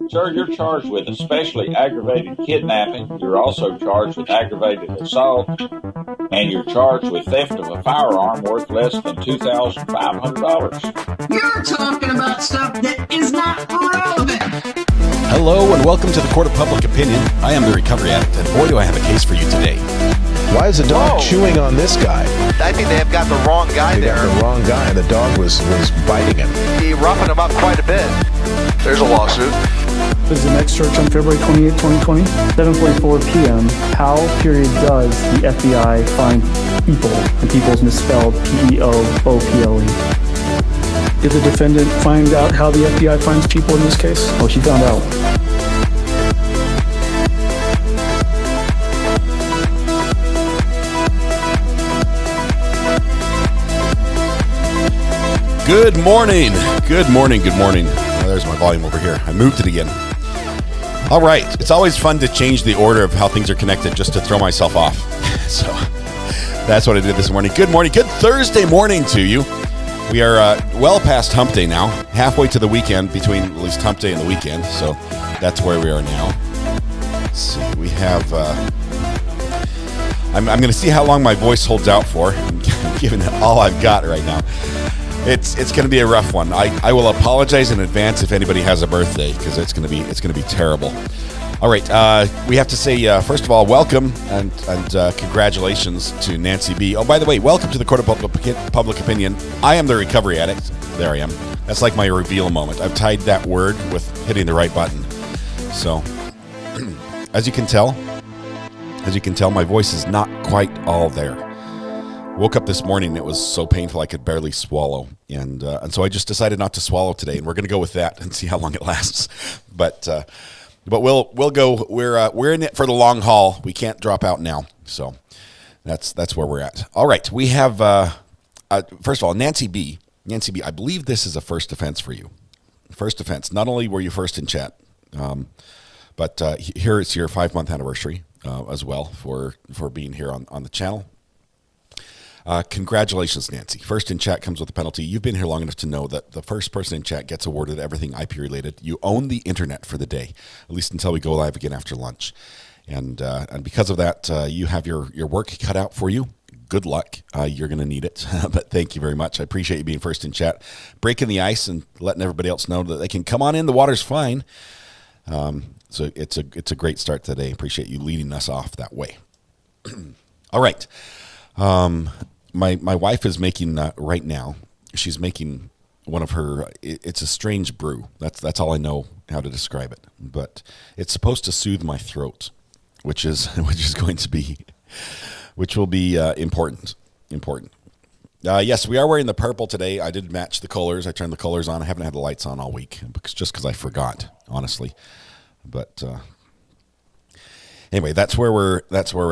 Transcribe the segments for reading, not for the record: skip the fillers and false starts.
Sir, you're charged with especially aggravated kidnapping. You're also charged with aggravated assault, and you're charged with theft of a firearm worth less than $2,500. You're talking about stuff that is not relevant. Hello and welcome to the Court of Public Opinion. I am the Recovery Addict, and boy do I have a case for you today. Why is the dog chewing on this guy? I think they have got the wrong guy there. Got the wrong guy. The dog was biting him. He roughened him up quite a bit. There's a lawsuit. This is the next search on February 28, 2020, 7:44 p.m. How, does the FBI find people? And people is misspelled P-E-O-O-P-L-E. Did the defendant find out how the FBI finds people in this case? Oh, she found out. Good morning. Good morning. Good morning. Oh, there's my volume over here. I moved it again. All right. It's always fun to change the order of how things are connected just to throw myself off. So that's what I did this morning. Good morning. Good Thursday morning to you. We are well past hump day now, halfway to the weekend, between at least hump day and the weekend. So that's where we are now. Let's see. We have... I'm going to see how long my voice holds out for. I'm giving it all I've got right now. It's going to be a rough one. I will apologize in advance if anybody has a birthday, because it's going to be terrible. All right, we have to say first of all, welcome and congratulations to Nancy B. Oh, by the way, welcome to the Court of Public Opinion. I am the Recovery Addict. There I am. That's like my reveal moment. I've tied that word with hitting the right button. So, as you can tell, my voice is not quite all there. Woke up this morning, it was so painful I could barely swallow, and so I just decided not to swallow today, and we're going to go with that and see how long it lasts. But we'll go. We're in it for the long haul. We can't drop out now, so that's where we're at. All right, we have first of all Nancy B. I believe this is a first offense for you. First offense. Not only were you first in chat, but here it's your 5-month anniversary as well for being here on the channel. Congratulations, Nancy. First in chat comes with a penalty. You've been here long enough to know that the first person in chat gets awarded everything IP related. You own the internet for the day, at least until we go live again after lunch. And because of that, you have your work cut out for you. Good luck. You're going to need it. But thank you very much. I appreciate you being first in chat, breaking the ice and letting everybody else know that they can come on in. The water's fine. So it's a great start today. Appreciate you leading us off that way. All right. My wife is making right now. She's making one of her. It's a strange brew. That's all I know how to describe it. But it's supposed to soothe my throat, which will be important. Yes, we are wearing the purple today. I did match the colors. I turned the colors on. I haven't had the lights on all week because I forgot, honestly. But anyway, that's where we're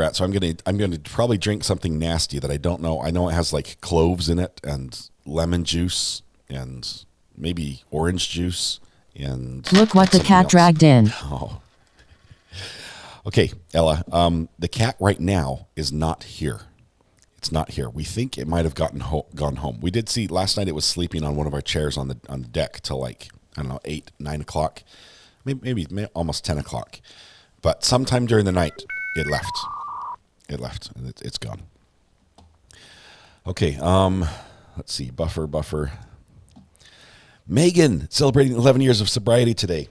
at. So I'm gonna probably drink something nasty that I don't know. I know it has like cloves in it and lemon juice and maybe orange juice and look what the cat dragged in. Oh. Okay, Ella. The cat right now is not here. It's not here. We think it might have gone home. We did see last night it was sleeping on one of our chairs on the deck till like 8, 9 o'clock, maybe almost 10 o'clock. But sometime during the night, it left. And it's gone. Okay, let's see. Buffer. Megan, celebrating 11 years of sobriety today.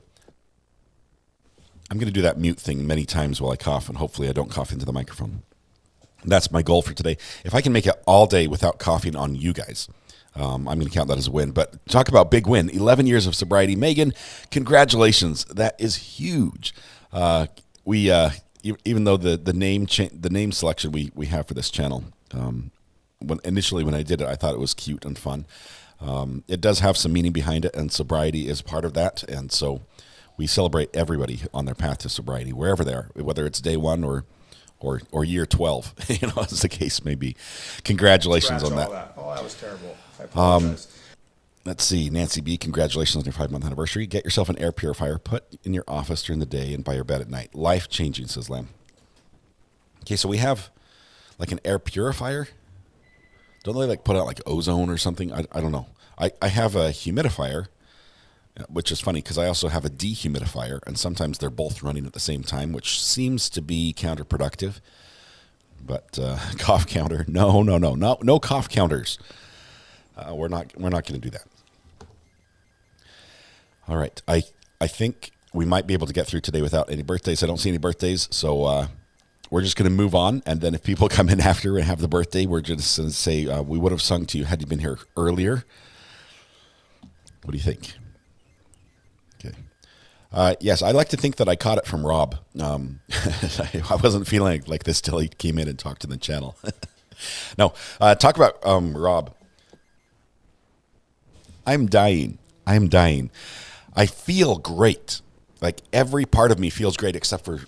I'm going to do that mute thing many times while I cough, and hopefully I don't cough into the microphone. That's my goal for today. If I can make it all day without coughing on you guys, I'm going to count that as a win. But talk about big win. 11 years of sobriety. Megan, congratulations. That is huge. We even though the name selection we have for this channel, when I did it, I thought it was cute and fun. It does have some meaning behind it, and sobriety is part of that. And so we celebrate everybody on their path to sobriety, wherever they are, whether it's day 1 or year 12, as the case may be. Congratulations on that. Oh, that was terrible. I apologize. Let's see, Nancy B., congratulations on your 5-month anniversary. Get yourself an air purifier, put in your office during the day and by your bed at night. Life-changing, says Lam. Okay, so we have like an air purifier. Don't they like put out like ozone or something? I don't know. I have a humidifier, which is funny because I also have a dehumidifier, and sometimes they're both running at the same time, which seems to be counterproductive. But cough counter, no cough counters. We're not going to do that. All right, I think we might be able to get through today without any birthdays. I don't see any birthdays, so we're just going to move on. And then if people come in after and have the birthday, we're just going to say we would have sung to you had you been here earlier. What do you think? Okay. Yes, I like to think that I caught it from Rob. I wasn't feeling like this till he came in and talked to the channel. No, talk about Rob. I'm dying. I feel great. Like every part of me feels great except for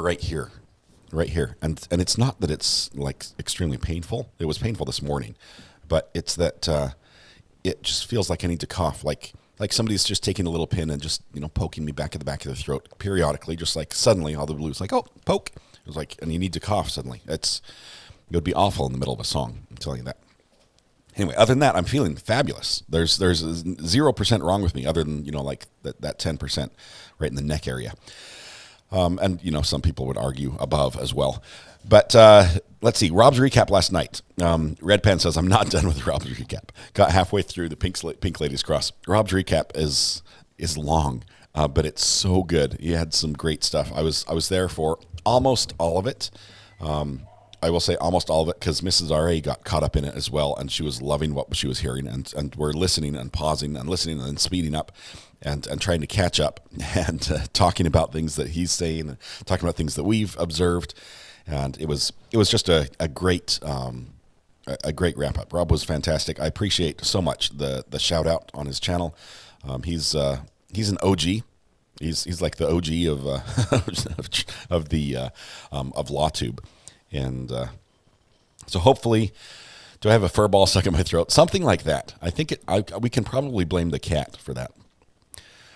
right here. And it's not that it's like extremely painful. It was painful this morning, but it's that it just feels like I need to cough. Like somebody's just taking a little pin and just, poking me back at the back of the throat periodically, just like suddenly all the blues like, oh, poke. It was like, and you need to cough suddenly. It would be awful in the middle of a song. I'm telling you that. Anyway, other than that, I'm feeling fabulous. There's 0% wrong with me other than, like that 10% right in the neck area. And, some people would argue above as well. But let's see. Rob's recap last night. Red Pen says, I'm not done with Rob's recap. Got halfway through the Pink Ladies Cross. Rob's recap is long, but it's so good. He had some great stuff. I was there for almost all of it. I will say almost all of it because Mrs. R.A. got caught up in it as well, and she was loving what she was hearing, and we're listening and pausing and listening and speeding up and trying to catch up and talking about things that he's saying and talking about things that we've observed. And it was just a great wrap up. Rob was fantastic. I appreciate so much the shout out on his channel. He's an OG. He's like the OG of LawTube. And so hopefully, do I have a fur ball stuck in my throat? Something like that. I think we can probably blame the cat for that.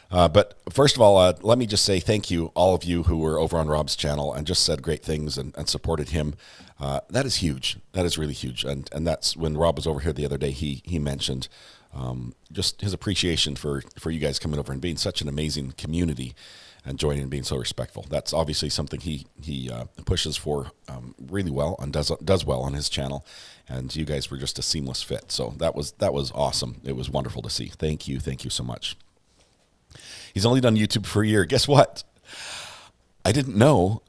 But first of all, let me just say thank you, all of you who were over on Rob's channel and just said great things and supported him. That is huge. That is really huge. And that's when Rob was over here the other day, he mentioned just his appreciation for you guys coming over and being such an amazing community and joining and being so respectful. That's obviously something he pushes for really well and does well on his channel. And you guys were just a seamless fit. So that was awesome. It was wonderful to see. Thank you so much. He's only done YouTube for a year. Guess what? I didn't know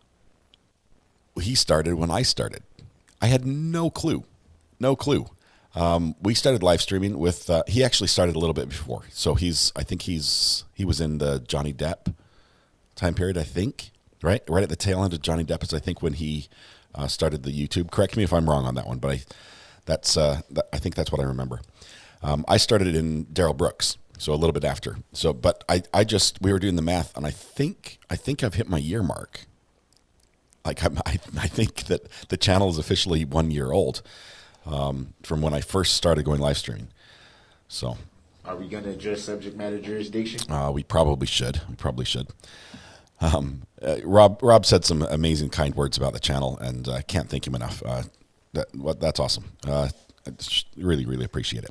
he started when I started. I had no clue. We started live streaming with, he actually started a little bit before. So he was in the Johnny Depp time period, I think, right at the tail end of Johnny Depp is I think when he started the YouTube. Correct me if I'm wrong on that one, but I think that's what I remember. I started it in Daryl Brooks, so a little bit after. So, but we were doing the math, and I think I've hit my year mark. Like I think that the channel is officially 1 year old from when I first started going live streaming. So, are we going to address subject matter jurisdiction? We probably should. Rob said some amazing kind words about the channel, and I can't thank him enough. That's awesome. I just really appreciate it.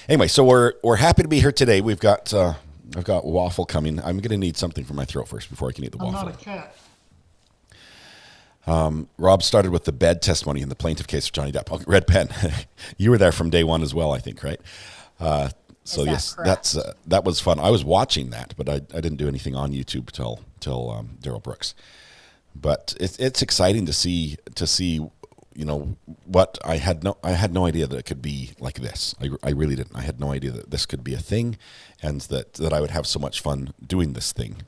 Anyway, so we're happy to be here today. I've got waffle coming. I'm going to need something for my throat first before I can eat the waffle. I'm not a cat. Rob started with the bed testimony in the plaintiff case of Johnny Depp. Oh, Red Pen, you were there from day one as well, I think, right? So yes, correct? That was fun. I was watching that, but I didn't do anything on YouTube till Daryl Brooks. But it's exciting to see what I had no idea that it could be like this. I really didn't. I had no idea that this could be a thing, and that I would have so much fun doing this thing.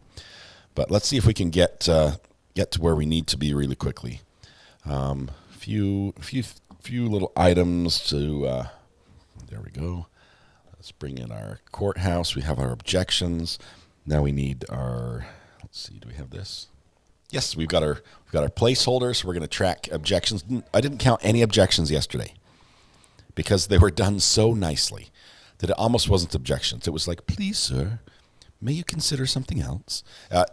But let's see if we can get to where we need to be really quickly. Few little items to. There we go. Let's bring in our courthouse. We have our objections. Now we need our. Let's see. Do we have this? Yes, we've got our placeholders. So we're going to track objections. I didn't count any objections yesterday because they were done so nicely that it almost wasn't objections. It was like, please, sir, may you consider something else?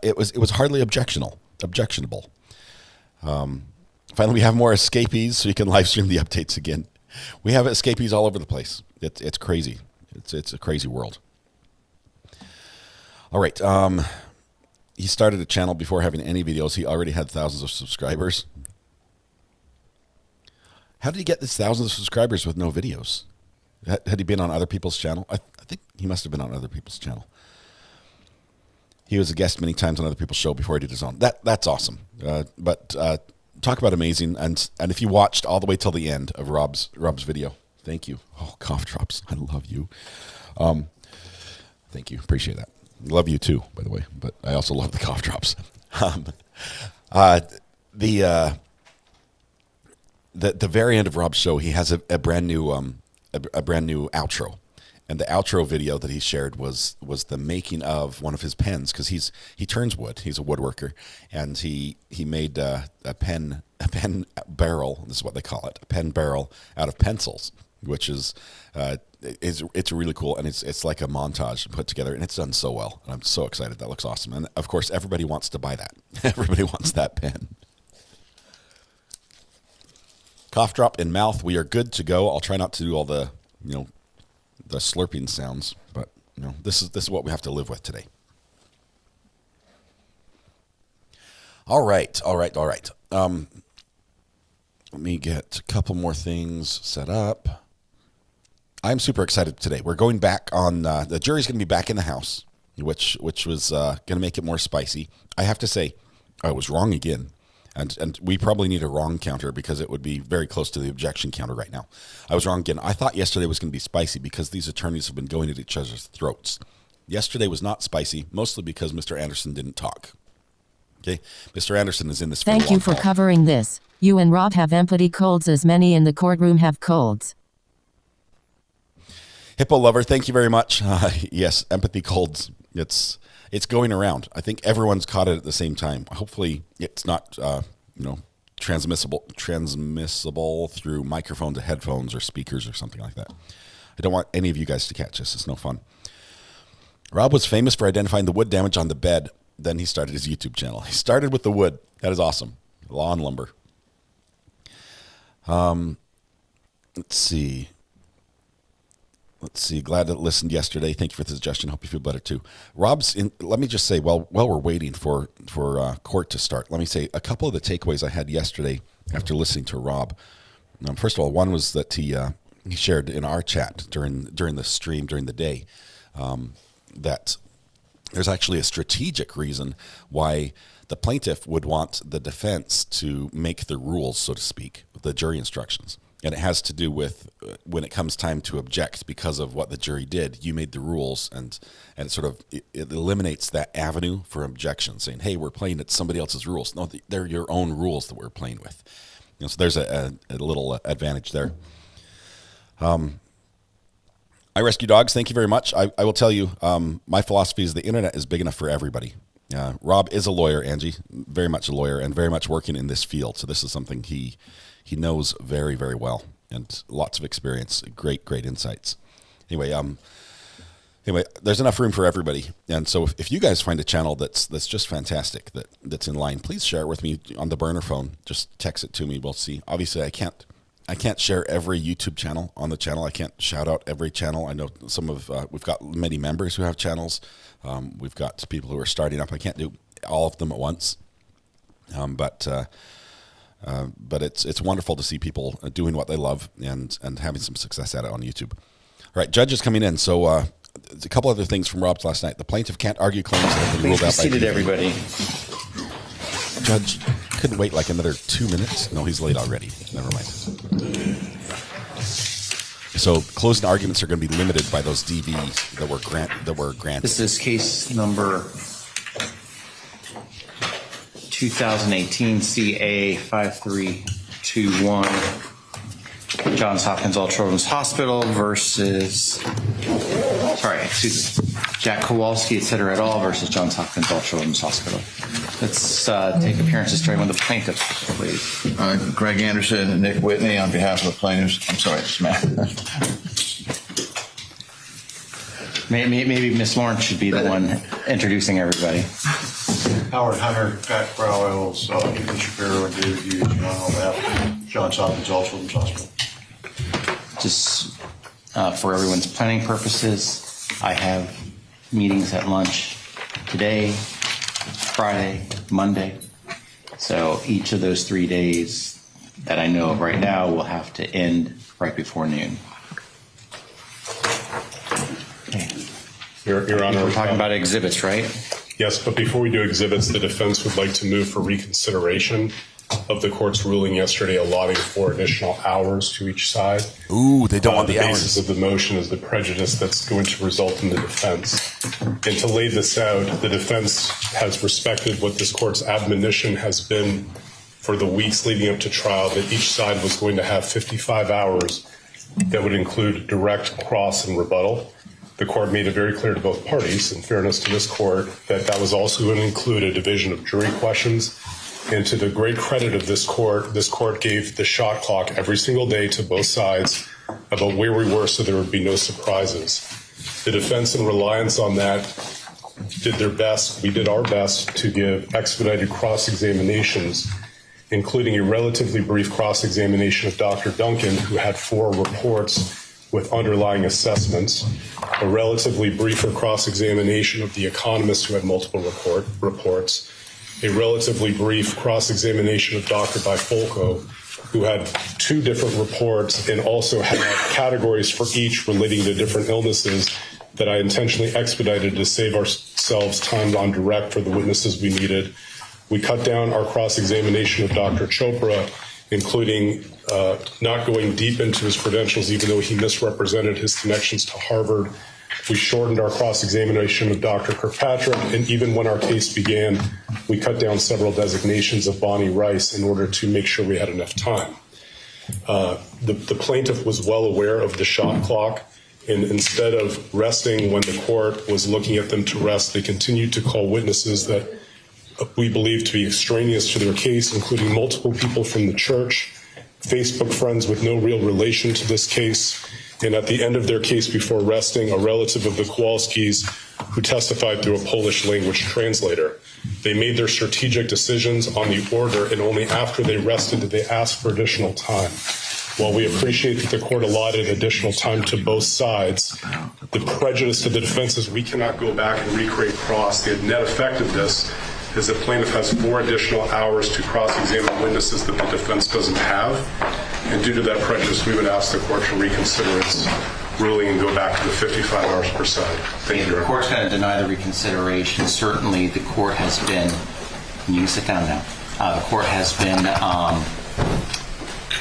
It was hardly objectionable. Finally, we have more escapees, so you can live stream the updates again. We have escapees all over the place. It's crazy. It's a crazy world. All right. He started a channel before having any videos. He already had thousands of subscribers. How did he get these thousands of subscribers with no videos? Had he been on other people's channel? I think he must have been on other people's channel. He was a guest many times on other people's show before he did his own. That's awesome. But talk about amazing. And if you watched all the way till the end of Rob's video, thank you. Oh, cough drops. I love you. Thank you. Appreciate that. Love you too, by the way. But I also love the cough drops. The very end of Rob's show, he has a brand new outro, and the outro video that he shared was the making of one of his pens, because he turns wood. He's a woodworker, and he made a pen barrel. This is what they call it, a pen barrel out of pencils, which is it's really cool, and it's like a montage put together, and it's done so well. And I'm so excited. That looks awesome, and of course everybody wants to buy that. Everybody wants that pen. Cough drop in mouth. We are good to go. I'll try not to do all the the slurping sounds, but this is what we have to live with today. All right. Let me get a couple more things set up. I'm super excited today. We're going back on, the jury's going to be back in the house, which was going to make it more spicy. I have to say, I was wrong again. And we probably need a wrong counter, because it would be very close to the objection counter right now. I was wrong again. I thought yesterday was going to be spicy because these attorneys have been going at each other's throats. Yesterday was not spicy, mostly because Mr. Anderson didn't talk. Okay? Mr. Anderson is in this for Thank you for covering this. You and Rob have empathy colds as many in the courtroom have colds. Hippo lover, thank you very much. Yes, empathy colds. It's going around. I think everyone's caught it at the same time. Hopefully it's not transmissible through microphone to headphones or speakers or something like that. I don't want any of you guys to catch this. It's no fun. Rob was famous for identifying the wood damage on the bed. Then he started his YouTube channel. He started with the wood. That is awesome. Law and lumber. Let's see. Glad that listened yesterday. Thank you for the suggestion. Hope you feel better too. Rob's in. Let me just say, while we're waiting for court to start, let me say a couple of the takeaways I had yesterday after listening to Rob. First of all, one was that he shared in our chat during the stream during the day that there's actually a strategic reason why the plaintiff would want the defense to make the rules, so to speak, the jury instructions. And it has to do with when it comes time to object because of what the jury did. You made the rules, and it sort of it eliminates that avenue for objection, saying, hey, we're playing at somebody else's rules. No, they're your own rules that we're playing with. So there's a little advantage there. I Rescue Dogs, thank you very much. I will tell you, my philosophy is the internet is big enough for everybody. Rob is a lawyer, Angie, very much a lawyer, and very much working in this field. So this is something he knows very, very well, and lots of experience, great insights. Anyway, there's enough room for everybody. And so if you guys find a channel that's just fantastic, that's in line, please share it with me on the burner phone. Just text it to me. We'll see. Obviously, I can't share every YouTube channel on the channel. I can't shout out every channel. I know we've got many members who have channels. We've got people who are starting up. I can't do all of them at once. But it's wonderful to see people doing what they love and having some success at it on YouTube. All right, judge is coming in. So a couple other things from Rob's last night. The plaintiff can't argue claims that have been ruled out by seated, everybody. Judge couldn't wait like another 2 minutes. No, he's late already. Never mind. So closing arguments are going to be limited by those DVs that were granted. This is case number 2018 CA 5321, Johns Hopkins Children's Hospital versus, Jack Kowalski, et cetera, et al. Versus Johns Hopkins Children's Hospital. Let's take appearances starting with the plaintiff, please. Greg Anderson and Nick Whitney on behalf of the plaintiffs. I'm sorry, it's Matt. Maybe Miss Lawrence should be the one introducing everybody. Howard Hunter, Pat Crowells, Ethan Shapiro, and David Hughes on behalf of Johns Hopkins Children's Hospital. Just for everyone's planning purposes, I have meetings at lunch today, Friday, Monday. So each of those 3 days that I know of right now will have to end right before noon. Your Honor, we're talking about exhibits, right? Yes, but before we do exhibits, the defense would like to move for reconsideration of the court's ruling yesterday allotting 4 additional hours to each side. Ooh, they don't want the hours. The basis of the motion is the prejudice that's going to result in the defense. And to lay this out, the defense has respected what this court's admonition has been for the weeks leading up to trial, that each side was going to have 55 hours that would include direct, cross, and rebuttal. The court made it very clear to both parties, in fairness to this court, that that was also going to include a division of jury questions. And to the great credit of this court gave the shot clock every single day to both sides about where we were so there would be no surprises. The defense, in reliance on that, did their best. We did our best to give expedited cross-examinations, including a relatively brief cross-examination of Dr. Duncan, who had 4 reports with underlying assessments, a relatively briefer cross-examination of the economist who had multiple reports, a relatively brief cross-examination of Dr. Bifolco, who had 2 different reports and also had categories for each relating to different illnesses that I intentionally expedited to save ourselves time on direct for the witnesses we needed. We cut down our cross-examination of Dr. Chopra, including not going deep into his credentials, even though he misrepresented his connections to Harvard. We shortened our cross-examination of Dr. Kirkpatrick, and even when our case began, we cut down several designations of Bonnie Rice in order to make sure we had enough time. The plaintiff was well aware of the shot clock, and instead of resting when the court was looking at them to rest, they continued to call witnesses that we believe to be extraneous to their case, including multiple people from the church, Facebook friends with no real relation to this case, and at the end of their case before resting, a relative of the Kowalskis who testified through a Polish language translator. They made their strategic decisions on the order, and only after they rested did they ask for additional time. While we appreciate that the court allotted additional time to both sides, the prejudice to the defense is we cannot go back and recreate cross. The net effect of this is the plaintiff has 4 additional hours to cross-examine witnesses that the defense doesn't have. And due to that prejudice, we would ask the court to reconsider its ruling and go back to the 55 hours per side. Thank you. The court's going to deny the reconsideration. Certainly, the court has been, you can sit down now, the court has been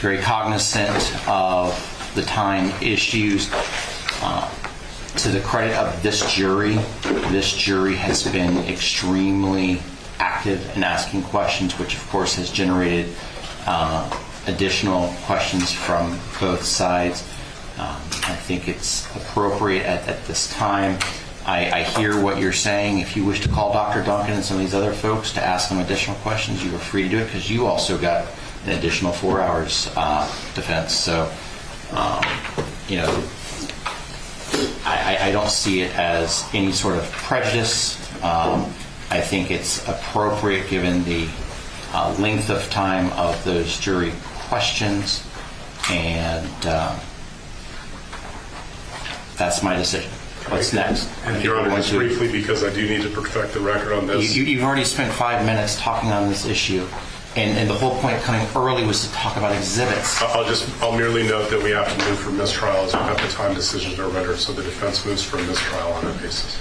very cognizant of the time issues. To the credit of this jury has been extremely active in asking questions, which of course has generated additional questions from both sides. I think it's appropriate at this time. I hear what you're saying. If you wish to call Dr. Duncan and some of these other folks to ask them additional questions, you are free to do it, because you also got an additional 4 hours defense. So, I don't see it as any sort of prejudice. I think it's appropriate given the length of time of those jury questions, and that's my decision. What's next? And Your Honor, just briefly, because I do need to perfect the record on this. You've already spent 5 minutes talking on this issue, and the whole point of coming early was to talk about exhibits. I'll merely note that we have to move for mistrial as we have the time decisions are rendered, so the defense moves for a mistrial on that basis.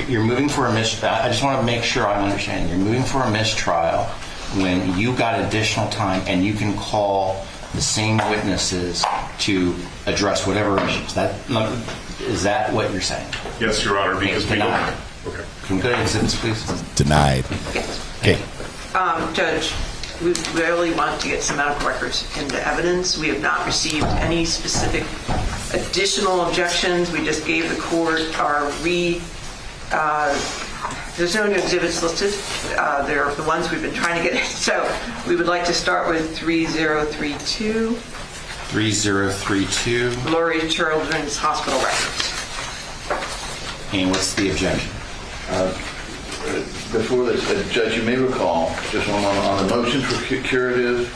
You're moving for a mistrial. I just want to make sure I'm understanding. You're moving for a mistrial when you got additional time and you can call the same witnesses to address whatever issues. Is that what you're saying? Yes, Your Honor, because we don't. Okay. Can we go to exhibits, please? Denied. Okay. Judge, we really want to get some medical records into evidence. We have not received any specific additional objections. We just gave the court our there's no new exhibits listed. They're the ones we've been trying to get. So we would like to start with 3032. 3032. Lurie Children's Hospital records. And what's the objection? Before this, Judge, you may recall, just one moment, on the motion for curative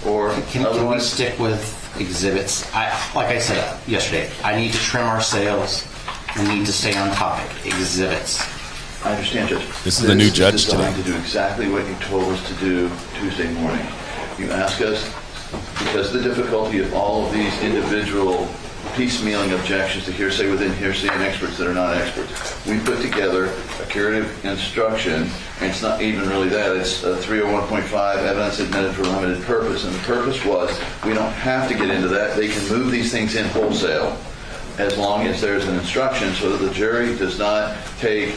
or can we stick with exhibits. Like I said yesterday, I need to trim our sails. We need to stay on topic. Exhibits. I understand, Judge. This is the new judge today. To do exactly what you told us to do Tuesday morning. You ask us, because the difficulty of all of these individual piecemealing objections to hearsay within hearsay and experts that are not experts, we put together a curative instruction, and it's not even really that. It's 301.5, evidence admitted for limited purpose, and the purpose was we don't have to get into that. They can move these things in wholesale as long as there's an instruction so that the jury does not take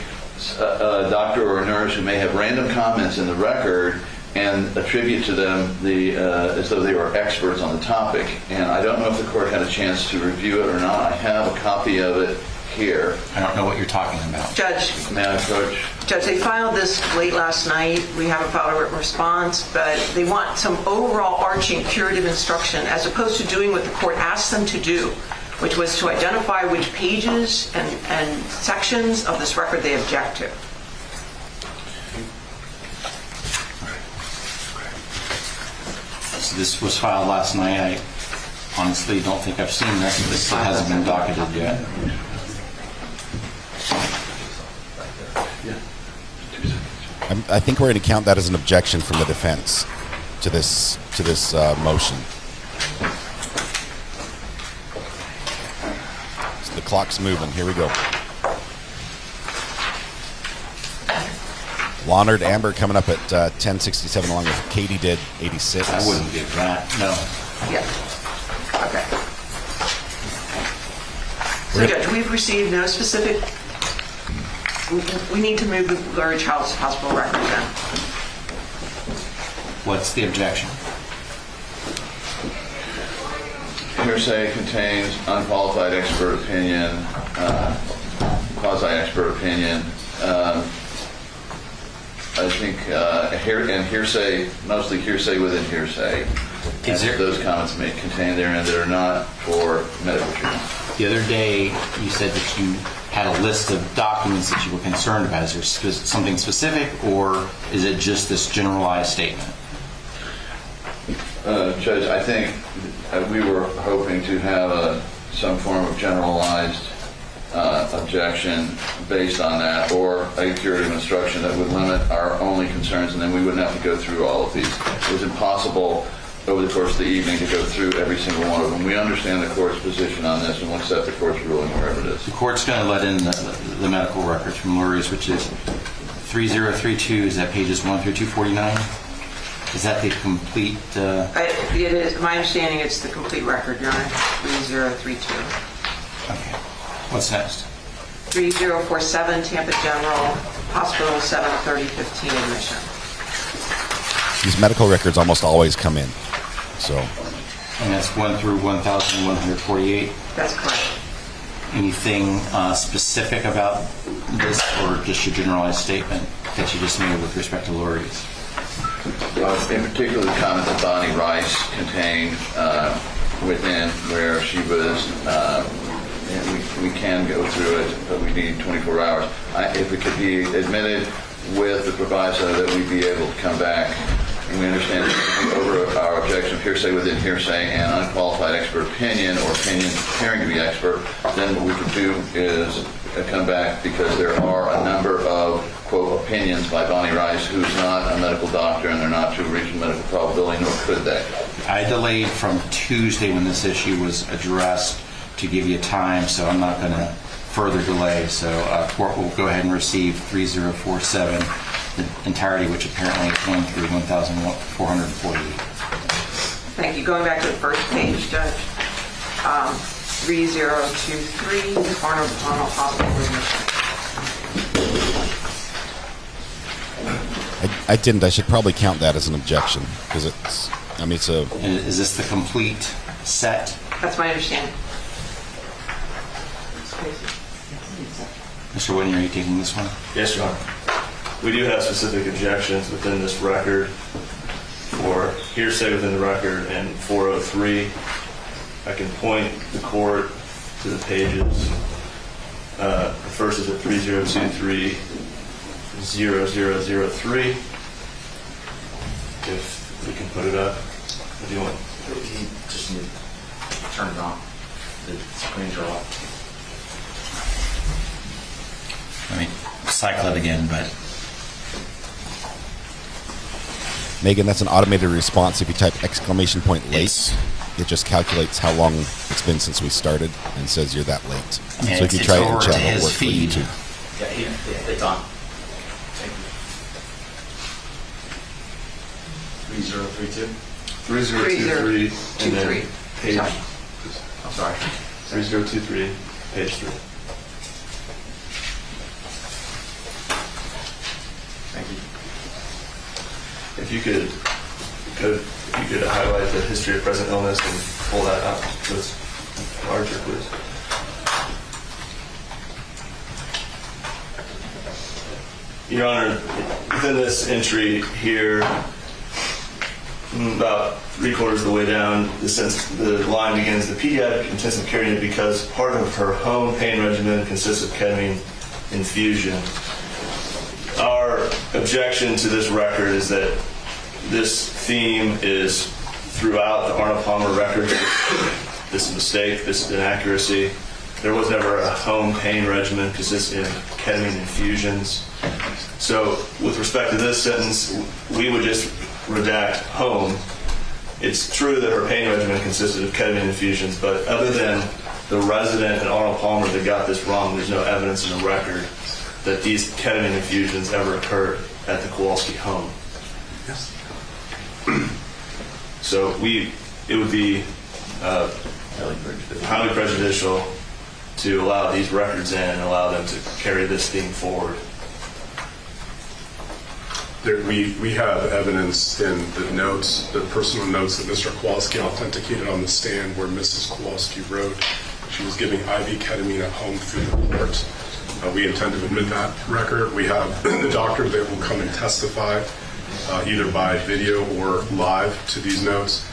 a doctor or a nurse who may have random comments in the record and attribute to them as though they were experts on the topic. And I don't know if the court had a chance to review it or not. I have a copy of it here. I don't know what you're talking about. Judge. May I approach? Judge, they filed this late last night. We haven't filed a written response, but they want some overall arching curative instruction as opposed to doing what the court asked them to do, which was to identify which pages and sections of this record they object to. So this was filed last night. I honestly don't think I've seen this. This hasn't been docketed yet. I think we're going to count that as an objection from the defense to this motion. So the clock's moving. Here we go. Launard Amber coming up at 10:67 along with Katie did 86. I wouldn't give that. No. Yeah. Okay. So, Judge, we've received no specific. We need to move the Large House Hospital record then. What's the objection? Hearsay contains unqualified expert opinion, quasi-expert opinion. I think and hearsay, mostly hearsay within hearsay. Those comments may contain therein that are not for medical treatment. The other day, you said that you had a list of documents that you were concerned about. Is there something specific, or is it just this generalized statement? Judge, I think we were hoping to have some form of generalized objection based on that, or a curative instruction that would limit our only concerns, and then we wouldn't have to go through all of these. It was impossible over the course of the evening to go through every single one of them. We understand the court's position on this, and we'll accept the court's ruling wherever it is. The court's going to let in the medical records from Lurie's, which is 3032. Is that pages 1 through 249? Is that the complete? It is. My understanding, it's the complete record, Your Honor. 3032. Okay. What's next? 3047, Tampa General Hospital, 7/30/15 admission. These medical records almost always come in. So. And that's 1 through 1,148? That's correct. Anything specific about this, or just your generalized statement that you just made with respect to Lurie's? In particular, the comment that Bonnie Rice contained within where she was, we can go through it, but we need 24 hours. If it could be admitted with the proviso that we'd be able to come back, and we understand that over our objection of hearsay within hearsay and unqualified expert opinion, or opinion appearing to be expert, then what we could do is come back, because there are a number of, quote, opinions by Bonnie Rice, who's not a medical doctor, and they're not to a reasonable medical probability, nor could they. I delayed from Tuesday when this issue was addressed to give you time, so I'm not going to further delay. So court will go ahead and receive 3047, the entirety, which apparently is going through 1,448. Thank you. Going back to the first page, Judge. 3023, Arnold Hospital admission. I didn't. I should probably count that as an objection, because it's, I mean, it's a... Is this the complete set? That's my understanding. Mr. Whitney, are you taking this one? Yes, Your Honor. We do have specific objections within this record for hearsay within the record and 403. I can point the court to the pages. The first is at 3023-0003. If we can put it up. What do you want? turn it on. The screens are off. Let me cycle it again, but Megan, that's an automated response. If you type !late, it just calculates how long it's been since we started and says you're that late. So if you try it in chat, it'll work for you too. Yeah, it's on. Thank you. 3032? 3023 and then page. I'm sorry. 3023, page 3. Thank you. If you could highlight the history of present illness and pull that up so it's larger, please. Your Honor, within this entry here, about 3/4 of the way down, the line begins, the pediatric intensive care unit because part of her home pain regimen consists of ketamine infusion. Our objection to this record is that this theme is throughout the Arnold Palmer record. This is a mistake, this is inaccuracy. There was never a home pain regimen consisting of ketamine infusions. So with respect to this sentence, we would just redact home. It's true that her pain regimen consisted of ketamine infusions, but other than the resident and Arnold Palmer that got this wrong, there's no evidence in the record that these ketamine infusions ever occurred at the Kowalski home. Yes. So it would be highly prejudicial to allow these records in and allow them to carry this theme forward. We have evidence in the notes, the personal notes that Mr. Kowalski authenticated on the stand where Mrs. Kowalski wrote she was giving IV ketamine at home through the port. We intend to admit that record. We have the doctor that will come and testify either by video or live to these notes.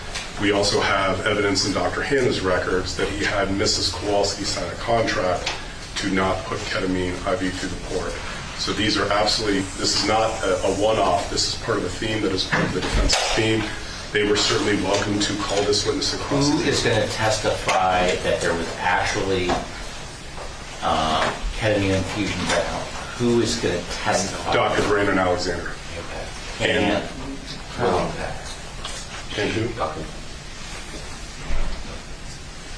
We also have evidence in Dr. Hanna's records that he had Mrs. Kowalski sign a contract to not put ketamine IV through the port. So these are absolutely, this is not a one-off. This is part of the theme that is part of the defense's theme. They were certainly welcome to call this witness across the table. Who is going to testify that there was actually ketamine infusion at home? Who is going to testify? Dr. Brandon Alexander. Okay. And who?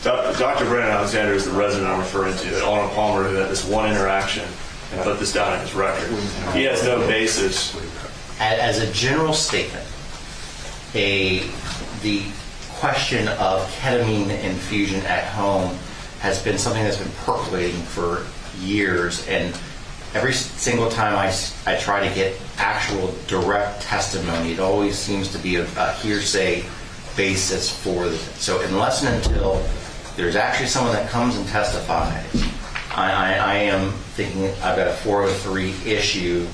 Dr. Brandon Alexander is the resident I'm referring to at Arnold Palmer who had this one interaction and put this down in his record. He has no basis. As a general statement, the question of ketamine infusion at home has been something that's been percolating for years, and every single time I try to get actual direct testimony, it always seems to be a hearsay basis for it. So unless and until there's actually someone that comes and testifies, I am thinking I've got a 403 issue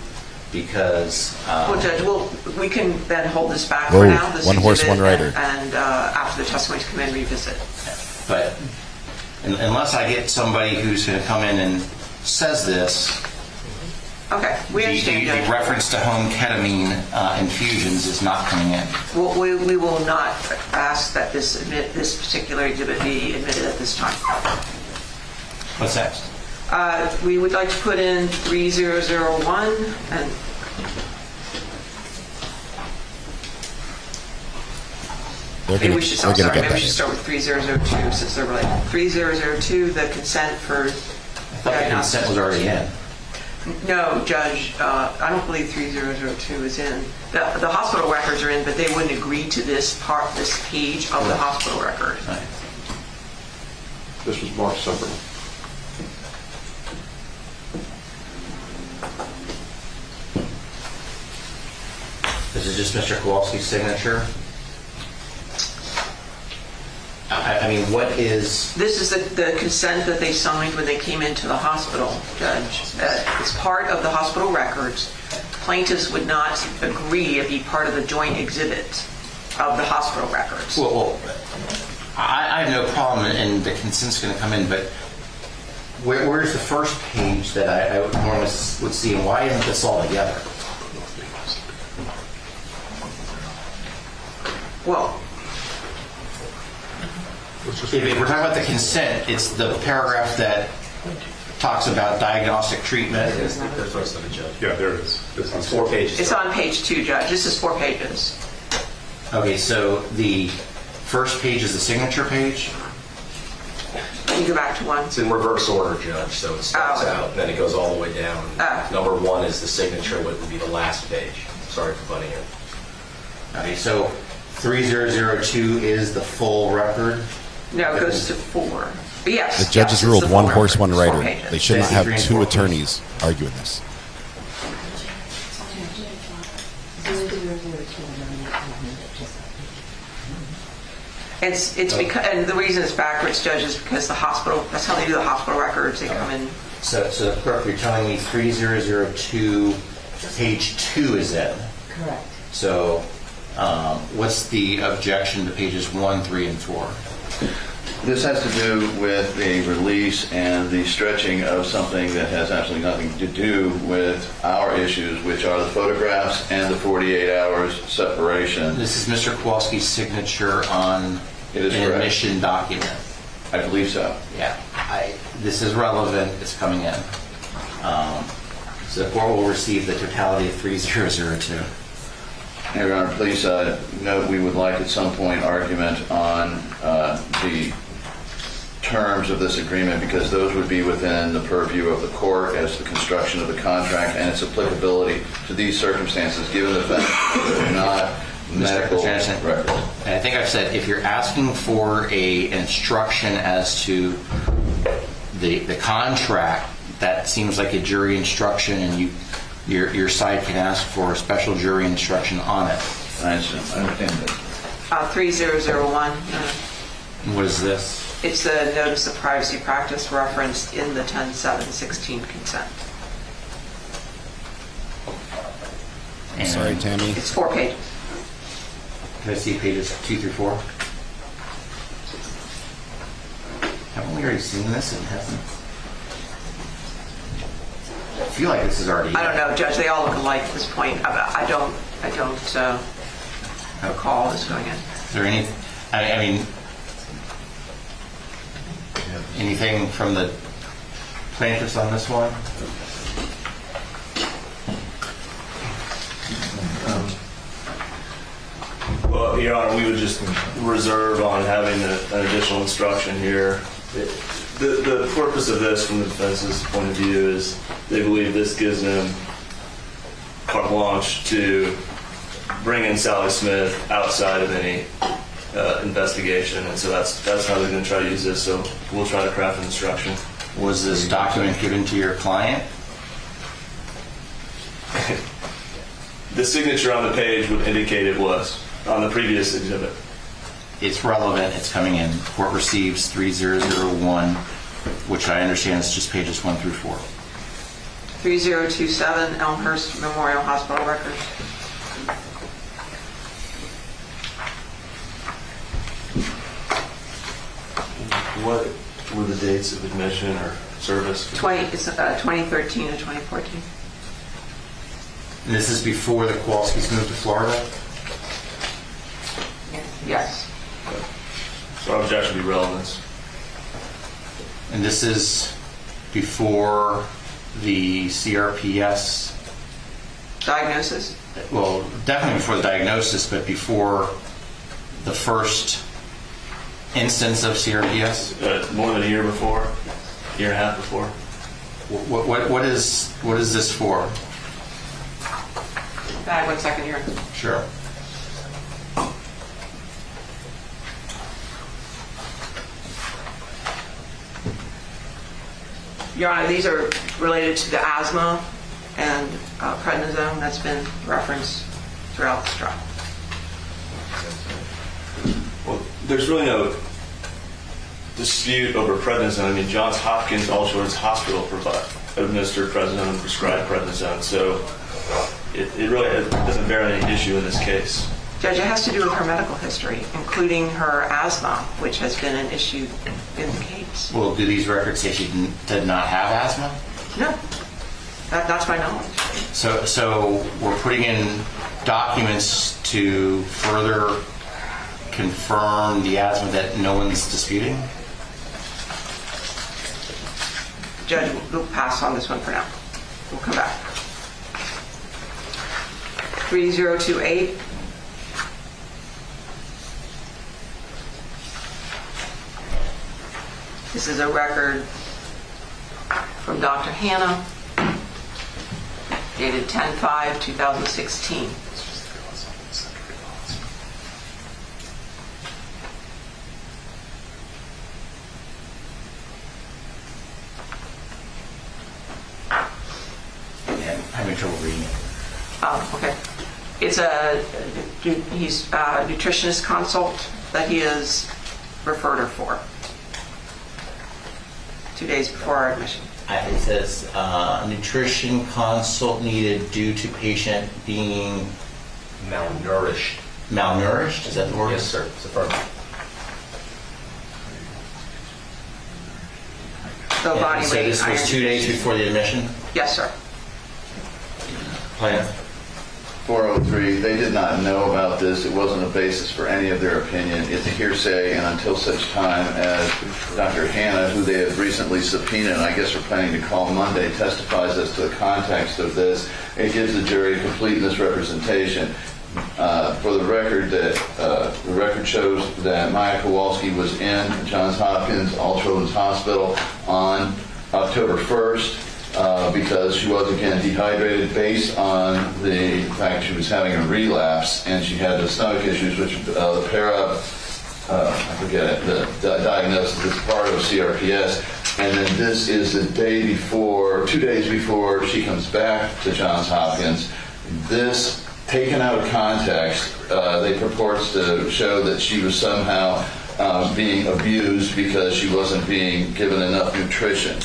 because... well, Judge, we can then hold this back for now. This one horse, one rider. And after the testimonies come in, revisit. But unless I get somebody who's going to come in and says this... Okay, we understand, Judge. The reference to home ketamine infusions is not coming in. Well, we will not ask that this particular exhibit be admitted at this time. What's next? We would like to put in 3001 and maybe we should start with 3002 since they're related. 3002, the consent for... I thought the consent was already in. No, Judge, I don't believe 3002 is in. The hospital records are in, but they wouldn't agree to this page of the hospital record. Right. This was marked separately. Is it just Mr. Kowalski's signature? I mean, what is... This is the consent that they signed when they came into the hospital, Judge. It's part of the hospital records. Plaintiffs would not agree to be part of the joint exhibit of the hospital records. Well, I have no problem, and the consent's going to come in, but where's the first page that I normally would see, and why isn't this all together? Well, If we're talking about the consent, it's the paragraph that talks about diagnostic treatment. Yeah, there it is. It's 4 pages. It's on page 2, Judge. This is 4 pages. Okay, so the first page is the signature page. Let me go back to 1. It's in reverse order, Judge, so it starts out, and then it goes all the way down. Number 1 is the signature, what would be the last page. Sorry for butting in. Okay, so 3002 is the full record. No, it goes to 4. But yes. The judges yes, ruled it's one full horse, record. one It's 4 rider. pages. They should not have 53 and 2 4 attorneys arguing this. It's because, and the reason it's backwards, Judge, is because the hospital, that's how they do the hospital records. They come in. So correct, you're telling me 3002, page 2 is in. Correct. So what's the objection to pages 1, 3, and 4? This has to do with the release and the stretching of something that has absolutely nothing to do with our issues, which are the photographs and the 48 hours separation. This is Mr. Kowalski's signature on It is an correct. admission document. I believe so. Yeah, this is relevant. It's coming in. So the court will receive the totality of 3002. Your Honor, please note we would like at some point argument on the terms of this agreement, because those would be within the purview of the court as the construction of the contract and its applicability to these circumstances, given the fact that they're not medical records. And I think I've said, if you're asking for an instruction as to the contract, that seems like a jury instruction, and your side can ask for a special jury instruction on it. I understand that. 3001. What is this? It's the notice of privacy practice referenced in the 10-7-16 consent. I'm sorry, Tammy. It's 4 pages. Can I see pages 2 through 4? Haven't we already seen this? It hasn't. I feel like this is already. I don't know, Judge. They all look alike at this point. I don't recall this going in. Is there any? I mean, anything from the plaintiffs on this one? Well, Your Honor, we would just reserve on having an additional instruction here. The purpose of this, from the defense's point of view, is they believe this gives them carte blanche to bring in Sally Smith outside of any investigation, and so that's how they're going to try to use this. So we'll try to craft an instruction. Was this document given to your client? The signature on the page would indicate it was on the previous exhibit. It's relevant. It's coming in. Court receives 3001, which I understand is just pages 1 through 4. 3027 Elmhurst Memorial Hospital records. What were the dates of admission or service? 2013 to 2014. And this is before the Kowalskis moved to Florida? Yes. So our objection would be relevance. And this is before the CRPS? Diagnosis? Well, definitely before the diagnosis, but before the first instance of CRPS? More than a year before, year and a half before. What is this for? 1 second here. Sure. Your Honor, these are related to the asthma and prednisone that's been referenced throughout this trial. Well, there's really no dispute over prednisone. I mean, Johns Hopkins Hospital administered prednisone and prescribed prednisone, so it really doesn't bear any issue in this case. Judge, it has to do with her medical history, including her asthma, which has been an issue in the case. Well, do these records say she did not have asthma? No. That's my knowledge. So we're putting in documents to further confirm the asthma that no one's disputing? Judge, we'll pass on this one for now. We'll come back. 3028. This is a record from Dr. Hannah, dated 10/5/2016. Yeah, I'm having trouble reading it. Oh, okay. He's a nutritionist consult that he has referred her for 2 days before our admission. It says nutrition consult needed due to patient being Malnourished. Malnourished? Is that the word? Yes, sir. It's affirmative. So body So weight. this was 2 days before the admission? Yes, sir. Plan. 403, they did not know about this. It wasn't a basis for any of their opinion. It's hearsay, and until such time as Dr. Hannah, who they have recently subpoenaed, and I guess we're planning to call Monday, testifies as to the context of this, it gives the jury complete misrepresentation. For the record, the record shows that Maya Kowalski was in Johns Hopkins Hospital on October 1st. Because she was again dehydrated based on the fact she was having a relapse and she had the stomach issues, which the diagnosis is part of CRPS. And then this is the day before, 2 days before she comes back to Johns Hopkins. This, taken out of context, they purports to show that she was somehow being abused because she wasn't being given enough nutrition.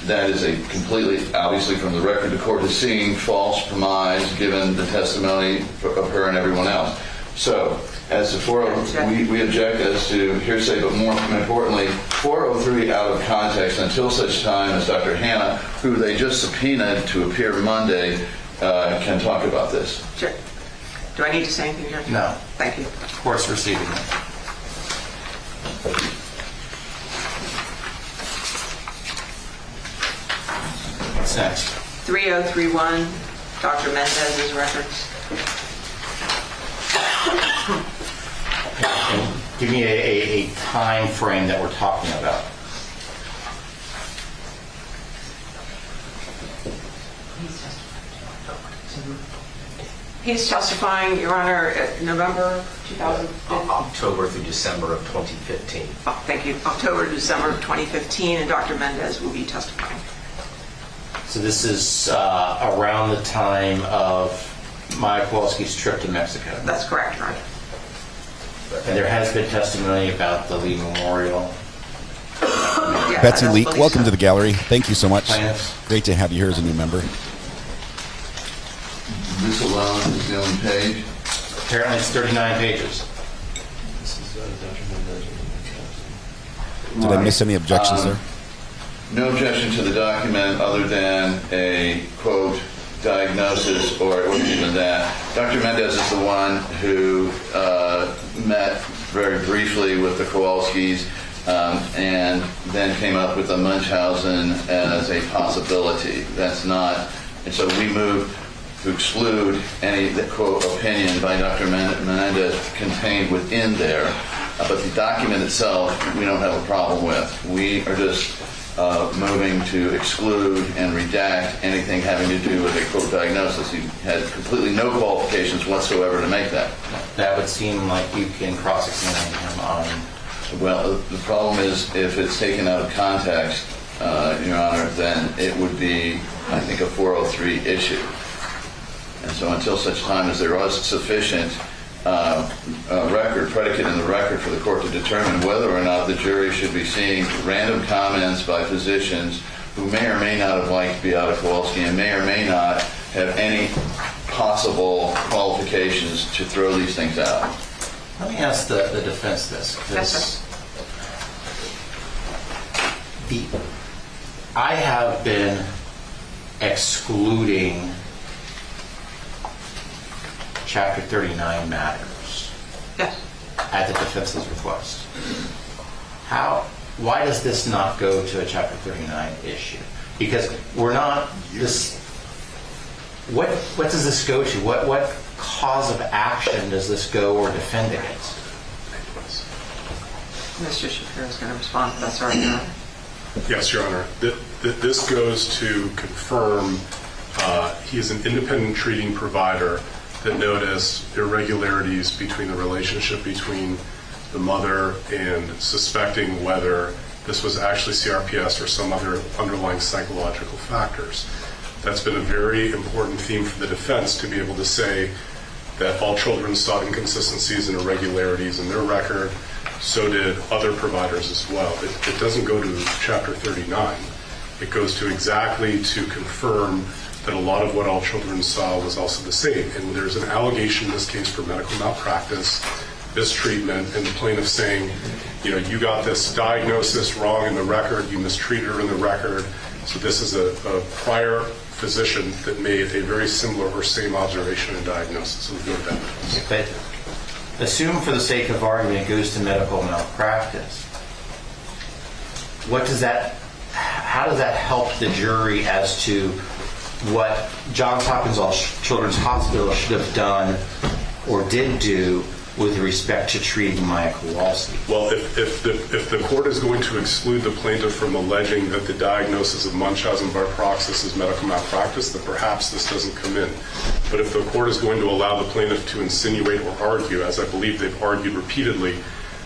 That is a completely, obviously from the record, the court is seeing false premise given the testimony of her and everyone else. So, as to 403, we object as to hearsay, but more importantly, 403 out of context until such time as Dr. Hannah, who they just subpoenaed to appear Monday, can talk about this. Sure. Do I need to say anything, Judge? No. Thank you. Of course, receiving it. What's next? 3031, Dr. Mendez's records. Give me a time frame that we're talking about. He's testifying, Your Honor, November 2015. October through December of 2015. Oh, thank you. October to December of 2015, and Dr. Mendez will be testifying. So this is around the time of Maya Kowalski's trip to Mexico. That's correct, Your Honor. And there has been testimony about the Lee Memorial. Yeah, Betsy Leak, welcome to the gallery. Thank you so much. Plaintiffs. Great to have you here as a new member. This alone is the only page. Apparently it's 39 pages. Did I miss any objections there? No objection to the document other than a, quote, diagnosis, or it wasn't even that. Dr. Mendez is the one who met very briefly with the Kowalskis and then came up with the Munchausen as a possibility. That's not, and so we moved to exclude any, quote, opinion by Dr. Menendez contained within there. But the document itself, we don't have a problem with. We are just moving to exclude and redact anything having to do with a, quote, diagnosis. He had completely no qualifications whatsoever to make that. That would seem like you can cross-examine him on. Well, the problem is if it's taken out of context, Your Honor, then it would be, I think, a 403 issue. And so until such time as there was sufficient record, predicate in the record for the court to determine whether or not the jury should be seeing random comments by physicians who may or may not have liked Beata Kowalski and may or may not have any possible qualifications to throw these things out. Let me ask the defense this. I have been excluding Chapter 39 matters. Yes. at the defense's request. Why does this not go to a Chapter 39 issue? Because we're not this. What does this go to? What cause of action does this go or defend against? Mr. Shapiro is going to respond to that. Sorry, Your Honor. Yes, Your Honor. This goes to confirm he is an independent treating provider that noticed irregularities between the relationship between the mother and suspecting whether this was actually CRPS or some other underlying psychological factors. That's been a very important theme for the defense, to be able to say that all children saw inconsistencies and irregularities in their record. So did other providers as well. It doesn't go to Chapter 39. It goes to exactly to confirm that a lot of what all children saw was also the same. And there's an allegation in this case for medical malpractice, mistreatment, and the plaintiff saying, you got this diagnosis wrong in the record, you mistreated her in the record. So this is a prior physician that made a very similar or same observation and diagnosis. So we go to that. But assume for the sake of argument it goes to medical malpractice. How does that help the jury as to what Johns Hopkins Children's Hospital should have done or did do with respect to treating Maya Kowalski? Well, if the court is going to exclude the plaintiff from alleging that the diagnosis of Munchausen by proxy is medical malpractice, then perhaps this doesn't come in. But if the court is going to allow the plaintiff to insinuate or argue, as I believe they've argued repeatedly,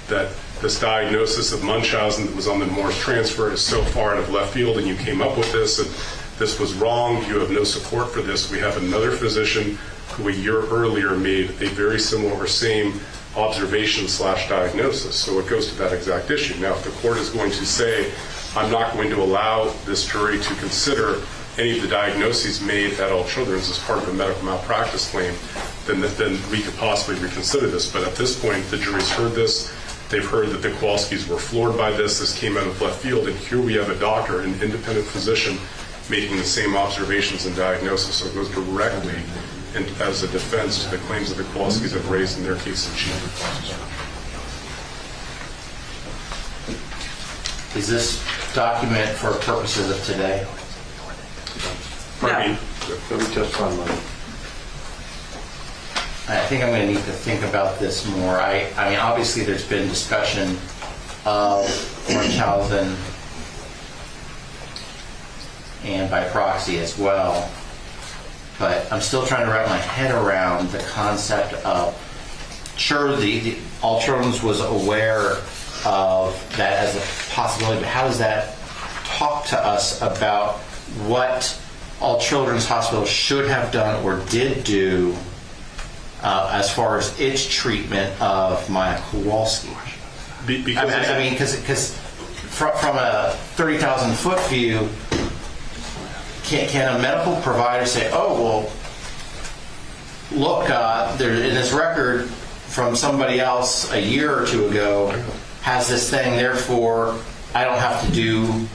that this diagnosis of Munchausen that was on the Morse transfer is so far out of left field and you came up with this and this was wrong, you have no support for this. We have another physician who a year earlier made a very similar or same observation/diagnosis. So it goes to that exact issue. Now, if the court is going to say, I'm not going to allow this jury to consider any of the diagnoses made at all children's as part of a medical malpractice claim, then we could possibly reconsider this. But at this point, the jury's heard this. They've heard that the Kowalskis were floored by this. This came out of left field. And here we have a doctor, an independent physician, making the same observations and diagnosis. So it goes directly and as a defense to the claims that the Kowalskis have raised in their case in chief. Is this document for purposes of today? Pardon me? I think I'm going to need to think about this more. I mean, obviously there's been discussion of Munchausen and by proxy as well. But I'm still trying to wrap my head around the concept of, sure, All Children's was aware of that as a possibility, but how does that talk to us about what All Children's Hospital should have done or did do as far as its treatment of Maya Kowalski? Because from a 30,000-foot view, can a medical provider say, oh, well, look, in this record from somebody else a year or two ago has this thing, therefore I don't have to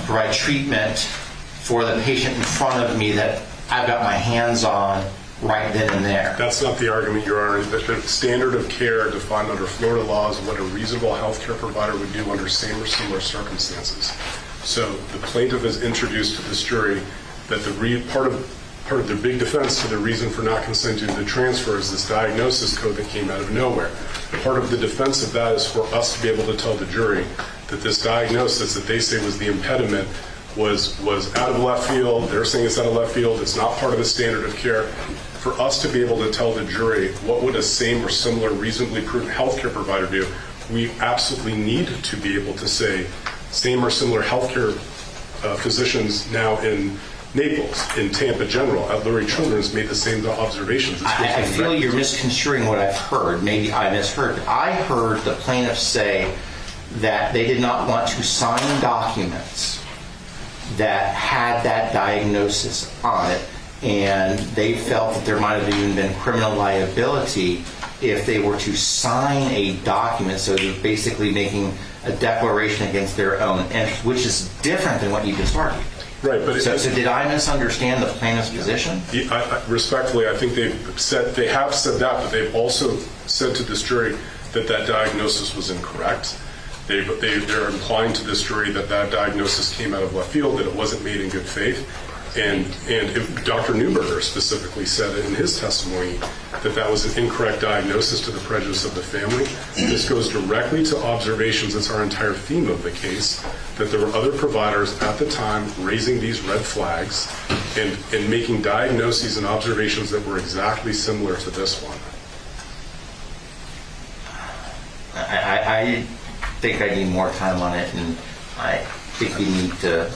provide treatment for the patient in front of me that I've got my hands on right then and there. That's not the argument, Your Honor. The standard of care defined under Florida law is what a reasonable healthcare provider would do under same or similar circumstances. So the plaintiff has introduced to this jury that part of their big defense to the reason for not consenting to the transfer is this diagnosis code that came out of nowhere. Part of the defense of that is for us to be able to tell the jury that this diagnosis that they say was the impediment was out of left field. They're saying it's out of left field. It's not part of the standard of care. For us to be able to tell the jury what would a same or similar reasonably prudent healthcare provider do, we absolutely need to be able to say same or similar healthcare physicians now in Naples, in Tampa General, at Lurie Children's made the same observations. I feel you're misconstruing what I've heard. Maybe I misheard. I heard the plaintiffs say that they did not want to sign documents that had that diagnosis on it, and they felt that there might have even been criminal liability if they were to sign a document. So they're basically making a declaration against their own interest, which is different than what you just argued. Right, but so did I misunderstand the plaintiff's position? Respectfully, I think they have said that, but they've also said to this jury that diagnosis was incorrect. They're implying to this jury that diagnosis came out of left field, that it wasn't made in good faith. And if Dr. Neuberger specifically said in his testimony that was an incorrect diagnosis to the prejudice of the family. This goes directly to observations. That's our entire theme of the case, that there were other providers at the time raising these red flags and making diagnoses and observations that were exactly similar to this one. I think I need more time on it, and I think we need to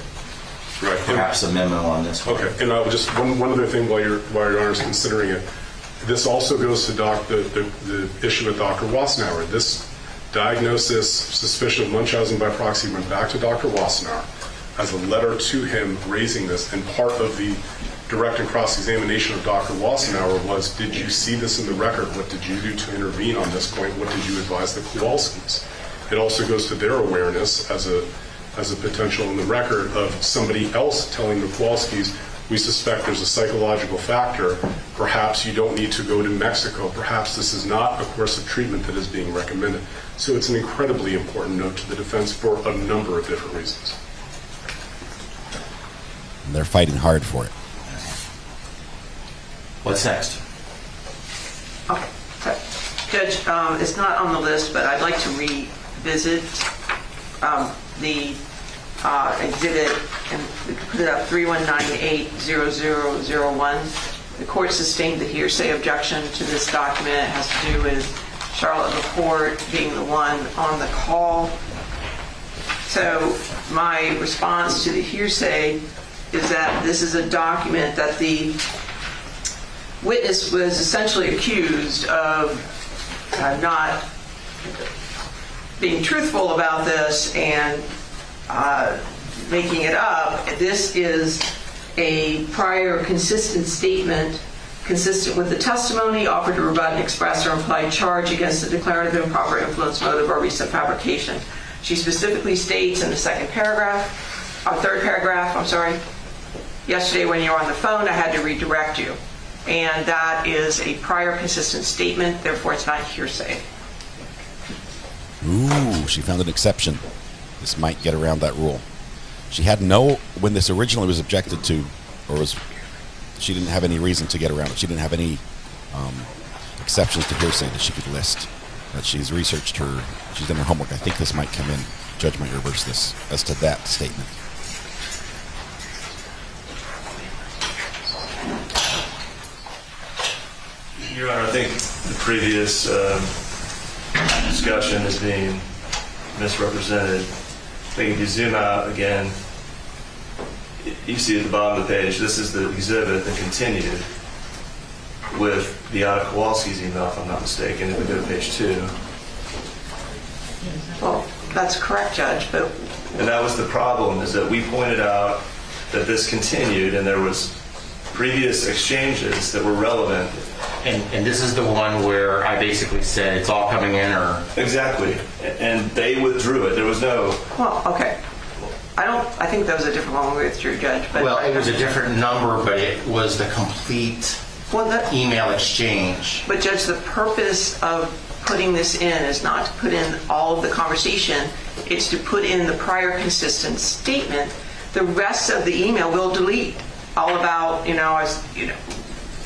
perhaps a memo on this one. Okay, and I'll just one other thing while Your Honor is considering it. This also goes to the issue with Dr. Wassenauer. This diagnosis, suspicion of Munchausen by proxy, went back to Dr. Wassenauer as a letter to him raising this, and part of the direct and cross-examination of Dr. Wassenauer was, did you see this in the record? What did you do to intervene on this point? What did you advise the Kowalskis? It also goes to their awareness as a potential in the record of somebody else telling the Kowalskis, we suspect there's a psychological factor. Perhaps you don't need to go to Mexico. Perhaps this is not a course of treatment that is being recommended. So it's an incredibly important note to the defense for a number of different reasons. And they're fighting hard for it. What's next? Okay. Judge, it's not on the list, but I'd like to revisit the exhibit, and we could put it up, 3198-0001. The court sustained the hearsay objection to this document. It has to do with Charlotte LaPorte being the one on the call. So my response to the hearsay is that this is a document that the witness was essentially accused of not being truthful about this and making it up. This is a prior consistent statement consistent with the testimony offered to rebut an express or implied charge against the declarative improper influence, motive, or recent fabrication. She specifically states in the third paragraph, yesterday when you were on the phone, I had to redirect you. And that is a prior consistent statement, therefore it's not hearsay. Ooh, she found an exception. This might get around that rule. She had when this originally was objected to, she didn't have any reason to get around it. She didn't have any exceptions to hearsay that she could list. That she's researched she's done her homework. I think this might come in. Judge might reverse this as to that statement. Your Honor, I think the previous discussion is being misrepresented. I think if you zoom out again, you see at the bottom of the page, this is the exhibit that continued with Beata Kowalski's email, if I'm not mistaken, if we go to page 2. Well, that's correct, Judge, but... And that was the problem, is that we pointed out that this continued and there was previous exchanges that were relevant. And this is the one where I basically said it's all coming in, or... Exactly. And they withdrew it. There was no... Well, okay. I think that was a different one we withdrew, Judge. But well, it was a different number, but it was the complete email exchange. But Judge, the purpose of putting this in is not to put in all of the conversation. It's to put in the prior consistent statement. The rest of the email we'll delete. All about,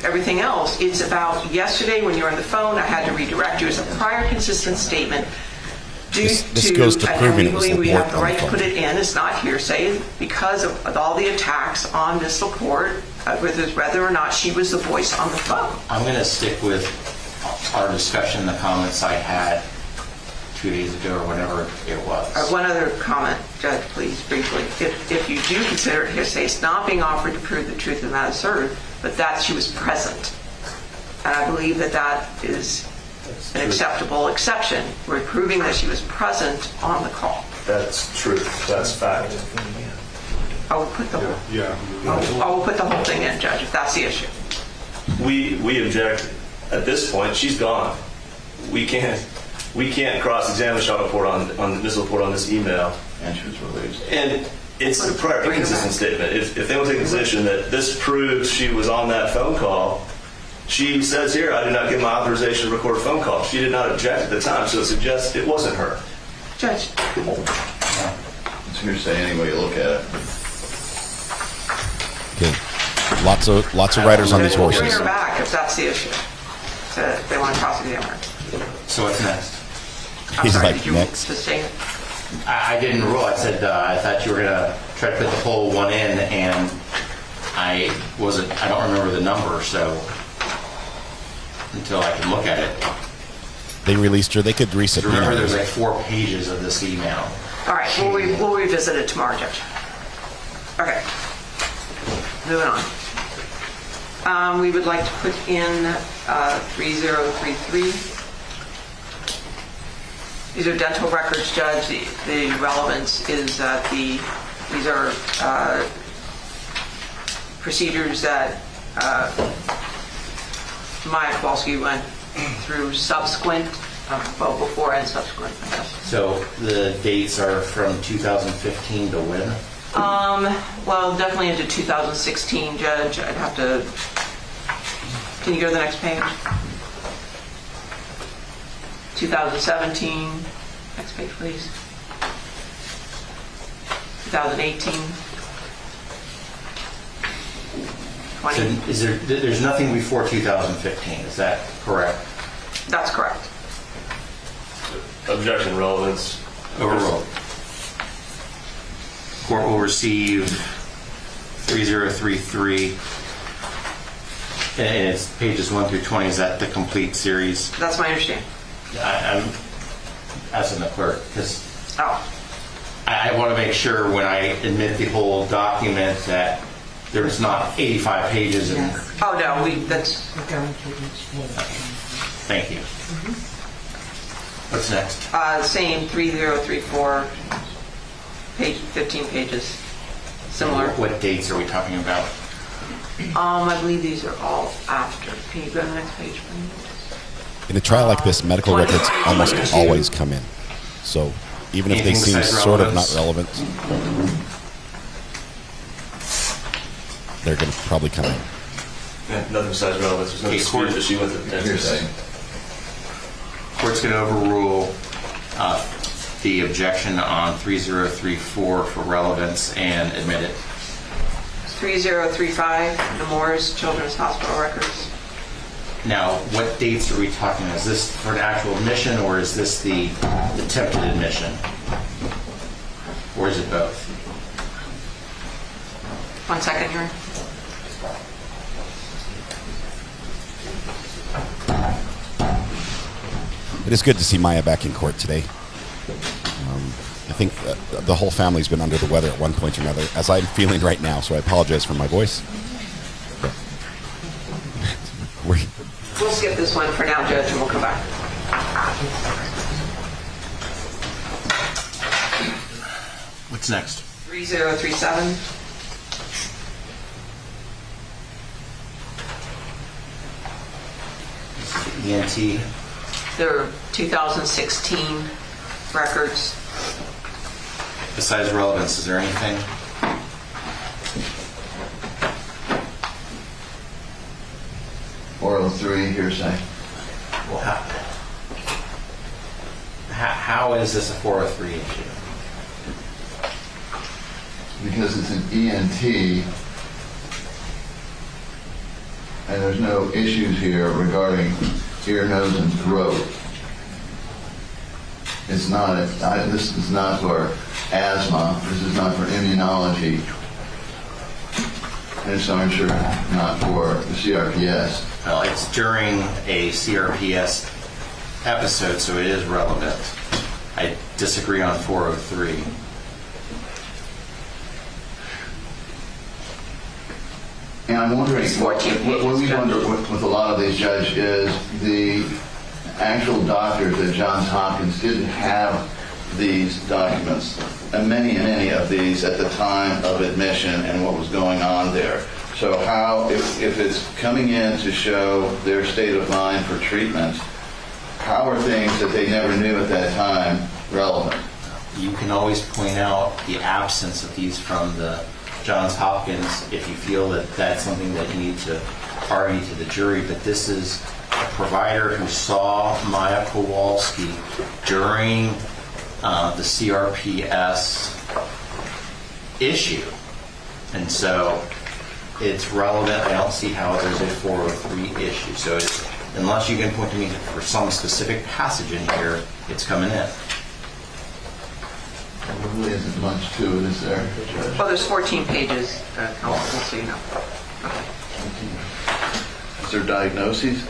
everything else. It's about yesterday when you were on the phone, I had to redirect you as a prior consistent statement. This goes to proving it was LaPorte. We have the right to put it in. It's not hearsay because of all the attacks on Miss LaPorte, whether or not she was the voice on the phone. I'm going to stick with our discussion, the comments I had 2 days ago or whatever it was. One other comment, Judge, please, briefly. If you do consider it hearsay, it's not being offered to prove the truth of the matter asserted, but that she was present. And I believe that is an acceptable exception. We're proving that she was present on the call. That's true. That's fact. I will put the whole thing in, Judge, if that's the issue. We object at this point. She's gone. We can't cross-examine Charlotte LaPorte on Ms. LaPorte on this email. And she was released. And It's a prior inconsistent statement. If they will take the position that this proves she was on that phone call, she says here, I did not give my authorization to record a phone call. She did not object at the time, so it suggests it wasn't her. Judge. It's hearsay any way you look at it. Okay. Lots of riders on these horses. Bring her back if that's the issue. So they want to prosecute her. So what's next? He's like, next. I didn't rule. I said I thought you were going to try to put the whole one in, and I don't remember the number, so until I can look at it. They released her. They could reset. Remember, there's like 4 pages of this email. All right, we'll revisit it tomorrow, Judge. Okay. Moving on. We would like to put in 3033. These are dental records, Judge. The relevance is that these are procedures that Maya Kowalski went through subsequent, before and subsequent. So the dates are from 2015 to when? Well, definitely into 2016, Judge. I'd have to. Can you go to the next page? 2017. Next page, please. 2018. 20. So there's nothing before 2015, is that correct? That's correct. Objection relevance. Overruled. Court will receive 3033. And it's pages 1 through 20. Is that the complete series? That's my understanding. I'm asking the clerk because I want to make sure when I admit the whole document that there's not 85 pages. Yes. Oh no, that's. Thank you. Mm-hmm. What's next? Same 3034. Page 15 pages. Similar. What dates are we talking about? I believe these are all after. Can you go to the next page, please? In a trial like this, medical records almost always come in. So even if they seem sort of not relevant, they're going to probably come in. Yeah, nothing besides relevance. There's no dispute that she went to the hearsay. Court's going to overrule the objection on 3034 for relevance and admit it. 3035, Nemours Children's Hospital records. Now, what dates are we talking about? Is this for an actual admission, or is this the attempted admission? Or is it both? 1 second here. It is good to see Maya back in court today. I think the whole family's been under the weather at one point or another, as I'm feeling right now, so I apologize for my voice. We'll skip this one for now, Judge, and we'll come back. What's next? 3037. ENT. There are 2016 records. Besides relevance, is there anything? Oral 3 hearsay. How is this a 403 issue? Because it's an ENT, and there's no issues here regarding ear, nose, and throat. It's not. This is not for asthma. This is not for immunology. And so I'm sure not for the CRPS. Well, it's during a CRPS episode, so it is relevant. I disagree on 403. And I'm wondering, what we wonder with a lot of these, Judge, is the actual doctors at Johns Hopkins didn't have these documents, and many of these at the time of admission and what was going on there. So how, if it's coming in to show their state of mind for treatment, how are things that they never knew at that time relevant? you can always point out the absence of these from the Johns Hopkins if you feel that that's something that you need to argue to the jury. But this is a provider who saw Maya Kowalski during the CRPS issue. And so it's relevant. I don't see how there's a 403 issue. So unless you can point to me for some specific passage in here, it's coming in. There really isn't much to it, is there, Judge? Well, there's 14 pages, just so you know. Okay. Is there diagnoses?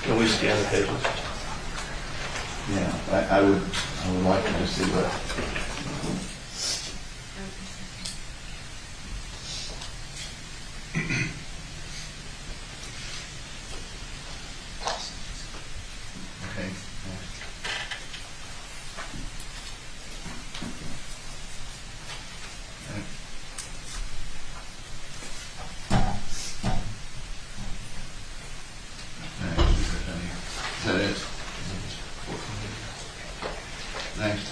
Can we scan the pages? Yeah, I would like to just see what. Okay. Is that it? Next.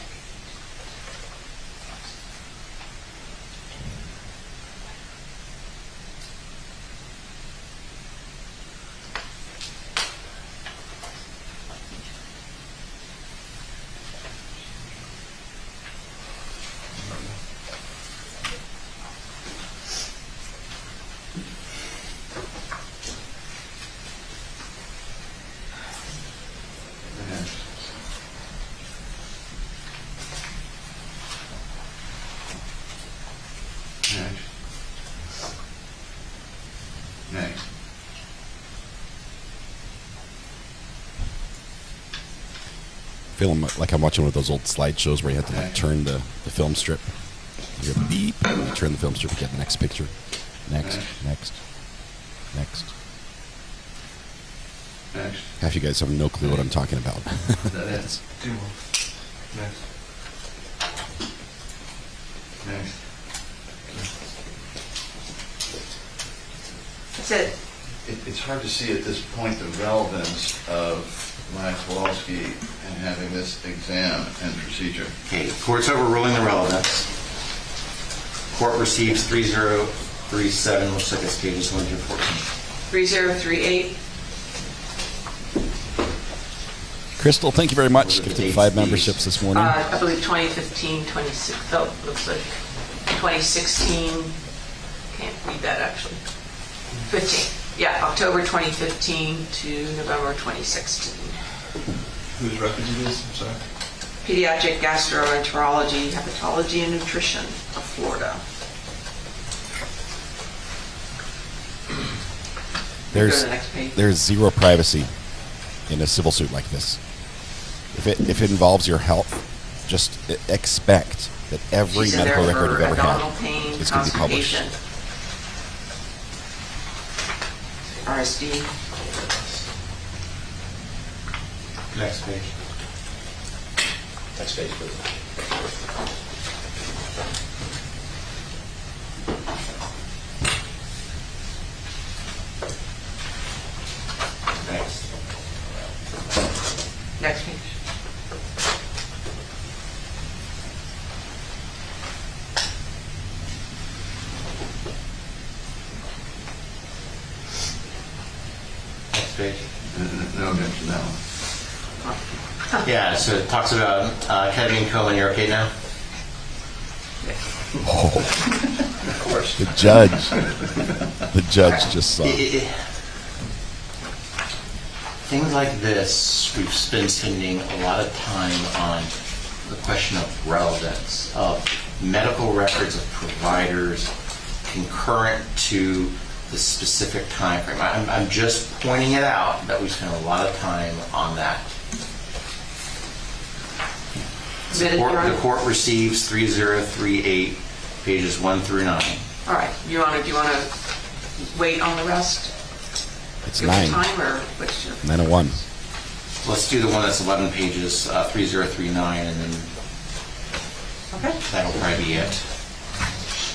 Next. Feeling like I'm watching one of those old slideshows where you have to like turn the film strip. You go beep, and you turn the film strip, you get the next picture. Next. Next. Half you guys have no clue what I'm talking about. Is that it? Two more. Next. Next. That's it. It's hard to see at this point the relevance of Maya Kowalski and having this exam and procedure. Okay, court's overruling the relevance. Court receives 3037, looks like it's pages 1 through 14. 3038. Crystal, thank you very much. Gifted 5 memberships this morning. I believe 2015, 26. Oh, looks like 2016. Can't read that actually. 15. Yeah, October 2015 to November 2016. Whose records it is? I'm sorry. Pediatric gastroenterology, hepatology, and nutrition of Florida. Go to the next page. There's zero privacy in a civil suit like this. If it involves your health, just expect that every medical record you've ever had is going to be published. RSD. Next page. Next page, please. Next. Next page. Next page. No objection to that one. Yeah, so it talks about ketamine, coma. You're okay now? Oh, of course. The judge just saw. Things like this, we've been spending a lot of time on the question of relevance of medical records of providers concurrent to the specific time frame. I'm just pointing it out that we spend a lot of time on that. The court receives 3038, pages 1 through 9. All right. Do you want to wait on the rest? It's Give 9. Time or what's your 901. Let's do the one that's 11 pages, 3039, and then that'll probably be it.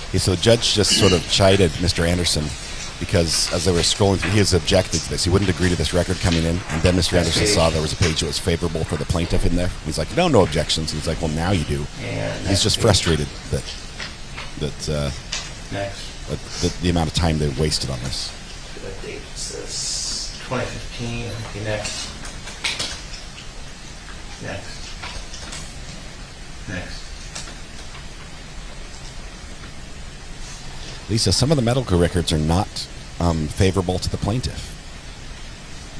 Okay, so the judge just sort of chided Mr. Anderson because as they were scrolling through, he has objected to this. He wouldn't agree to this record coming in. And then Mr. Anderson saw there was a page that was favorable for the plaintiff in there. He's like, no objections. He's like, well, now you do. He's just frustrated that the amount of time they wasted on this. That date says 2015. Okay, next. Lisa, some of the medical records are not favorable to the plaintiff.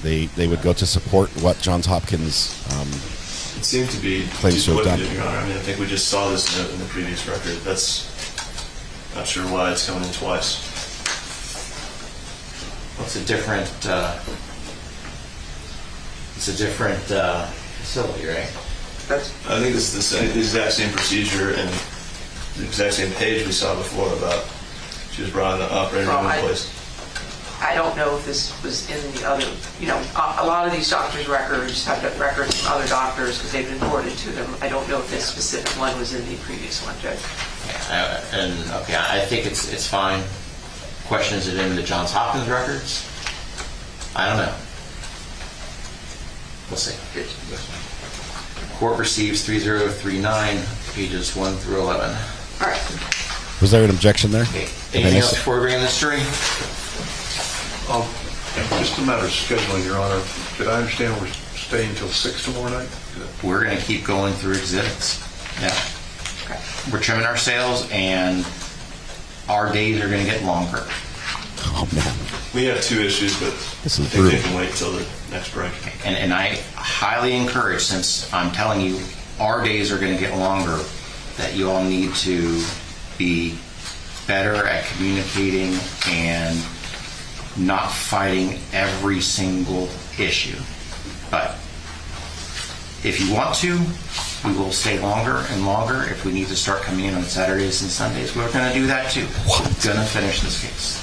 They would go to support what Johns Hopkins It seemed to be claims to have done. Your Honor. I mean, I think we just saw this note in the previous record. That's not sure why it's coming in twice. It's a different facility, right? I think it's the exact same procedure and the exact same page we saw before about she was brought in the operating room in place. I don't know if this was in the other, a lot of these doctors' records have got records from other doctors because they've been forwarded to them. I don't know if this specific one was in the previous one, Judge. I think it's fine. Question, is it in the Johns Hopkins records? I don't know. We'll see. Court receives 3039, pages 1 through 11. All right. Was there an objection there? Okay. Anything else before we bring in this jury? Just a matter of scheduling, Your Honor. Did I understand we're staying until 6 tomorrow night? We're going to keep going through exhibits. Yeah. Okay. We're trimming our sails, and our days are going to get longer. Oh, man. We have 2 issues, but this is I think they can wait until the next break. And I highly encourage, since I'm telling you our days are going to get longer, that you all need to be better at communicating and not fighting every single issue. But if you want to, we will stay longer and longer. If we need to start coming in on Saturdays and Sundays, we're going to do that too. We're going to finish this case.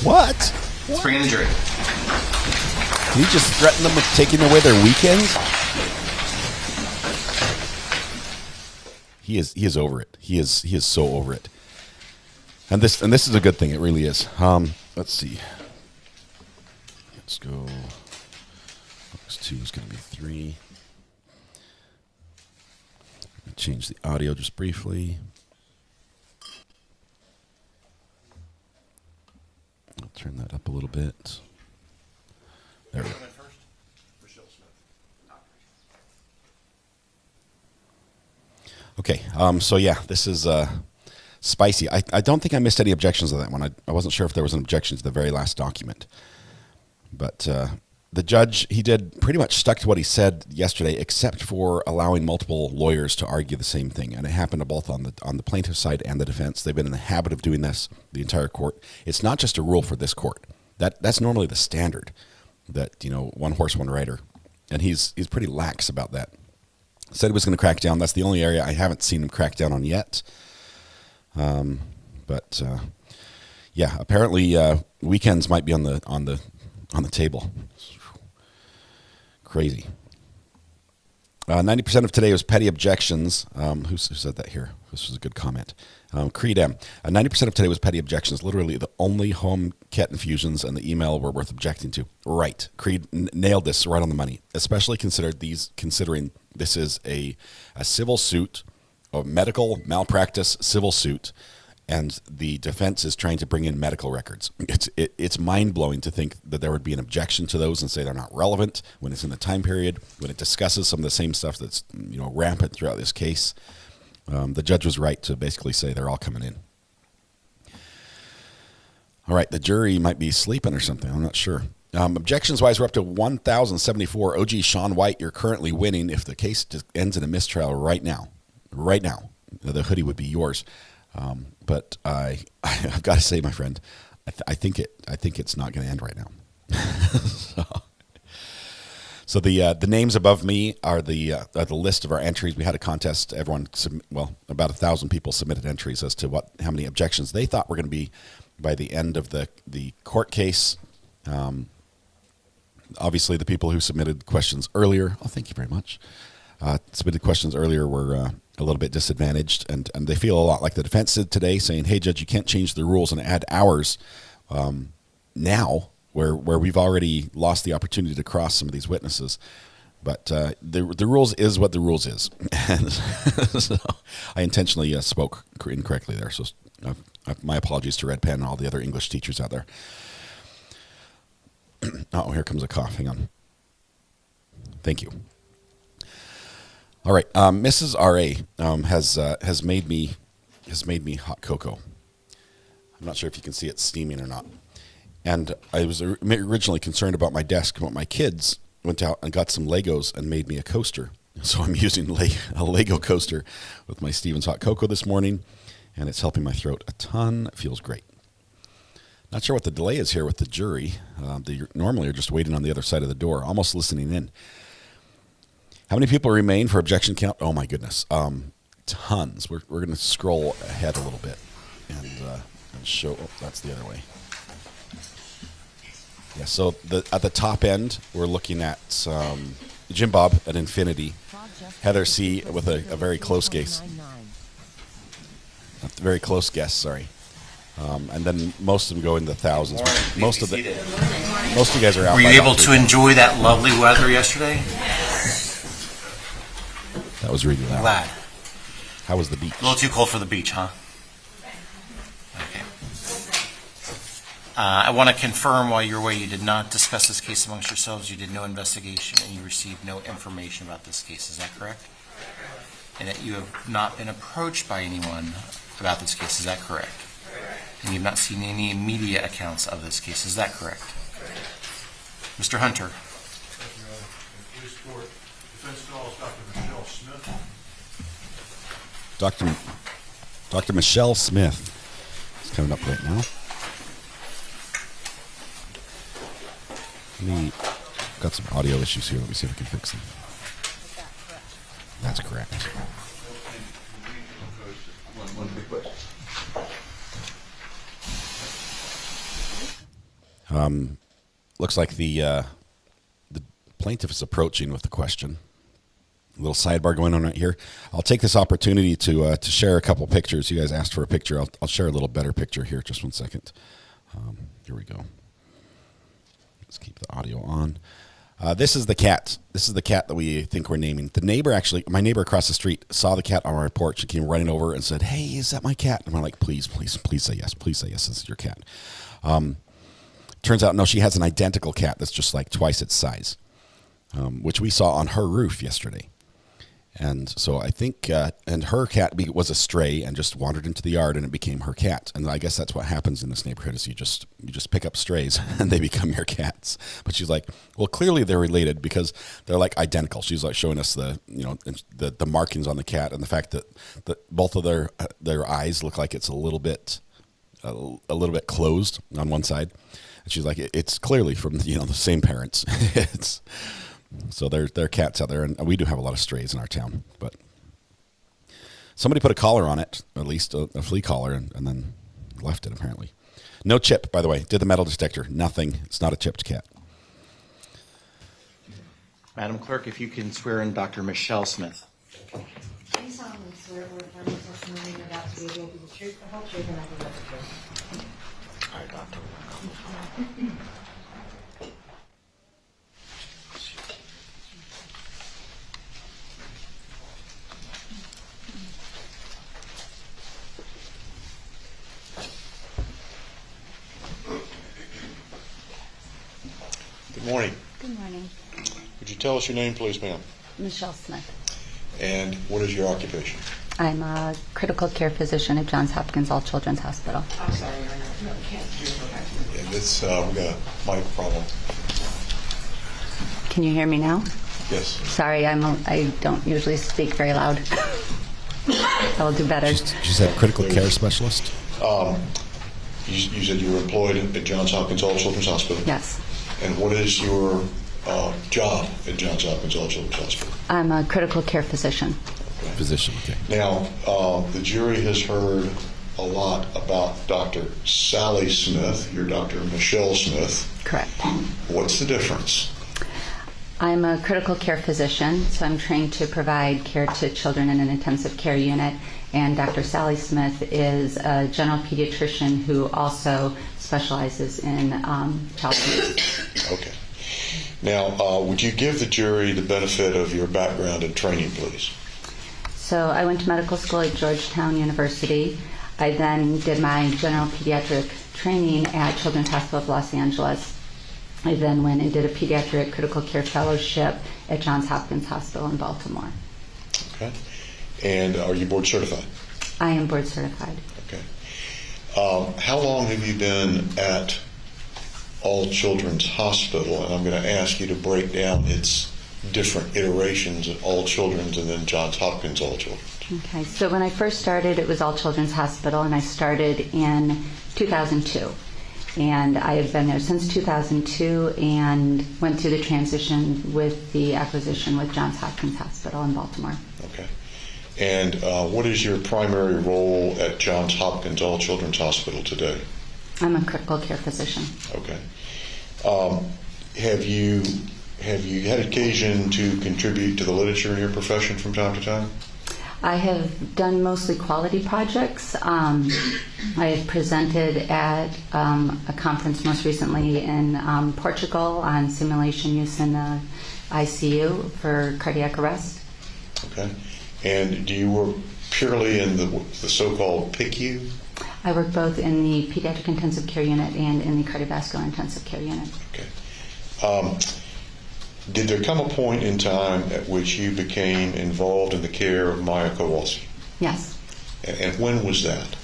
What? Let's bring in the jury. Can you just threaten them with taking away their weekends? He is over it. He is so over it. And this is a good thing. It really is. Let's see. Let's go. Box 2 is going to be 3. Let me change the audio just briefly. I'll turn that up a little bit. There we go. Okay, so yeah, this is spicy. I don't think I missed any objections to that one. I wasn't sure if there was an objection to the very last document. But the judge, he did pretty much stuck to what he said yesterday, except for allowing multiple lawyers to argue the same thing. And it happened both on the plaintiff side and the defense. They've been in the habit of doing this, the entire court. It's not just a rule for this court. That's normally the standard, that, one horse, one rider. And he's pretty lax about that. Said he was going to crack down. That's the only area I haven't seen him crack down on yet. But apparently weekends might be on the table. Crazy. 90% of today was petty objections. Who said that here? This was a good comment. Creed M. 90% of today was petty objections. Literally the only home cat infusions and the email were worth objecting to. Right. Creed nailed this right on the money, especially considering this is a civil suit, a medical malpractice civil suit, and the defense is trying to bring in medical records. It's mind-blowing to think that there would be an objection to those and say they're not relevant when it's in the time period, when it discusses some of the same stuff that's rampant throughout this case. The judge was right to basically say they're all coming in. All right, the jury might be sleeping or something. I'm not sure. Objections-wise, we're up to 1,074. OG Sean White, you're currently winning. If the case ends in a mistrial right now, the hoodie would be yours. But I've got to say, my friend, I think it's not going to end right now. So the names above me are the list of our entries. We had a contest. Everyone, about 1,000 people submitted entries as to how many objections they thought were going to be by the end of the court case. Obviously, the people who submitted questions earlier, thank you very much, submitted questions earlier were a little bit disadvantaged, and they feel a lot like the defense did today, saying, hey, Judge, you can't change the rules and add hours now where we've already lost the opportunity to cross some of these witnesses. But the rules is what the rules is. And so I intentionally spoke incorrectly there. So my apologies to Red Pen and all the other English teachers out there. Oh, here comes a cough. Hang on. Thank you. All right, Mrs. R.A. has made me hot cocoa. I'm not sure if you can see it steaming or not. And I was originally concerned about my desk, but my kids went out and got some Legos and made me a coaster. So I'm using a Lego coaster with my Stevens hot cocoa this morning, and it's helping my throat a ton. It feels great. Not sure what the delay is here with the jury. They normally are just waiting on the other side of the door, almost listening in. How many people remain for objection count? Oh my goodness, tons. We're going to scroll ahead a little bit and show. Oh, that's the other way. Yeah. So at the top end, we're looking at Jim Bob at infinity, Heather C with a very close guess. A very close guess. Sorry. And then most of them go into thousands. Most of you guys are out. Were you able to enjoy that lovely weather yesterday? That was really loud. Glad. How was the beach? A little too cold for the beach, huh? Okay. I want to confirm while you're away, you did not discuss this case amongst yourselves. You did no investigation, and you received no information about this case. Is that correct? And that you have not been approached by anyone about this case. Is that correct? And you've not seen any media accounts of this case. Is that correct? Mr. Hunter. Police court. Defense calls Dr. Michelle Smith. Dr. Michelle Smith is coming up right now. Got some audio issues here. Let me see if I can fix them. That's correct. One quick question. Looks like the plaintiff is approaching with the question. A little sidebar going on right here. I'll take this opportunity to share a couple pictures. You guys asked for a picture. I'll share a little better picture here. Just one second. Here we go. Let's keep the audio on. This is the cat. This is the cat that we think we're naming. The neighbor my neighbor across the street saw the cat on our porch and came running over and said, "Hey, is that my cat?" And I'm like, please say yes. Please say yes, this is your cat. Turns out, no, she has an identical cat that's just like twice its size, which we saw on her roof yesterday. And so I think, and her cat was a stray and just wandered into the yard, and it became her cat. And I guess that's what happens in this neighborhood is you just pick up strays and they become your cats. But she's like, well, clearly they're related because they're like identical. She's like showing us the markings on the cat and the fact that both of their eyes look like it's a little bit closed on one side. And she's like, it's clearly from the same parents. So there are cats out there, and we do have a lot of strays in our town. But somebody put a collar on it, at least a flea collar, and then left it apparently. No chip, by the way. Did the metal detector. Nothing. It's not a chipped cat. Madam Clerk, if you can swear in Dr. Michelle Smith. I solemnly swear or affirm the testimony you're about to give will be the truth, the whole truth, and nothing but the truth. All right, Doctor. Good morning. Good morning. Would you tell us your name, please, ma'am? Michelle Smith. And what is your occupation? I'm a critical care physician at Johns Hopkins Children's Hospital. I'm sorry, no, can't do it. And it's, we got a mic problem. Can you hear me now? Yes. Sorry, I don't usually speak very loud. I will do better. She's a critical care specialist? You said you were employed at Johns Hopkins Children's Hospital? Yes. And what is your job at Johns Hopkins Children's Hospital? I'm a critical care physician. Okay. Physician, okay. Now, the jury has heard a lot about Dr. Sally Smith, your Dr. Michelle Smith. Correct. What's the difference? I'm a critical care physician, so I'm trained to provide care to children in an intensive care unit, and Dr. Sally Smith is a general pediatrician who also specializes in child abuse. Okay. Now, would you give the jury the benefit of your background and training, please? So I went to medical school at Georgetown University. I then did my general pediatric training at Children's Hospital of Los Angeles. I then went and did a pediatric critical care fellowship at Johns Hopkins Hospital in Baltimore. Okay. And are you board certified? I am board certified. Okay. How long have you been at All Children's Hospital? And I'm going to ask you to break down its different iterations of All Children's and then Johns Hopkins All Children's. Okay, so when I first started, it was All Children's Hospital, and I started in 2002. And I have been there since 2002 and went through the transition with the acquisition with Johns Hopkins Hospital in Baltimore. Okay. And what is your primary role at Johns Hopkins All Children's Hospital today? I'm a critical care physician. Okay. Have you had occasion to contribute to the literature in your profession from time to time? I have done mostly quality projects. I have presented at a conference most recently in Portugal on simulation use in the ICU for cardiac arrest. Okay. And do you work purely in the so-called PICU? I work both in the pediatric intensive care unit and in the cardiovascular intensive care unit. Okay. Did there come a point in time at which you became involved in the care of Maya Kowalski? Yes. And when was that?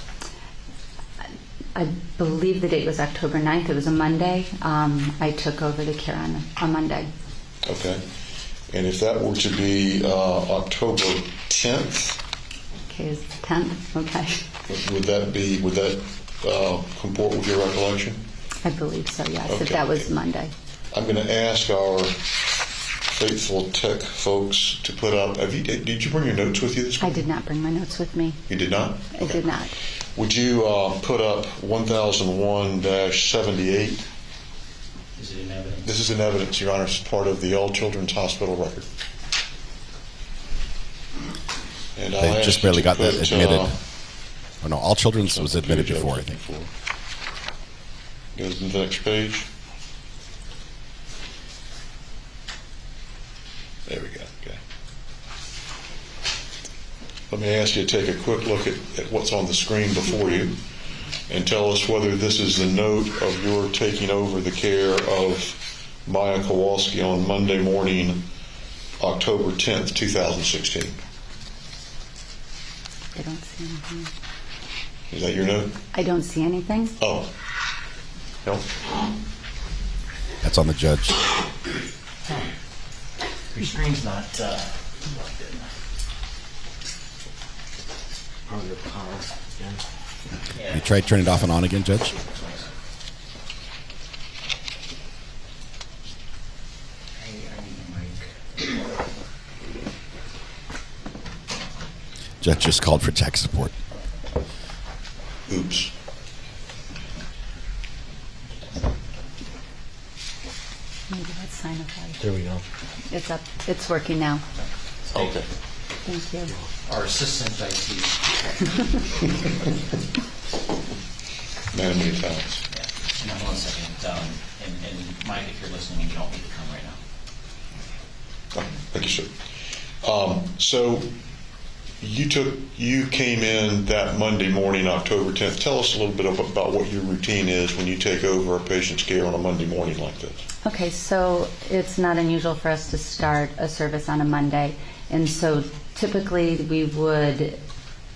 I believe the date was October 9th. It was a Monday. I took over the care on Monday. Okay. And if that were to be October 10th? Okay, it's the 10th. Okay. Would that comport with your recollection? I believe so, yes. Okay. If that was Monday. I'm going to ask our faithful tech folks to put up. Did you bring your notes with you this morning? I did not bring my notes with me. You did not? I did not. Would you put up 1001-78? Is it in evidence? This is in evidence, Your Honor. It's part of the All Children's Hospital record. And They just barely got that admitted. Oh no, All Children's was admitted before, I think. Go to the next page. There we go. Okay. Let me ask you to take a quick look at what's on the screen before you and tell us whether this is the note of your taking over the care of Maya Kowalski on Monday morning, October 10th, 2016. I don't see anything. Is that your note? I don't see anything. Oh. No. That's on the judge. Your screen's not plugged in. Or your power again. Yeah. You tried turning it off and on again, Judge? Judge just called for tech support. Oops. Maybe that's sign of life. There we go. It's up. It's working now. Okay. Thank you. Our assistant IT. Man of many talents. Yeah. Now, 1 second. And Mike, if you're listening, you don't need to come right now. Oh, thank you, sir. So you came in that Monday morning, October 10th. Tell us a little bit about what your routine is when you take over a patient's care on a Monday morning like this. Okay, so it's not unusual for us to start a service on a Monday, and so typically we would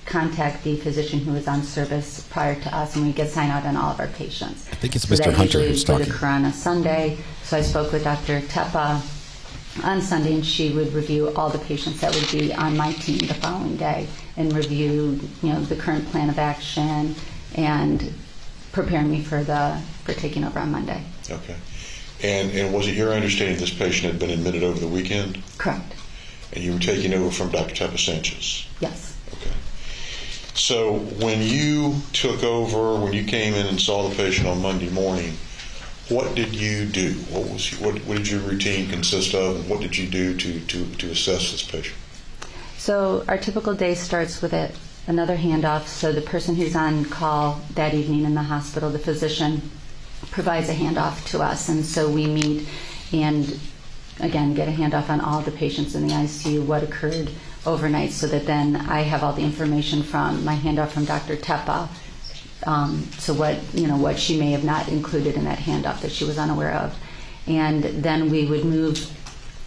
contact the physician who is on service prior to us, and we get sign out on all of our patients. I think it's So Mr. that Hunter usually who's would talking. occur on a Sunday. So I spoke with Dr. Teppa on Sunday, and she would review all the patients that would be on my team the following day and review, the current plan of action and prepare me for taking over on Monday. Okay. And was it your understanding this patient had been admitted over the weekend? Correct. And you were taking over from Dr. Teppa Sanchez? Yes. Okay. So when you took over, when you came in and saw the patient on Monday morning, What did you do? What did your routine consist of, and what did you do to assess this patient? So our typical day starts with another handoff. So the person who's on call that evening in the hospital, the physician, provides a handoff to us, and so we meet and again get a handoff on all the patients in the ICU, what occurred overnight, so that then I have all the information from my handoff from Dr. Teppa. So what she may have not included in that handoff that she was unaware of, and then we would move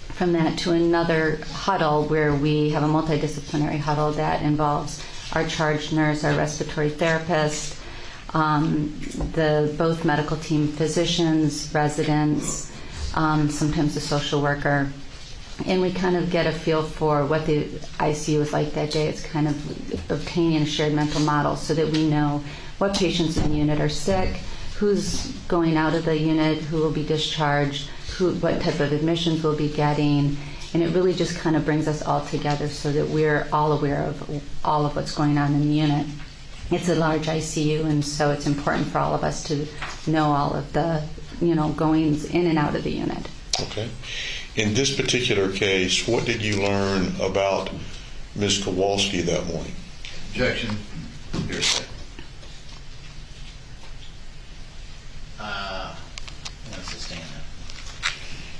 from that to another huddle where we have a multidisciplinary huddle that involves our charge nurse, our respiratory therapist, both medical team physicians, residents, sometimes a social worker, and we kind of get a feel for what the ICU is like that day. It's kind of obtaining a shared mental model so that we know what patients in the unit are sick, who's going out of the unit, who will be discharged, what type of admissions we'll be getting, and it really just kind of brings us all together so that we're all aware of all of what's going on in the unit. It's a large ICU, and so it's important for all of us to know all of the goings in and out of the unit. Okay. In this particular case, what did you learn about Ms. Kowalski that morning? Objection. Hearsay. Sustain that.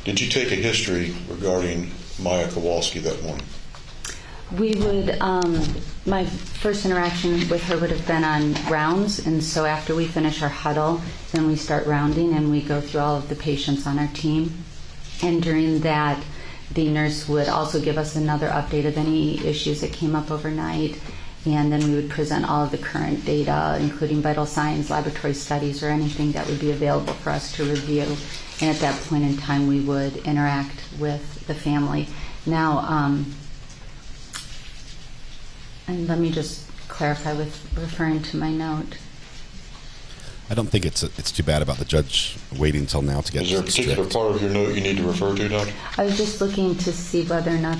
Did you take a history regarding Maya Kowalski that morning? We would, my first interaction with her would have been on rounds, and so after we finish our huddle, then we start rounding and we go through all of the patients on our team. And during that, the nurse would also give us another update of any issues that came up overnight, and then we would present all of the current data, including vital signs, laboratory studies, or anything that would be available for us to review. And at that point in time, we would interact with the family. Now, and let me just clarify with referring to my note. I don't think it's too bad about the judge waiting until now to get. Is there a particular part of your note you need to refer to, Doctor? I was just looking to see whether or not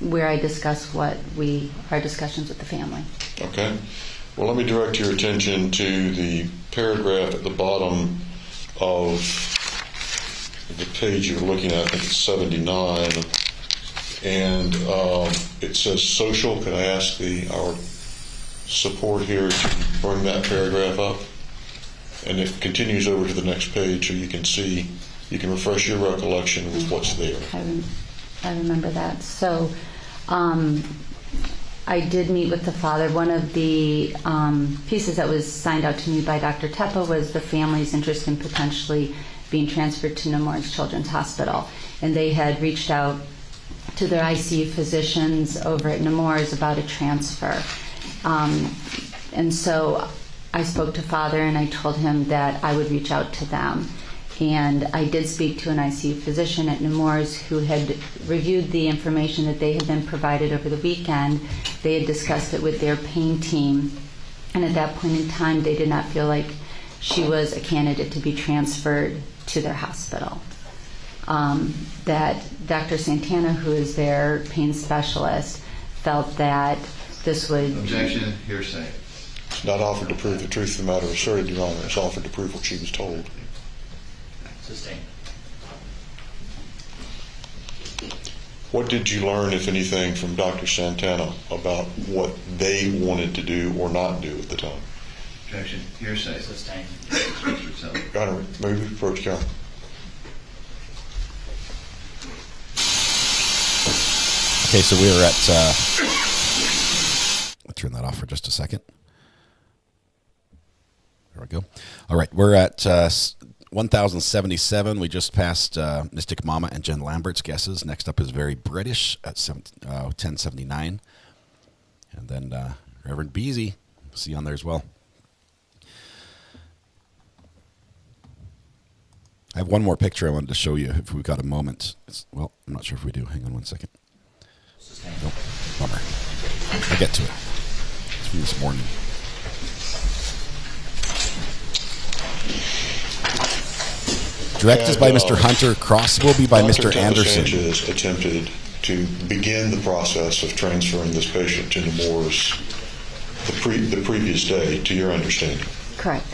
where I discuss our discussions with the family. Okay. Well, let me direct your attention to the paragraph at the bottom of the page you're looking at. I think it's 79, and it says social. Could I ask our support here to bring that paragraph up? And it continues over to the next page so you can see, you can refresh your recollection with what's there. I remember that. So I did meet with the father. One of the pieces that was signed out to me by Dr. Teppa was the family's interest in potentially being transferred to Nemours Children's Hospital. And they had reached out to their ICU physicians over at Nemours about a transfer. And so I spoke to father and I told him that I would reach out to them. And I did speak to an ICU physician at Nemours who had reviewed the information that they had been provided over the weekend. They had discussed it with their pain team. And at that point in time, they did not feel like she was a candidate to be transferred to their hospital. That Dr. Santana, who is their pain specialist, felt that this would... Objection. Hearsay. It's not offered to prove the truth of the matter asserted, Your Honor. It's offered to prove what she was told. Sustain. What did you learn, if anything, from Dr. Santana about what they wanted to do or not do at the time? Objection. Hearsay. Sustain. Your Honor, move approach counsel. Okay, so we were at... I'll turn that off for just a second. There we go. All right, we're at 1077. We just passed Mystic Mama and Jen Lambert's guesses. Next up is Very British at 1079. And then Reverend Beasy, see you on there as well. I have one more picture I wanted to show you if we've got a moment. Well, I'm not sure if we do. Hang on one second. Nope. Bummer. I'll get to it. It's from this morning. Direct is by Mr. Hunter. Cross will be by Mr. Anderson. Sanchez attempted to begin the process of transferring this patient to Nemours the previous day, to your understanding. Correct.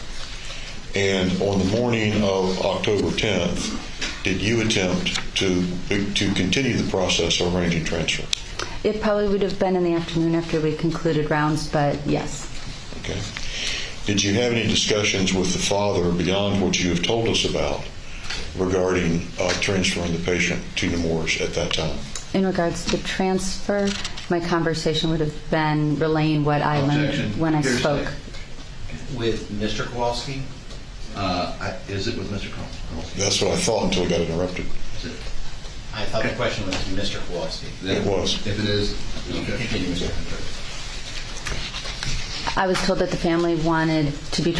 And on the morning of October 10th, did you attempt to continue the process of arranging transfer? It probably would have been in the afternoon after we concluded rounds, but yes. Okay. Did you have any discussions with the father beyond what you have told us about regarding transferring the patient to Nemours at that time? In regards to transfer, my conversation would have been relaying what I learned when I spoke. With Mr. Kowalski? Is it with Mr. Kowalski? That's what I thought until it got interrupted. I thought the question was to Mr. Kowalski. It was. If it is, you can continue, Mr. Hunter. I was told that the family wanted to be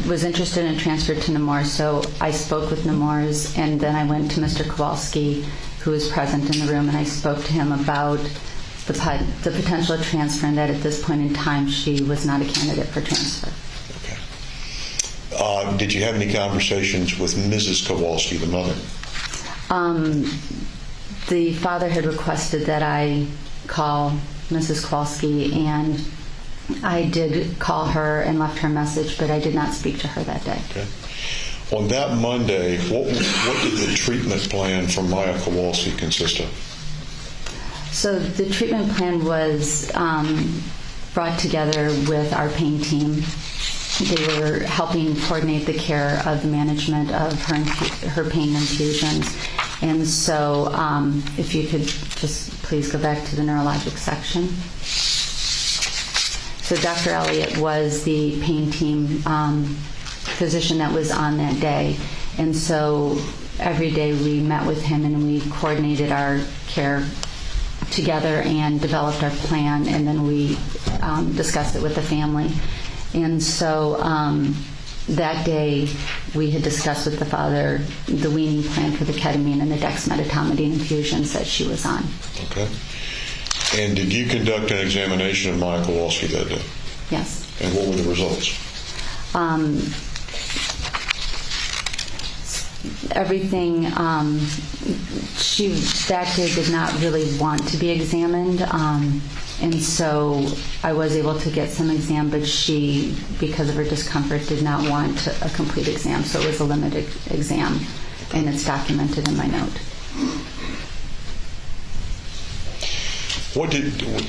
was interested in transfer to Nemours, so I spoke with Nemours, and then I went to Mr. Kowalski, who was present in the room, and I spoke to him about the potential of transfer, and that at this point in time she was not a candidate for transfer. Did you have any conversations with Mrs. Kowalski, the mother? The father had requested that I call Mrs. Kowalski, and I did call her and left her a message, but I did not speak to her that day. Okay. On that Monday, what did the treatment plan for Maya Kowalski consist of? So the treatment plan was brought together with our pain team. They were helping coordinate the care of the management of her pain infusions. And so if you could just please go back to the neurologic section. So Dr. Elliott was the pain team physician that was on that day. And so every day we met with him and we coordinated our care together and developed our plan, and then we discussed it with the family. And so that day we had discussed with the father the weaning plan for the ketamine and the dexmedetomidine infusions that she was on. Okay. And did you conduct an examination of Maya Kowalski that day? Yes. And what were the results? Everything, she that day did not really want to be examined, and so I was able to get some exam, but she, because of her discomfort, did not want a complete exam, so it was a limited exam, and it's documented in my note.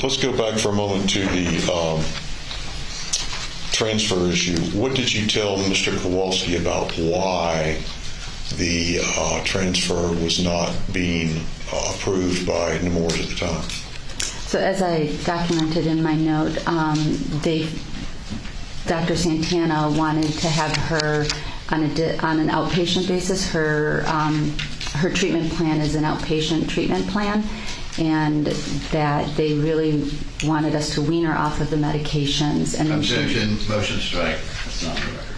Let's go back for a moment to the transfer issue. What did you tell Mr. Kowalski about why the transfer was not being approved by Nemours at the time? So as I documented in my note, Dr. Santana wanted to have her on an outpatient basis. Her treatment plan is an outpatient treatment plan, and that they really wanted us to wean her off of the medications. And Objection, motion strike. That's not on the record.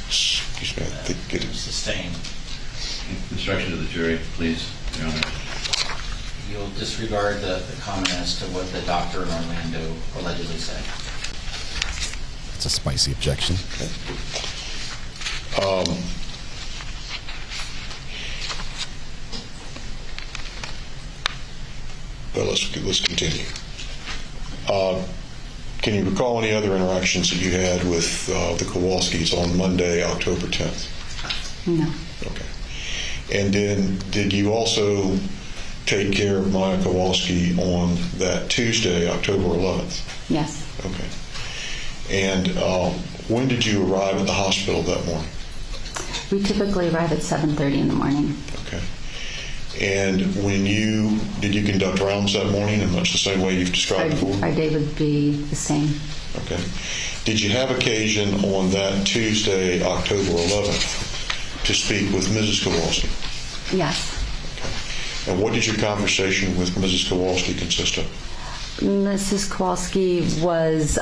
Excuse me, I think it is. Sustained. Instruction to the jury, please, Your Honor. You'll disregard the comment as to what the doctor in Orlando allegedly said. It's a spicy objection. Well, let's continue. Can you recall any other interactions that you had with the Kowalskis on Monday, October 10th? No. Okay. And then did you also take care of Maya Kowalski on that Tuesday, October 11th? Yes. Okay. And when did you arrive at the hospital that morning? We typically arrive at 7:30 in the morning. Okay. And did you conduct rounds that morning in much the same way you've described before? Our day would be the same. Okay. Did you have occasion on that Tuesday, October 11th, to speak with Mrs. Kowalski? Yes. Okay. And what did your conversation with Mrs. Kowalski consist of? Mrs. Kowalski was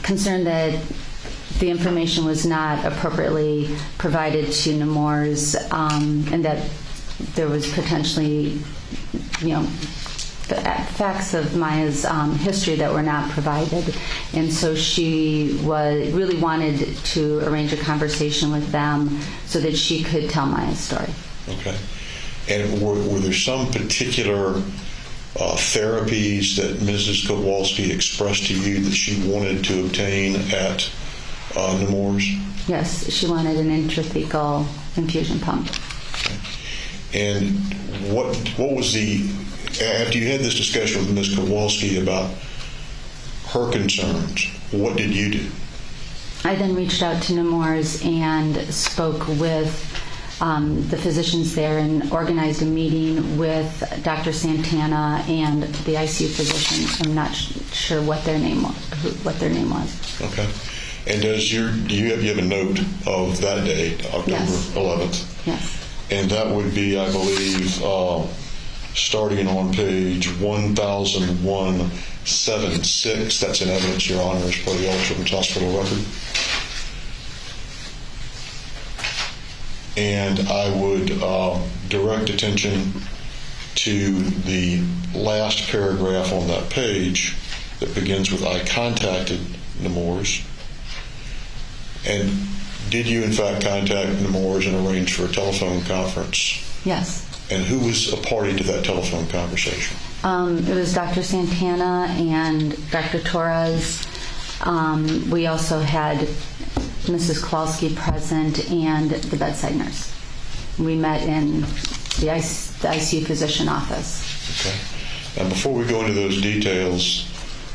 concerned that the information was not appropriately provided to Nemours, and that there was potentially, facts of Maya's history that were not provided, and so she really wanted to arrange a conversation with them so that she could tell Maya's story. Okay. And were there some particular therapies that Mrs. Kowalski expressed to you that she wanted to obtain at Nemours? Yes, she wanted an intrathecal infusion pump. And what was after you had this discussion with Ms. Kowalski about her concerns, what did you do? I then reached out to Nemours and spoke with the physicians there and organized a meeting with Dr. Santana and the ICU physician. I'm not sure what their name was. Okay. And do you have a note of that date, October 11th? Yes. And that would be, I believe, starting on page 100176. That's in evidence, Your Honor, as per the All Children's Hospital record. And I would direct attention to the last paragraph on that page that begins with, I contacted Nemours. And did you, in fact, contact Nemours and arrange for a telephone conference? Yes. And who was a party to that telephone conversation? It was Dr. Santana and Dr. Torres. We also had Mrs. Kowalski present and the bedside nurse. We met in the ICU physician office. Okay. Now, before we go into those details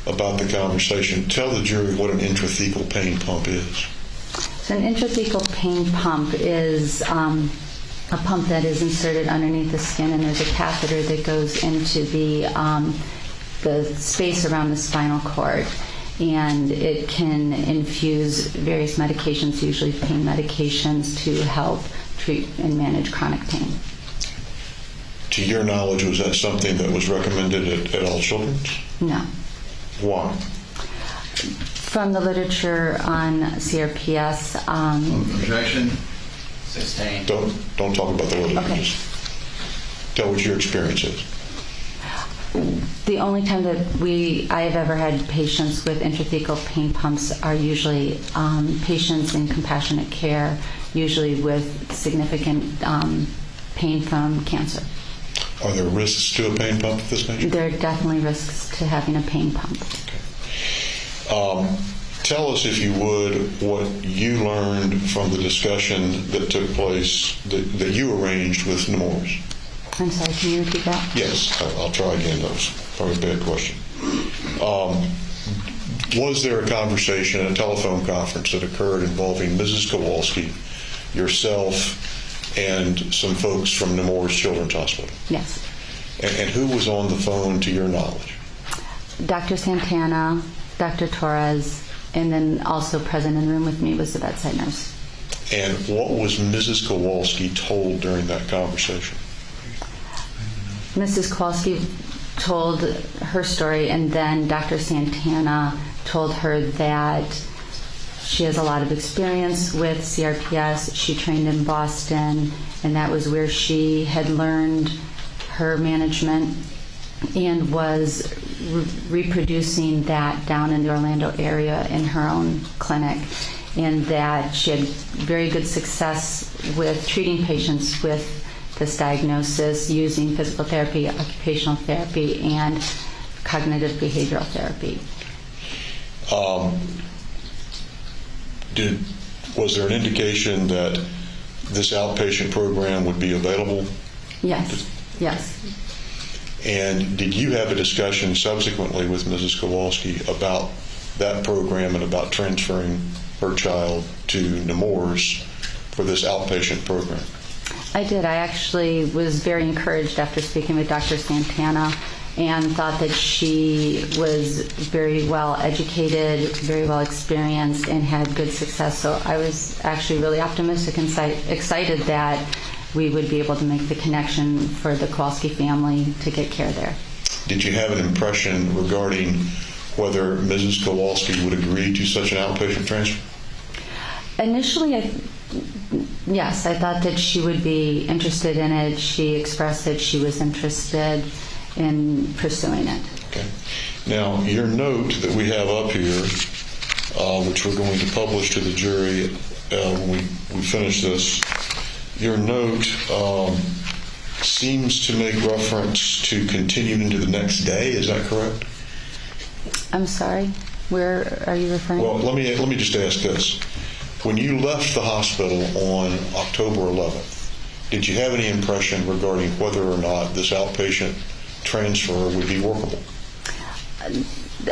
about the conversation, tell the jury what an intrathecal pain pump is. So an intrathecal pain pump is a pump that is inserted underneath the skin, and there's a catheter that goes into the space around the spinal cord. And it can infuse various medications, usually pain medications, to help treat and manage chronic pain. To your knowledge, was that something that was recommended at All Children's? No. Why? From the literature on CRPS. Objection. Sustained. Don't talk about the literature. Okay. Just tell what your experience is. The only time that I have ever had patients with intrathecal pain pumps are usually patients in compassionate care, usually with significant pain from cancer. Are there risks to a pain pump of this nature? There are definitely risks to having a pain pump. Okay. Tell us, if you would, what you learned from the discussion that took place, that you arranged with Nemours. I'm sorry, can you repeat that? Yes, I'll try again. That was probably a bad question. Was there a conversation, a telephone conference that occurred involving Mrs. Kowalski, yourself, and some folks from Nemours Children's Hospital? Yes. And who was on the phone, to your knowledge? Dr. Santana, Dr. Torres, and then also present in the room with me was the bedside nurse. And what was Mrs. Kowalski told during that conversation? Mrs. Kowalski told her story, and then Dr. Santana told her that she has a lot of experience with CRPS. She trained in Boston, and that was where she had learned her management and was reproducing that down in the Orlando area in her own clinic, and that she had very good success with treating patients with this diagnosis using physical therapy, occupational therapy, and cognitive behavioral therapy. Was there an indication that this outpatient program would be available? Yes. And did you have a discussion subsequently with Mrs. Kowalski about that program and about transferring her child to Nemours for this outpatient program? I did. I actually was very encouraged after speaking with Dr. Santana and thought that she was very well educated, very well experienced, and had good success. So I was actually really optimistic and excited that we would be able to make the connection for the Kowalski family to get care there. Did you have an impression regarding whether Mrs. Kowalski would agree to such an outpatient transfer? Initially, yes, I thought that she would be interested in it. She expressed that she was interested in pursuing it. Okay. Now, your note that we have up here, which we're going to publish to the jury when we finish this, your note seems to make reference to continuing into the next day. Is that correct? I'm sorry? Where are you referring? Well, let me just ask this. When you left the hospital on October 11th, did you have any impression regarding whether or not this outpatient transfer would be workable?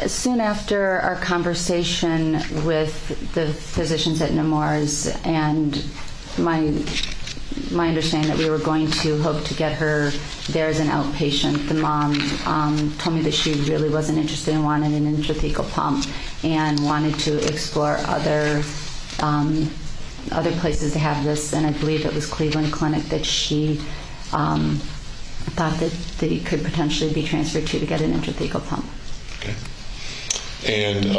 Soon after our conversation with the physicians at Nemours and my understanding that we were going to hope to get her there as an outpatient, the mom told me that she really wasn't interested and wanted an intrathecal pump and wanted to explore other places to have this, and I believe it was Cleveland Clinic that she thought that they could potentially be transferred to get an intrathecal pump. Okay. And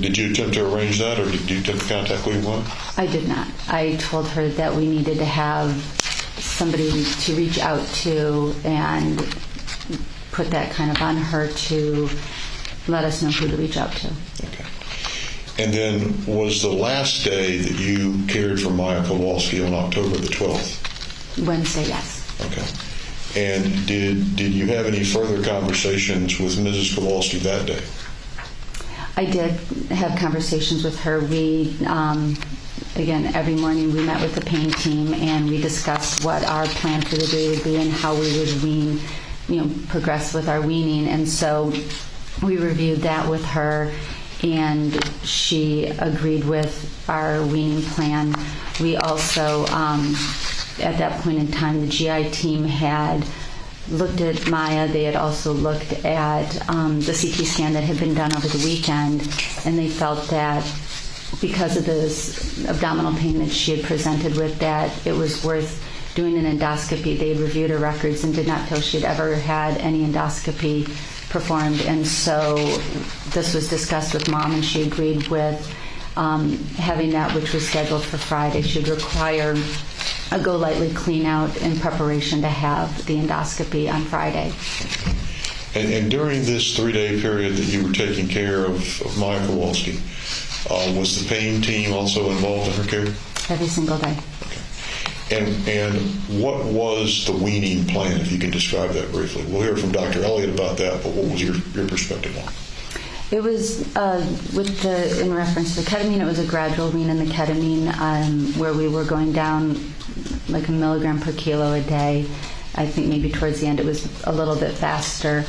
did you attempt to arrange that, or did you attempt to contact Cleveland? I did not. I told her that we needed to have somebody to reach out to and put that kind of on her to let us know who to reach out to. Okay. And then was the last day that you cared for Maya Kowalski on October the 12th? Wednesday, yes. Okay. And did you have any further conversations with Mrs. Kowalski that day? I did have conversations with her. We, again, every morning we met with the pain team and we discussed what our plan for the day would be and how we would wean, progress with our weaning. And so we reviewed that with her and she agreed with our weaning plan. We also, at that point in time, the GI team had looked at Maya. They had also looked at the CT scan that had been done over the weekend, and they felt that because of this abdominal pain that she had presented with, that it was worth doing an endoscopy. They had reviewed her records and did not feel she had ever had any endoscopy performed, and so this was discussed with Mom, and she agreed with having that, which was scheduled for Friday. She would require a go lightly clean out in preparation to have the endoscopy on Friday. And during this 3-day period that you were taking care of Maya Kowalski, was the pain team also involved in her care? Every single day. Okay. And what was the weaning plan, if you can describe that briefly? We'll hear from Dr. Elliott about that, but what was your perspective on it? It was, in reference to the ketamine, it was a gradual wean in the ketamine where we were going down like 1 milligram per kilo a day. I think maybe towards the end it was a little bit faster.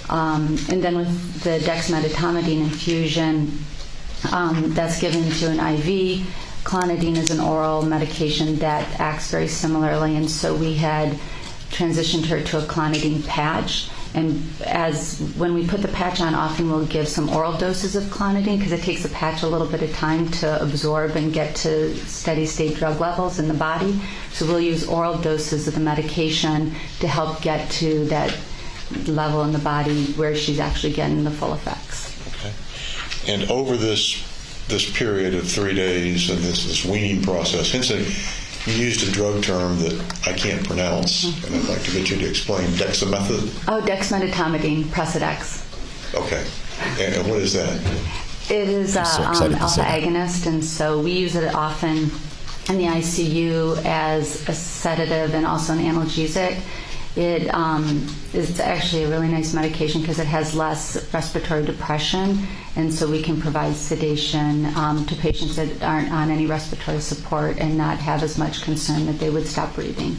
And then with the dexmedetomidine infusion, that's given to an IV. Clonidine is an oral medication that acts very similarly, and so we had transitioned her to a clonidine patch. And when we put the patch on, often we'll give some oral doses of clonidine because it takes the patch a little bit of time to absorb and get to steady state drug levels in the body. So we'll use oral doses of the medication to help get to that level in the body where she's actually getting the full effects. Okay. And over this period of 3 days and this weaning process, Hearsay, you used a drug term that I can't pronounce, and I'd like to get you to explain. Dexamethod? Oh, dexmedetomidine, Precedex. Okay. And what is that? It is alpha agonist, and so we use it often in the ICU as a sedative and also an analgesic. It is actually a really nice medication because it has less respiratory depression, and so we can provide sedation to patients that aren't on any respiratory support and not have as much concern that they would stop breathing.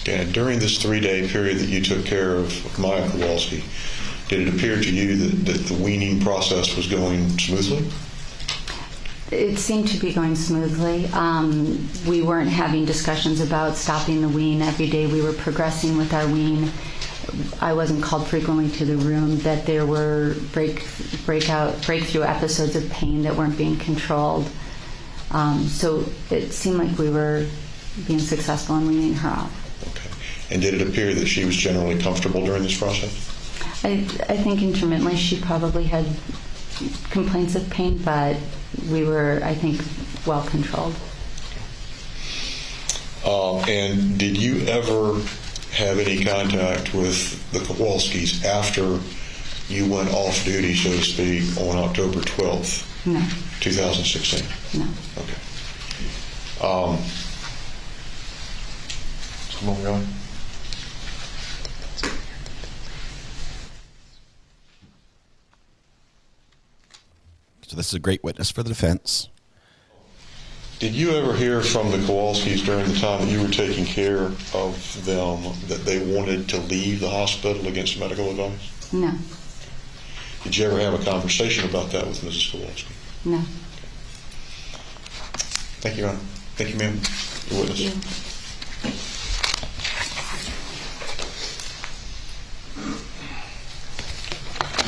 And during this 3-day period that you took care of Maya Kowalski, did it appear to you that the weaning process was going smoothly? It seemed to be going smoothly. We weren't having discussions about stopping the wean. Every day we were progressing with our wean. I wasn't called frequently to the room, that there were breakthrough episodes of pain that weren't being controlled. So it seemed like we were being successful in weaning her off. Okay. And did it appear that she was generally comfortable during this process? I think intermittently she probably had complaints of pain, but we were, I think, well controlled. And did you ever have any contact with the Kowalskis after you went off duty, so to speak, on October 12th, No. 2016? No. Okay. Come on, going. So this is a great witness for the defense. Did you ever hear from the Kowalskis during the time that you were taking care of them that they wanted to leave the hospital against medical advice? No. Did you ever have a conversation about that with Mrs. Kowalski? No. Thank you, Your Honor. Thank you, ma'am. Your witness.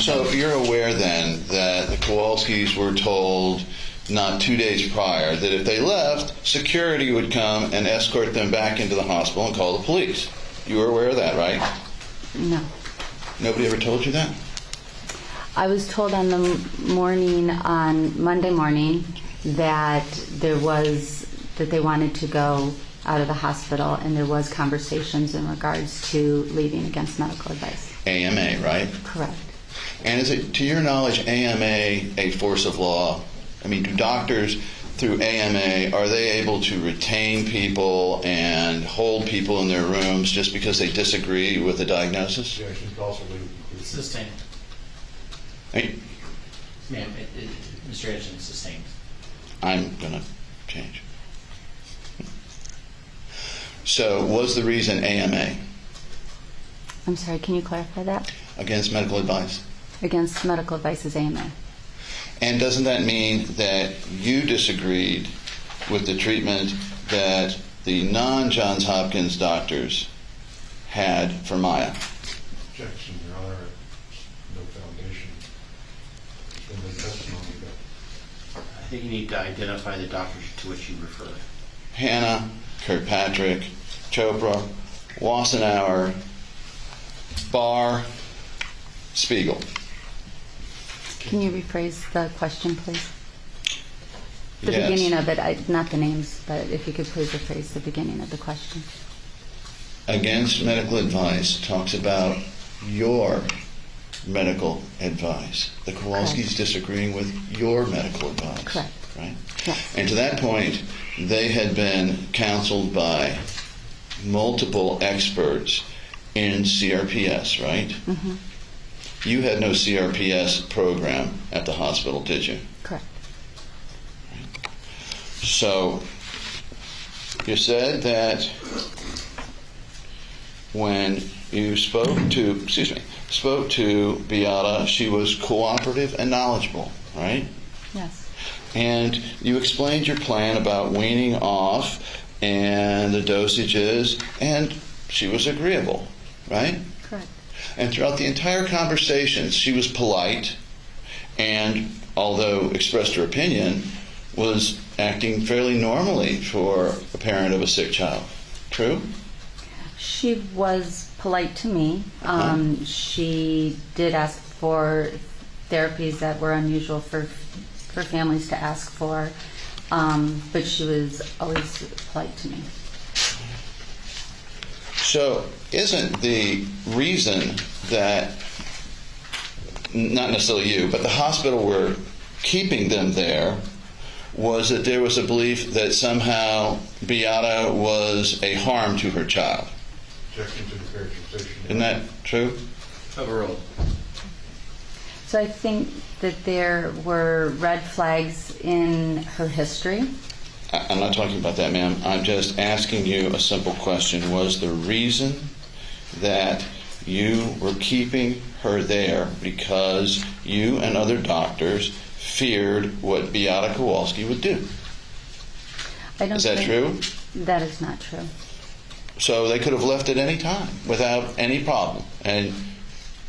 So you're aware then that the Kowalskis were told not 2 days prior that if they left, security would come and escort them back into the hospital and call the police. You were aware of that, right? No. Nobody ever told you that? I was told on Monday morning that they wanted to go out of the hospital, and there was conversations in regards to leaving against medical advice. AMA, right? Correct. And is it, to your knowledge, AMA a force of law? I mean, do doctors through AMA, are they able to retain people and hold people in their rooms just because they disagree with the diagnosis? Sustained. Hey. Ma'am, Mr. Edgerton, sustained. I'm going to change. So was the reason AMA? I'm sorry, can you clarify that? Against medical advice. Against medical advice is AMA. And doesn't that mean that you disagreed with the treatment that the non-Johns Hopkins doctors had for Maya? Objection, Your Honor. No foundation in the testimony. I think you need to identify the doctors to which you refer. Hannah, Kirkpatrick, Chopra, Wassenauer, Barr, Spiegel. Can you rephrase the question, please? The Yes. beginning of it, not the names, but if you could please rephrase the beginning of the question. Against medical advice talks about your medical advice. The Kowalskis disagreeing with your medical advice. Correct. Right? Yes. And to that point, they had been counseled by multiple experts in CRPS, right? Mm-hmm. You had no CRPS program at the hospital, did you? Correct. So, you said that when you spoke to Beata, she was cooperative and knowledgeable, right? Yes. And you explained your plan about weaning off and the dosages, and she was agreeable, right? Correct. And throughout the entire conversation, she was polite and, although expressed her opinion, was acting fairly normally for a parent of a sick child. True? She was polite to me. She did ask for therapies that were unusual for families to ask for, but she was always polite to me. So, isn't the reason that, not necessarily you, but the hospital were keeping them there, was that there was a belief that somehow Beata was a harm to her child? Objection to the characterization. Isn't that true? Overruled. So I think that there were red flags in her history. I'm not talking about that, ma'am. I'm just asking you a simple question. Was the reason that you were keeping her there because you and other doctors feared what Beata Kowalski would do? Is that true? That is not true. So they could have left at any time without any problem, and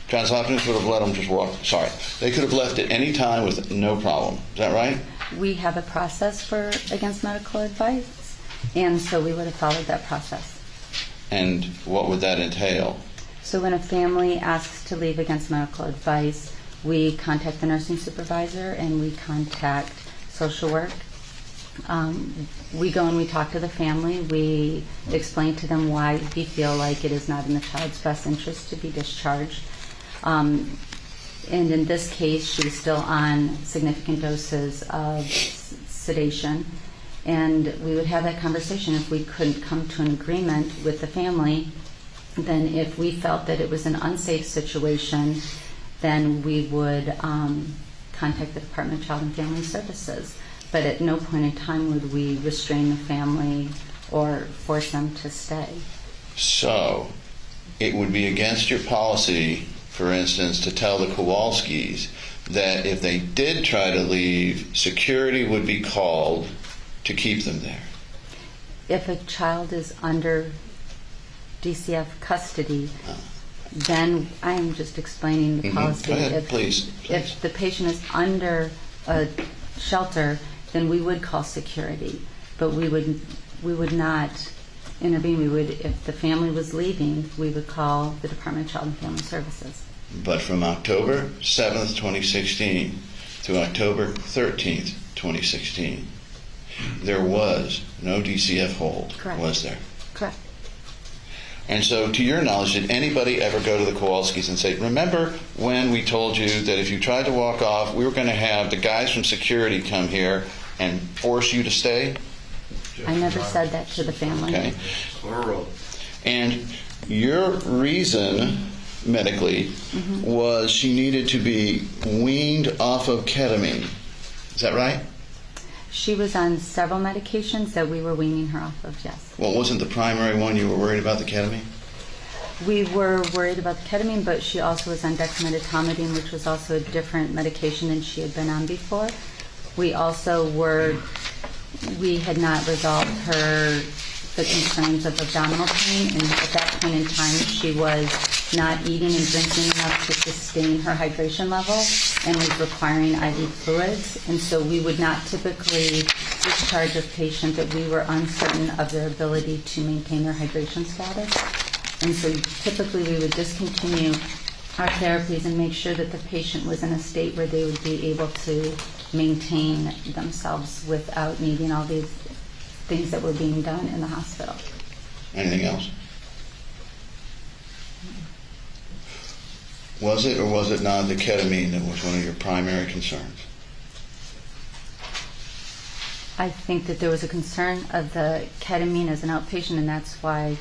Johns Hopkins would have let them just walk. Sorry. They could have left at any time with no problem. Is that right? We have a process for against medical advice, and so we would have followed that process. And what would that entail? So when a family asks to leave against medical advice, we contact the nursing supervisor and we contact social work. We go and we talk to the family. We explain to them why we feel like it is not in the child's best interest to be discharged. And in this case, she was still on significant doses of sedation. And we would have that conversation. If we couldn't come to an agreement with the family, then if we felt that it was an unsafe situation, then we would contact the Department of Child and Family Services. But at no point in time would we restrain the family or force them to stay. So, it would be against your policy, for instance, to tell the Kowalskis that if they did try to leave, security would be called to keep them there. If a child is under DCF custody, then I am just explaining the policy. Go ahead, please. If the patient is under a shelter, then we would call security, but we would not intervene. We would, if the family was leaving, we would call the Department of Child and Family Services. But from October 7th, 2016 to October 13th, 2016, there was no DCF hold, Correct. Was there? Correct. And so, to your knowledge, did anybody ever go to the Kowalskis and say, remember when we told you that if you tried to walk off, we were going to have the guys from security come here and force you to stay? I never said that to the family. Okay. And your reason, medically, was she needed to be weaned off of ketamine. Is that right? She was on several medications that we were weaning her off of, yes. Well, wasn't the primary one you were worried about the ketamine? We were worried about the ketamine, but she also was on dexmedetomidine, which was also a different medication than she had been on before. We also had not resolved the concerns of abdominal pain, and at that point in time she was not eating and drinking enough to sustain her hydration level and was requiring IV fluids. And so we would not typically discharge a patient that we were uncertain of their ability to maintain their hydration status. And so typically we would discontinue our therapies and make sure that the patient was in a state where they would be able to maintain themselves without needing all these things that were being done in the hospital. Anything else? Was it or was it not the ketamine that was one of your primary concerns? I think that there was a concern of the ketamine as an outpatient, and that's why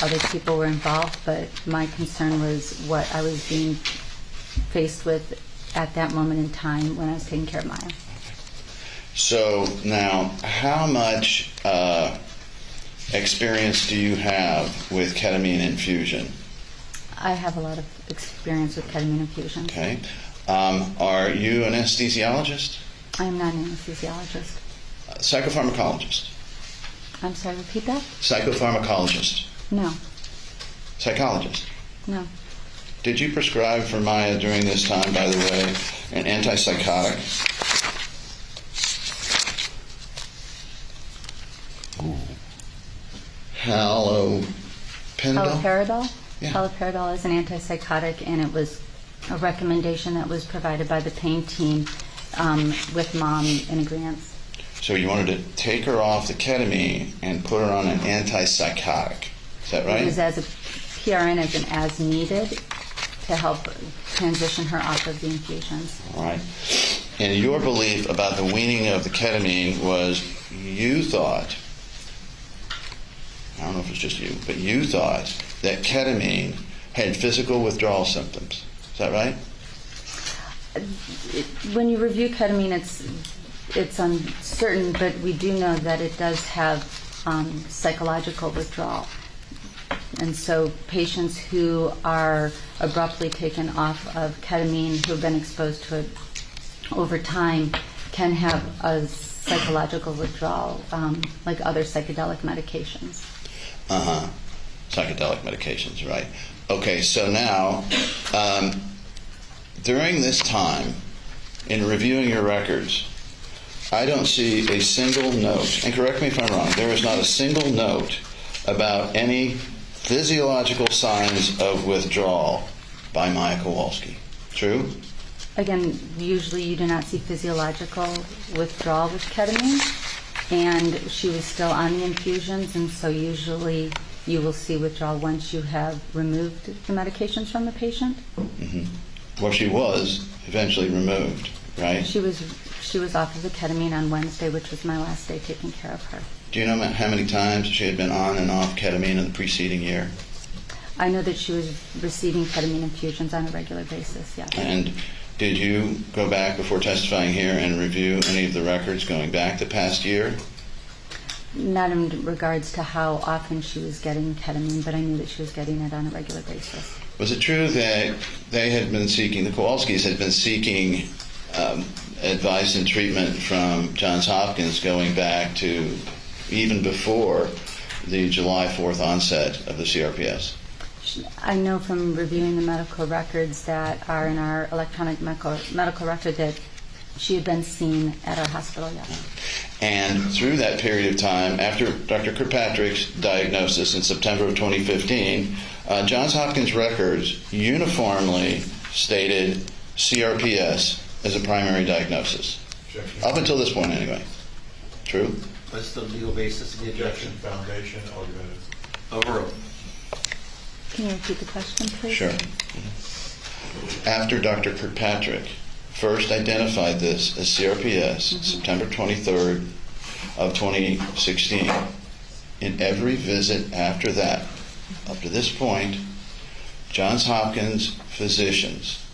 other people were involved, but my concern was what I was being faced with at that moment in time when I was taking care of Maya. So now, how much experience do you have with ketamine infusion? I have a lot of experience with ketamine infusion. Okay. Are you an anesthesiologist? I am not an anesthesiologist. Psychopharmacologist? I'm sorry, repeat that? Psychopharmacologist? No. Psychologist? No. Did you prescribe for Maya during this time, by the way, an antipsychotic? Haloperidol? Yeah. Haloperidol is an antipsychotic, and it was a recommendation that was provided by the pain team with mom in agreement. So you wanted to take her off the ketamine and put her on an antipsychotic. Is that right? It was as a PRN, as an as needed, to help transition her off of the infusions. All right. And your belief about the weaning of the ketamine was you thought, I don't know if it's just you, but you thought that ketamine had physical withdrawal symptoms. Is that right? When you review ketamine, it's uncertain, but we do know that it does have psychological withdrawal. And so patients who are abruptly taken off of ketamine, who have been exposed to it over time, can have a psychological withdrawal, like other psychedelic medications. Psychedelic medications, right. Okay, so now, during this time, in reviewing your records, I don't see a single note, and correct me if I'm wrong, there is not a single note about any physiological signs of withdrawal by Maya Kowalski. True? Again, usually you do not see physiological withdrawal with ketamine, and she was still on the infusions, and so usually you will see withdrawal once you have removed the medications from the patient. Well, she was eventually removed, right? She was off of the ketamine on Wednesday, which was my last day taking care of her. Do you know how many times she had been on and off ketamine in the preceding year? I know that she was receiving ketamine infusions on a regular basis, yes. And did you go back before testifying here and review any of the records going back the past year? Not in regards to how often she was getting ketamine, but I knew that she was getting it on a regular basis. Was it true that they had been seeking, the Kowalskis had been seeking advice and treatment from Johns Hopkins going back to even before the July 4th onset of the CRPS? I know from reviewing the medical records that are in our electronic medical record that she had been seen at our hospital, yes. And through that period of time, after Dr. Kirkpatrick's diagnosis in September of 2015, Johns Hopkins records uniformly stated CRPS as a primary diagnosis. Objection. Up until this point, anyway. True? What's the legal basis of the objection? Foundation argumentative. Overruled. Can you repeat the question, please? Sure. After Dr. Kirkpatrick first identified this as CRPS, September 23rd of 2016, in every visit after that, up to this point, Johns Hopkins physicians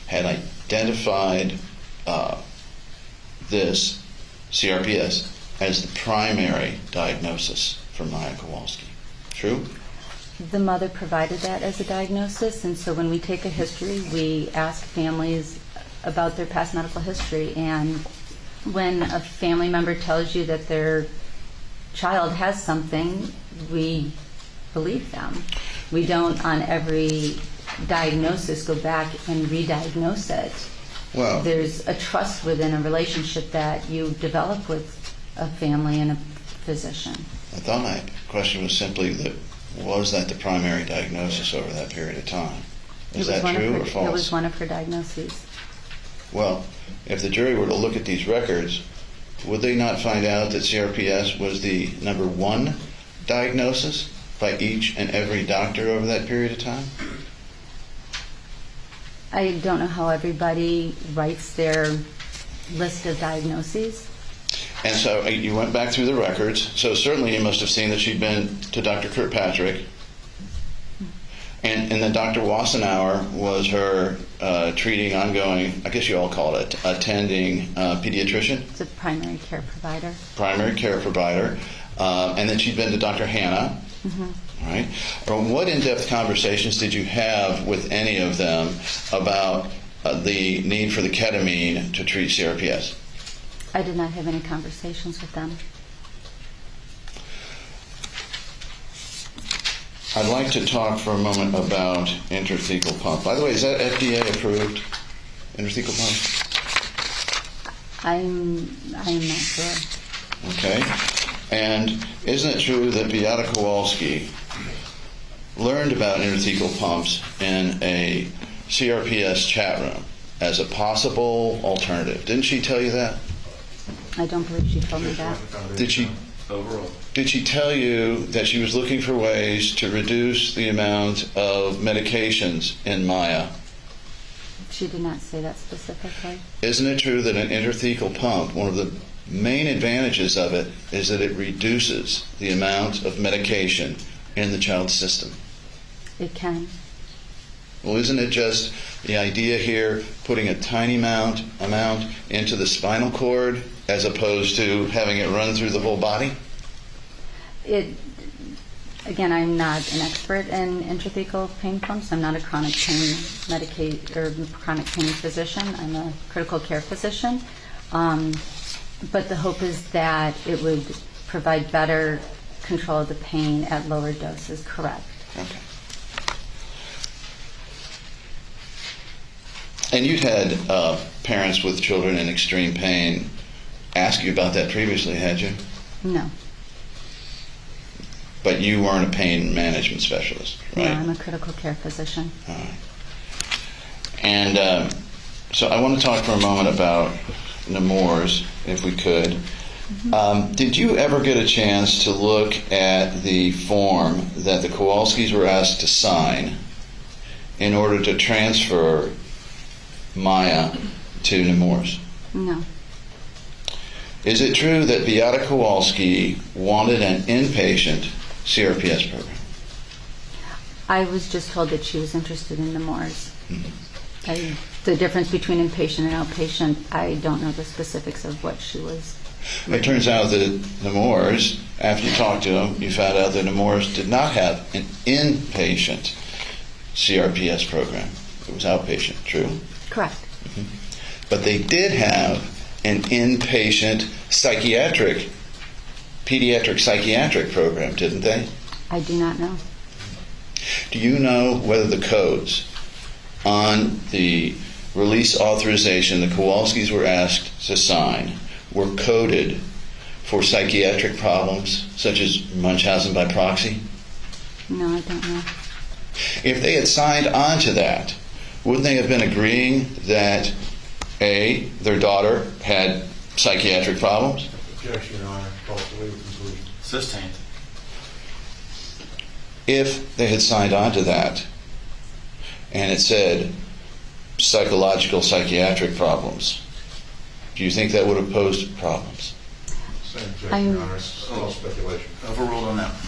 had identified this CRPS as the primary diagnosis for Maya Kowalski. True? The mother provided that as a diagnosis, and so when we take a history, we ask families about their past medical history, and when a family member tells you that their child has something, we believe them. We don't, on every diagnosis, go back and re-diagnose it. Well, there's a trust within a relationship that you develop with a family and a physician. I thought my question was simply that, was that the primary diagnosis over that period of time? Is that true or false? It was one of her diagnoses. Well, if the jury were to look at these records, would they not find out that CRPS was the number one diagnosis by each and every doctor over that period of time? I don't know how everybody writes their list of diagnoses. And so you went back through the records, so certainly you must have seen that she'd been to Dr. Kirkpatrick, and then Dr. Wassenauer was her treating, ongoing, I guess you all call it, attending pediatrician? It's a primary care provider. Primary care provider. And then she'd been to Dr. Hanna. Mm-hmm. Right? What in-depth conversations did you have with any of them about the need for the ketamine to treat CRPS? I did not have any conversations with them. I'd like to talk for a moment about intrathecal pump. By the way, is that FDA approved, intrathecal pump? I'm not sure. Okay. And isn't it true that Beata Kowalski learned about intrathecal pumps in a CRPS chat room as a possible alternative? Didn't she tell you that? I don't believe she told me that. Did she? Overall. Did she tell you that she was looking for ways to reduce the amount of medications in Maya? She did not say that specifically. Isn't it true that an intrathecal pump, one of the main advantages of it is that it reduces the amount of medication in the child's system? It can. Well, isn't it just the idea here putting a tiny amount into the spinal cord as opposed to having it run through the whole body? Again, I'm not an expert in intrathecal pain pumps. I'm not a chronic pain chronic pain physician. I'm a critical care physician. But the hope is that it would provide better control of the pain at lower doses. Correct. Okay. And you'd had parents with children in extreme pain ask you about that previously, had you? No. But you weren't a pain management specialist, right? No, I'm a critical care physician. All right. And so I want to talk for a moment about Nemours, if we could. Mm-hmm. Did you ever get a chance to look at the form that the Kowalskis were asked to sign in order to transfer Maya to Nemours? No. Is it true that Beata Kowalski wanted an inpatient CRPS program? I was just told that she was interested in Nemours. Mm-hmm. The difference between inpatient and outpatient, I don't know the specifics of what she was. It turns out that the Moores, after you talked to them, you found out that the Moores did not have an inpatient CRPS program. It was outpatient, true? Correct. Mm-hmm. But they did have an inpatient pediatric psychiatric program, didn't they? I do not know. Do you know whether the codes on the release authorization the Kowalskis were asked to sign were coded for psychiatric problems such as Munchausen by proxy? No, I don't know. If they had signed on to that, wouldn't they have been agreeing that A, their daughter had psychiatric problems? Objection, Your Honor. Call for legal conclusion. Sustained. If they had signed on to that and it said psychiatric problems, do you think that would have posed problems? Same objection, Your Honor. It's all speculation. Overruled on that one.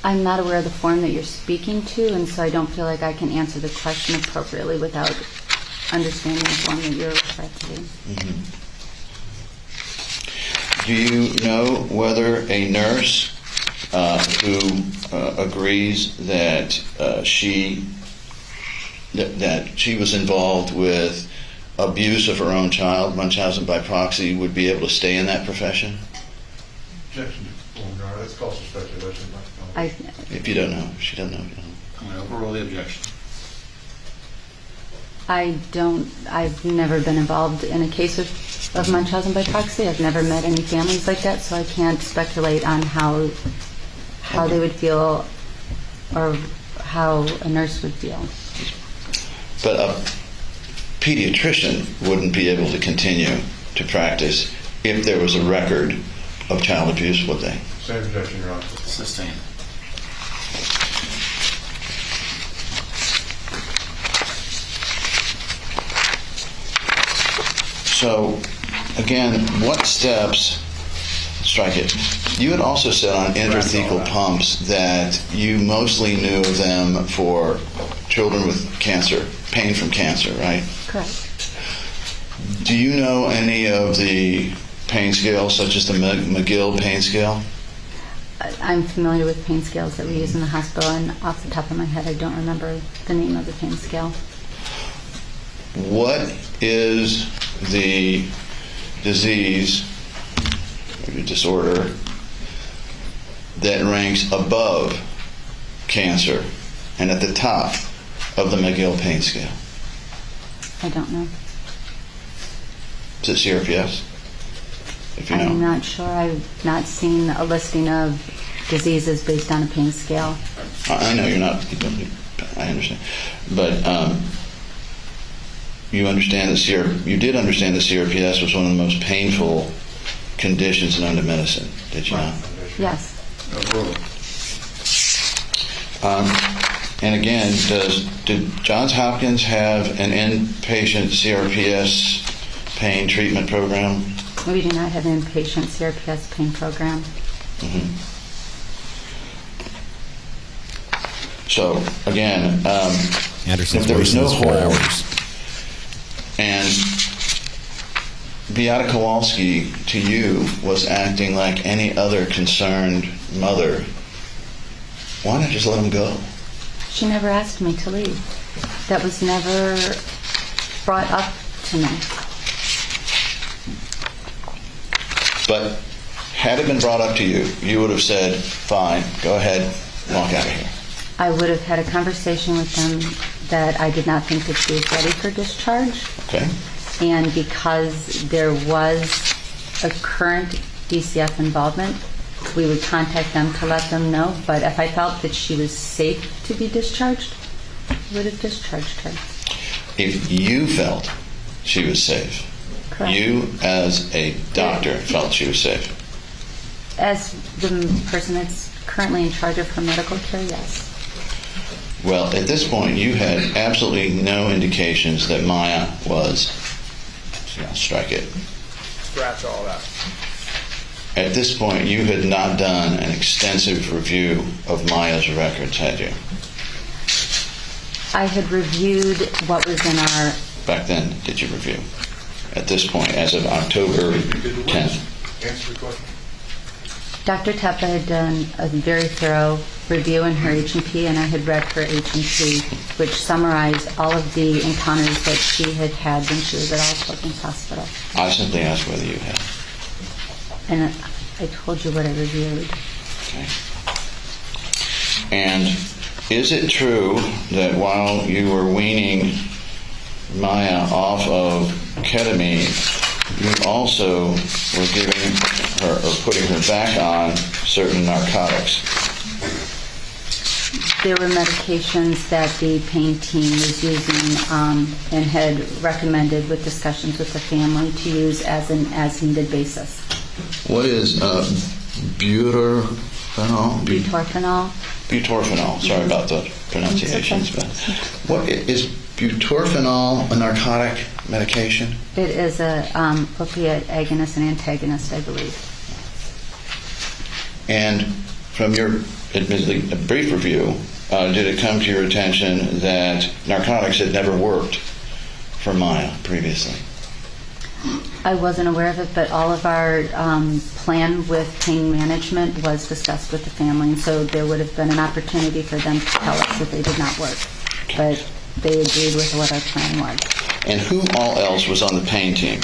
I'm not aware of the form that you're speaking to, and so I don't feel like I can answer the question appropriately without understanding the form that you're referring to. Mm-hmm. Do you know whether a nurse who agrees that she was involved with abuse of her own child, Munchausen by proxy, would be able to stay in that profession? Objection, Your Honor. That's called for speculation. If you don't know, she doesn't know. I'm going to overrule the objection. I've never been involved in a case of Munchausen by proxy. I've never met any families like that, so I can't speculate on how they would feel or how a nurse would feel. But a pediatrician wouldn't be able to continue to practice if there was a record of child abuse, would they? Same objection, Your Honor. Sustained. So, again, what steps, strike it. You had also said on intrathecal pumps that you mostly knew of them for children with cancer, pain from cancer, right? Correct. Do you know any of the pain scales, such as the McGill pain scale? I'm familiar with pain scales that we use in the hospital, and off the top of my head, I don't remember the name of the pain scale. What is the disease, maybe disorder, that ranks above cancer and at the top of the McGill pain scale? I don't know. Is it CRPS? If you know. I'm not sure. I've not seen a listing of diseases based on a pain scale. I know you're not. I understand, but you understand that you did understand that CRPS was one of the most painful conditions known to medicine. Did you not? Yes. And again, did Johns Hopkins have an inpatient CRPS pain treatment program? We do not have an inpatient CRPS pain program. Mm-hmm. So again, Anderson's if there was no voice is 4 hole, hours. and Beata Kowalski to you was acting like any other concerned mother, why not just let him go? She never asked me to leave. That was never brought up to me. But had it been brought up to you, you would have said, fine, go ahead, walk out of here. I would have had a conversation with them that I did not think that she was ready for discharge. Okay. And because there was a current DCF involvement, we would contact them to let them know. But if I felt that she was safe to be discharged, I would have discharged her. If you felt she was safe, Correct. You as a doctor felt she was safe. As the person that's currently in charge of her medical care, yes. Well, at this point, you had absolutely no indications that Maya was, strike it. Scratch all that. At this point, you had not done an extensive review of Maya's records, had you? I had reviewed what was in our back then did you review at this point, as of October 10th? Answer the question. Dr. Teppa had done a very thorough review in her H&P, and I had read her H&P, which summarized all of the encounters that she had had when she was at Johns Hopkins Hospital. I simply asked whether you had. And I told you what I reviewed. Okay. And is it true that while you were weaning Maya off of ketamine, you also were giving her or putting her back on certain narcotics? There were medications that the pain team was using and had recommended with discussions with the family to use as an as-needed basis. What is butorphanol? Butorphanol. Butorphanol. Sorry about the pronunciations, but what is butorphanol a narcotic medication? It is a opiate agonist and antagonist, I believe. And from your admittedly brief review, did it come to your attention that narcotics had never worked for Maya previously? I wasn't aware of it, but all of our plan with pain management was discussed with the family, and so there would have been an opportunity for them to tell us that they did not work. But they agreed with what our plan was. And who all else was on the pain team?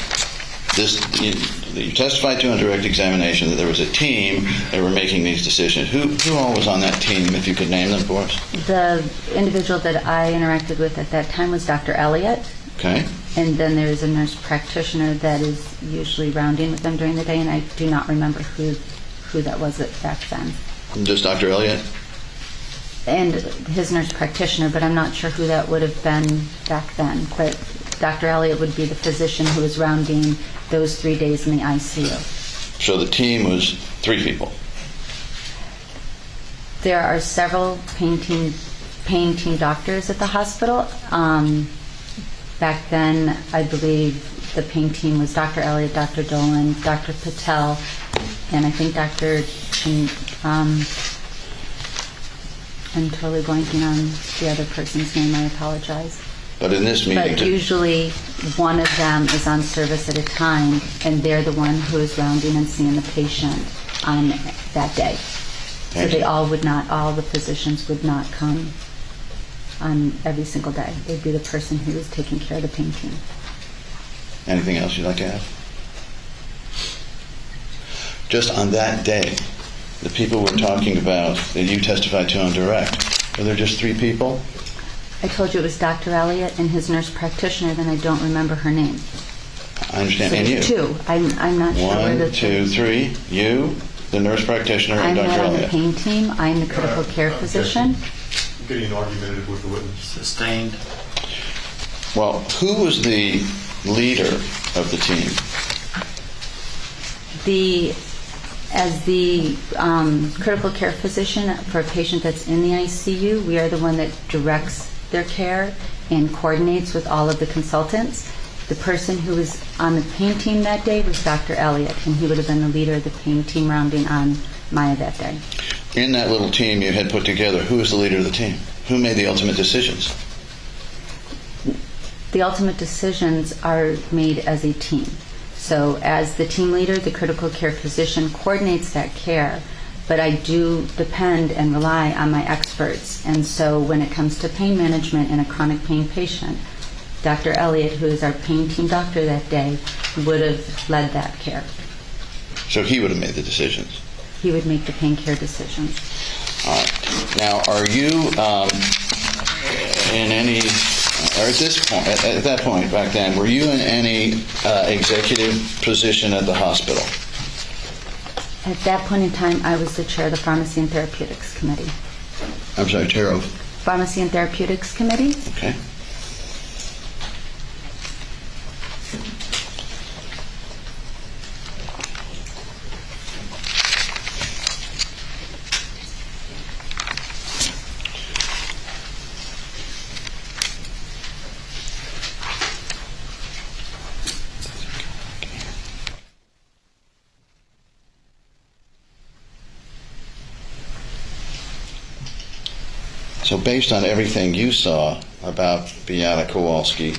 You testified to on direct examination that there was a team that were making these decisions. Who all was on that team, if you could name them for us? The individual that I interacted with at that time was Dr. Elliott. Okay. And then there's a nurse practitioner that is usually rounding with them during the day, and I do not remember who that was back then. Just Dr. Elliott? And his nurse practitioner, but I'm not sure who that would have been back then. But Dr. Elliott would be the physician who was rounding those 3 days in the ICU. So the team was 3 people? There are several pain team doctors at the hospital. Back then, I believe the pain team was Dr. Elliott, Dr. Dolan, Dr. Patel, and I think Dr. I'm totally blanking on the other person's name. I apologize. But in this meeting... But usually one of them is on service at a time, and they're the one who is rounding and seeing the patient on that day. So they all the physicians would not come on every single day. They'd be the person who was taking care of the pain team. Anything else you'd like to add? Just on that day, the people we're talking about that you testified to on direct, were there just 3 people? I told you it was Dr. Elliott and his nurse practitioner, then I don't remember her name. I understand. So and you? 2. I'm not sure where the 1, 2, 3. You, the nurse practitioner, and Dr. I'm not on the Elliott. pain team. I'm the critical care physician. Getting argumentative with the witness. Sustained. Well, who was the leader of the team? As the critical care physician for a patient that's in the ICU, we are the one that directs their care and coordinates with all of the consultants. The person who was on the pain team that day was Dr. Elliott, and he would have been the leader of the pain team rounding on Maya that day. In that little team you had put together, who was the leader of the team? Who made the ultimate decisions? The ultimate decisions are made as a team. So as the team leader, the critical care physician coordinates that care, but I do depend and rely on my experts. And so when it comes to pain management in a chronic pain patient, Dr. Elliott, who is our pain team doctor that day, would have led that care. So he would have made the decisions? He would make the pain care decisions. All right. Now, are you in any, or at this point, at that point back then, were you in any executive position at the hospital? At that point in time, I was the chair of the Pharmacy and Therapeutics Committee. I'm sorry, chair of? Pharmacy and Therapeutics Committee. Okay. So based on everything you saw about Beata Kowalski,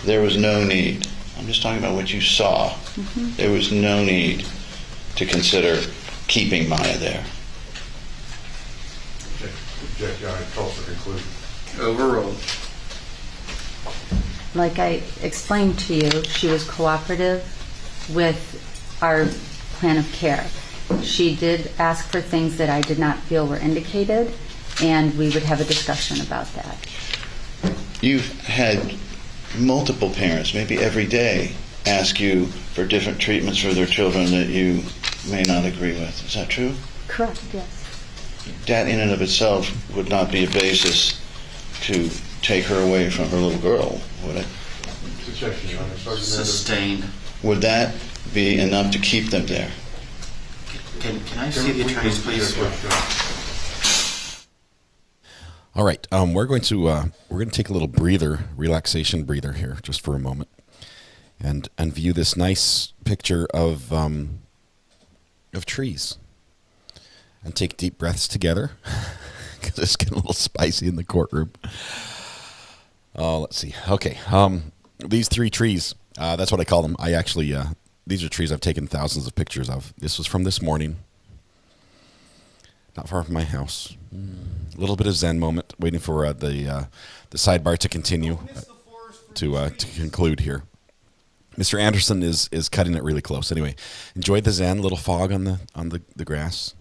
there was no need. I'm just talking about what you saw. Mm-hmm. There was no need to consider keeping Maya there. Objection, I call for conclusion. Overruled. Like I explained to you, she was cooperative with our plan of care. She did ask for things that I did not feel were indicated, and we would have a discussion about that. You've had multiple parents, maybe every day, ask you for different treatments for their children that you may not agree with. Is that true? Correct, yes. That in and of itself would not be a basis to take her away from her little girl, would it? Objection, Your Honor. Sergeant Sustained. Would that be enough to keep them there? Can I see the attorneys, please? All right, we're going to take a little relaxation breather here, just for a moment, and view this nice picture of trees, and take deep breaths together, because it's getting a little spicy in the courtroom. Let's see. Okay, these 3 trees. That's what I call them. I actually these are trees I've taken thousands of pictures of. This was from this morning, not far from my house. A little bit of Zen moment, waiting for the sidebar to continue to conclude here. Mr. Anderson is cutting it really close. Anyway, enjoy the Zen. Little fog on the grass.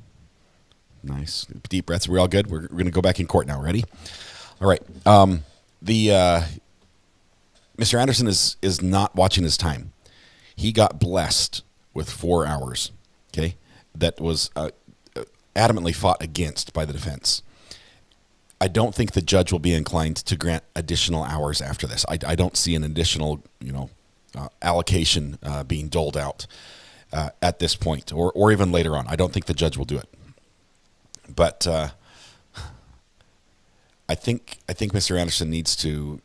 Nice deep breaths. We're all good. We're going to go back in court now. Ready? All right. Mr. Anderson is not watching his time. He got blessed with 4 hours. Okay, that was adamantly fought against by the defense. I don't think the judge will be inclined to grant additional hours after this. I don't see an additional, allocation being doled out at this point, or even later on. I don't think the judge will do it. But I think Mr. Anderson needs to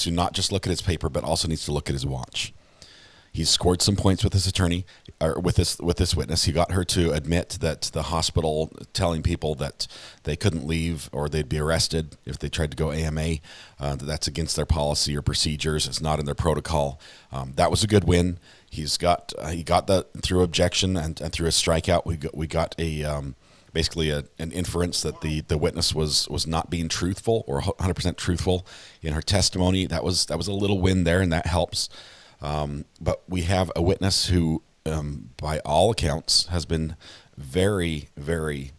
not just look at his paper, but also needs to look at his watch. He's scored some points with his attorney, or with this witness. He got her to admit that the hospital telling people that they couldn't leave or they'd be arrested if they tried to go AMA, that's against their policy or procedures. It's not in their protocol. That was a good win. He got that through objection and through a strikeout. We got a basically an inference that the witness was not being truthful or 100% truthful in her testimony. That was a little win there, and that helps. But we have a witness who, by all accounts, has been very, very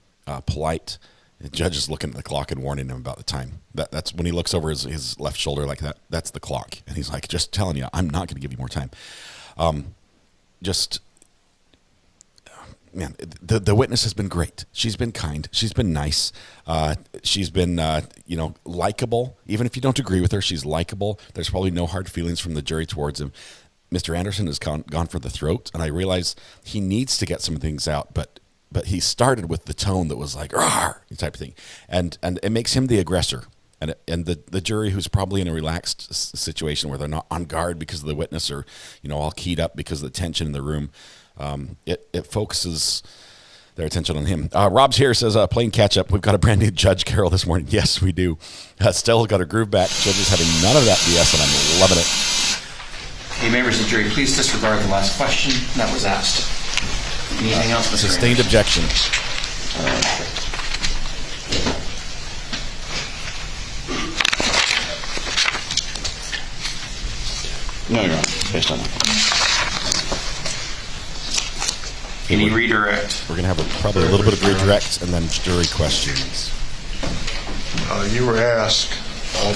polite. The judge is looking at the clock and warning him about the time. That's when he looks over his left shoulder like that. That's the clock. And he's like, just telling you, I'm not going to give you more time. Man, the witness has been great. She's been kind. She's been nice. She's been, likable. Even if you don't agree with her, she's likable. There's probably no hard feelings from the jury towards him. Mr. Anderson has gone for the throat, and I realize he needs to get some things out, but he started with the tone that was like, "Rawr," type of thing, and it makes him the aggressor. And the jury, who's probably in a relaxed situation where they're not on guard because of the witness or, all keyed up because of the tension in the room, it focuses their attention on him. Rob's here, says, playing catch up. We've got a brand new Judge Carroll this morning. Yes, we do. Still got her groove back. Judges having none of that BS, and I'm loving it. Hey, members of the jury, please disregard the last question that was asked. Anything else, Mr. Sustained objection. No, Your Honor, based on that. Any redirect? We're going to have probably a little bit of redirect and then jury questions. You were asked,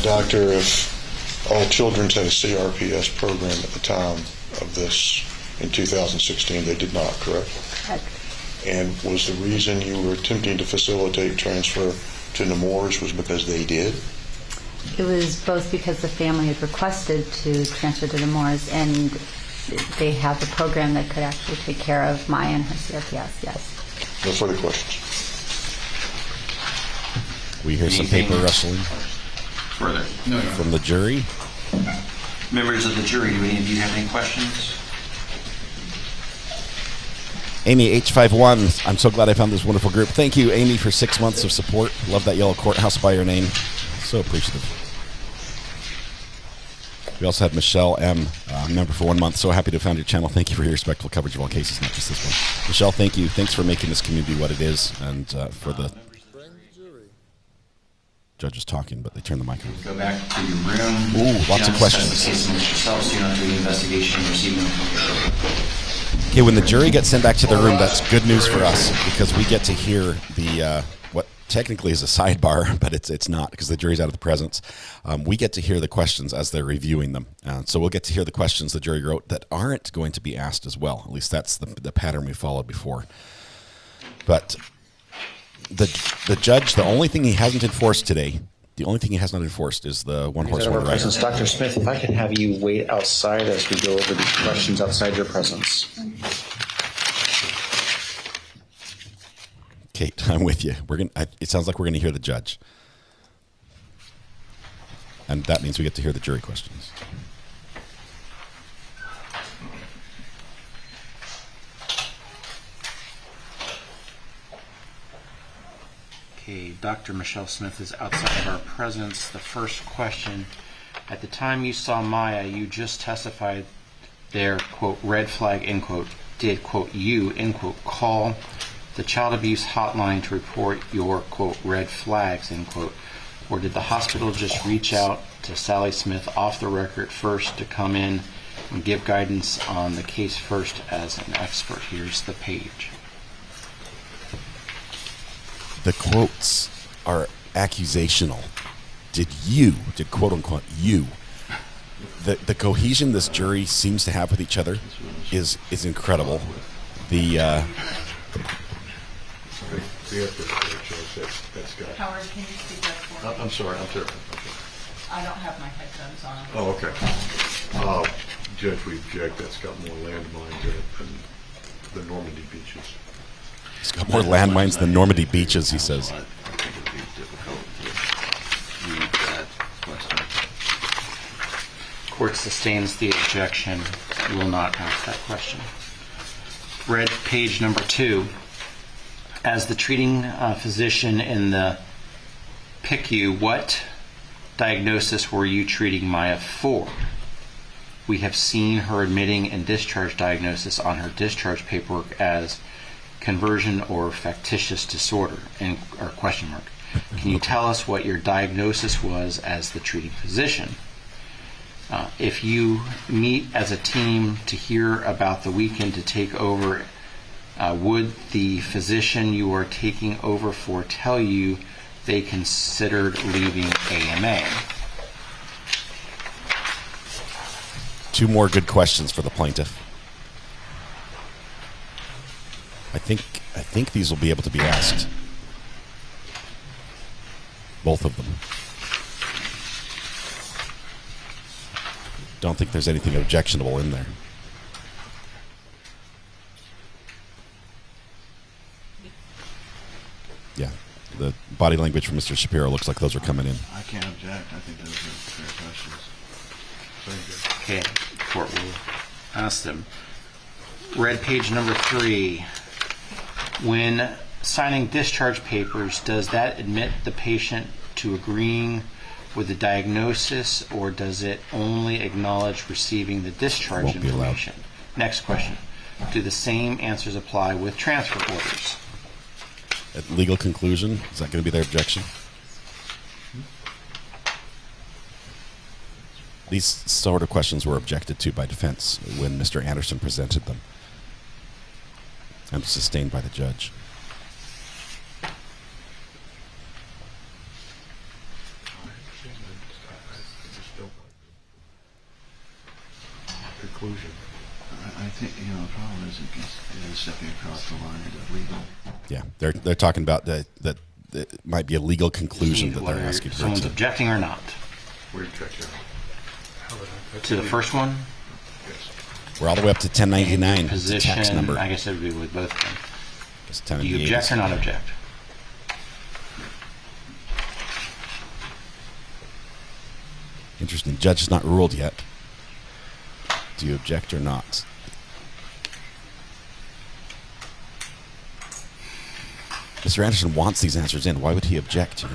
Doctor, if all children had a CRPS program at the time of this in 2016. They did not, correct? Correct. And was the reason you were attempting to facilitate transfer to Nemours was because they did? It was both because the family had requested to transfer to Nemours, and they have a program that could actually take care of Maya and her CRPS, yes. No further questions. We hear some paper rustling. Further? No, from the jury. Members of the jury, do any of you have any questions? Amy H51, I'm so glad I found this wonderful group. Thank you, Amy, for 6 months of support. Love that yellow courthouse by your name. So appreciative. We also had Michelle M., member for 1 month. So happy to have found your channel. Thank you for your respectful coverage of all cases, not just this one. Michelle, thank you. Thanks for making this community what it is, and for the judges talking, but they turn the mic on. Go back to your room. Ooh, lots of questions. The case against yourselves. Do not do the investigation. Receiving them. Okay, when the jury gets sent back to their room, that's good news for us because we get to hear the what technically is a sidebar, but it's not because the jury's out of the presence. We get to hear the questions as they're reviewing them. So we'll get to hear the questions the jury wrote that aren't going to be asked as well. At least that's the pattern we followed before. But the judge, the only thing he hasn't enforced today, the only thing he has not enforced is the one-horse, one-rider. Dr. Smith, if I can have you wait outside as we go over these questions outside your presence. Kate, I'm with you. It sounds like we're going to hear the judge. And that means we get to hear the jury questions. Okay, Dr. Michelle Smith is outside of our presence. The first question, at the time you saw Maya, you just testified there, quote, red flag, end quote, did, quote, you, end quote, call the child abuse hotline to report your, quote, red flags, end quote, or did the hospital just reach out to Sally Smith off the record first to come in and give guidance on the case first as an expert? Here's the page. The quotes are accusational. Did quote unquote you. The cohesion this jury seems to have with each other is incredible. Howard, can you speak up for me? I'm sorry. I don't have my headphones on. Oh, okay. Judge, we object. That's got more landmines in it than the Normandy beaches. It's got more landmines than Normandy beaches, he says. I think it would be difficult to read that question. Court sustains the objection. Will not ask that question. Read page number 2. As the treating physician in the PICU, what diagnosis were you treating Maya for? We have seen her admitting and discharge diagnosis on her discharge paperwork as conversion or factitious disorder, or question mark. Can you tell us what your diagnosis was as the treating physician? If you meet as a team to hear about the weekend to take over, would the physician you are taking over for tell you they considered leaving AMA? 2 more good questions for the plaintiff. I think these will be able to be asked. Both of them. Don't think there's anything objectionable in there. Yeah, the body language from Mr. Shapiro looks like those are coming in. I can't object. I think those are fair questions. Okay, court will ask them. Read page number 3. When signing discharge papers, does that admit the patient to agreeing with the diagnosis, or does it only acknowledge receiving the discharge information? Next question. Do the same answers apply with transfer orders? At legal conclusion, is that going to be their objection? These sort of questions were objected to by defense when Mr. Anderson presented them and sustained by the judge. Conclusion. I think, the problem is it is stepping across the line into legal. Yeah, they're talking about that it might be a legal conclusion that they're asking for. Someone's objecting or not? We're objecting. To the first one? We're all the way up to 1099. Position, Tax number. I guess it would be with both of them. It's Do you object or not object? Interesting. Judge has not ruled yet. Do you object or not? Mr. Anderson wants these answers in. Why would he object here?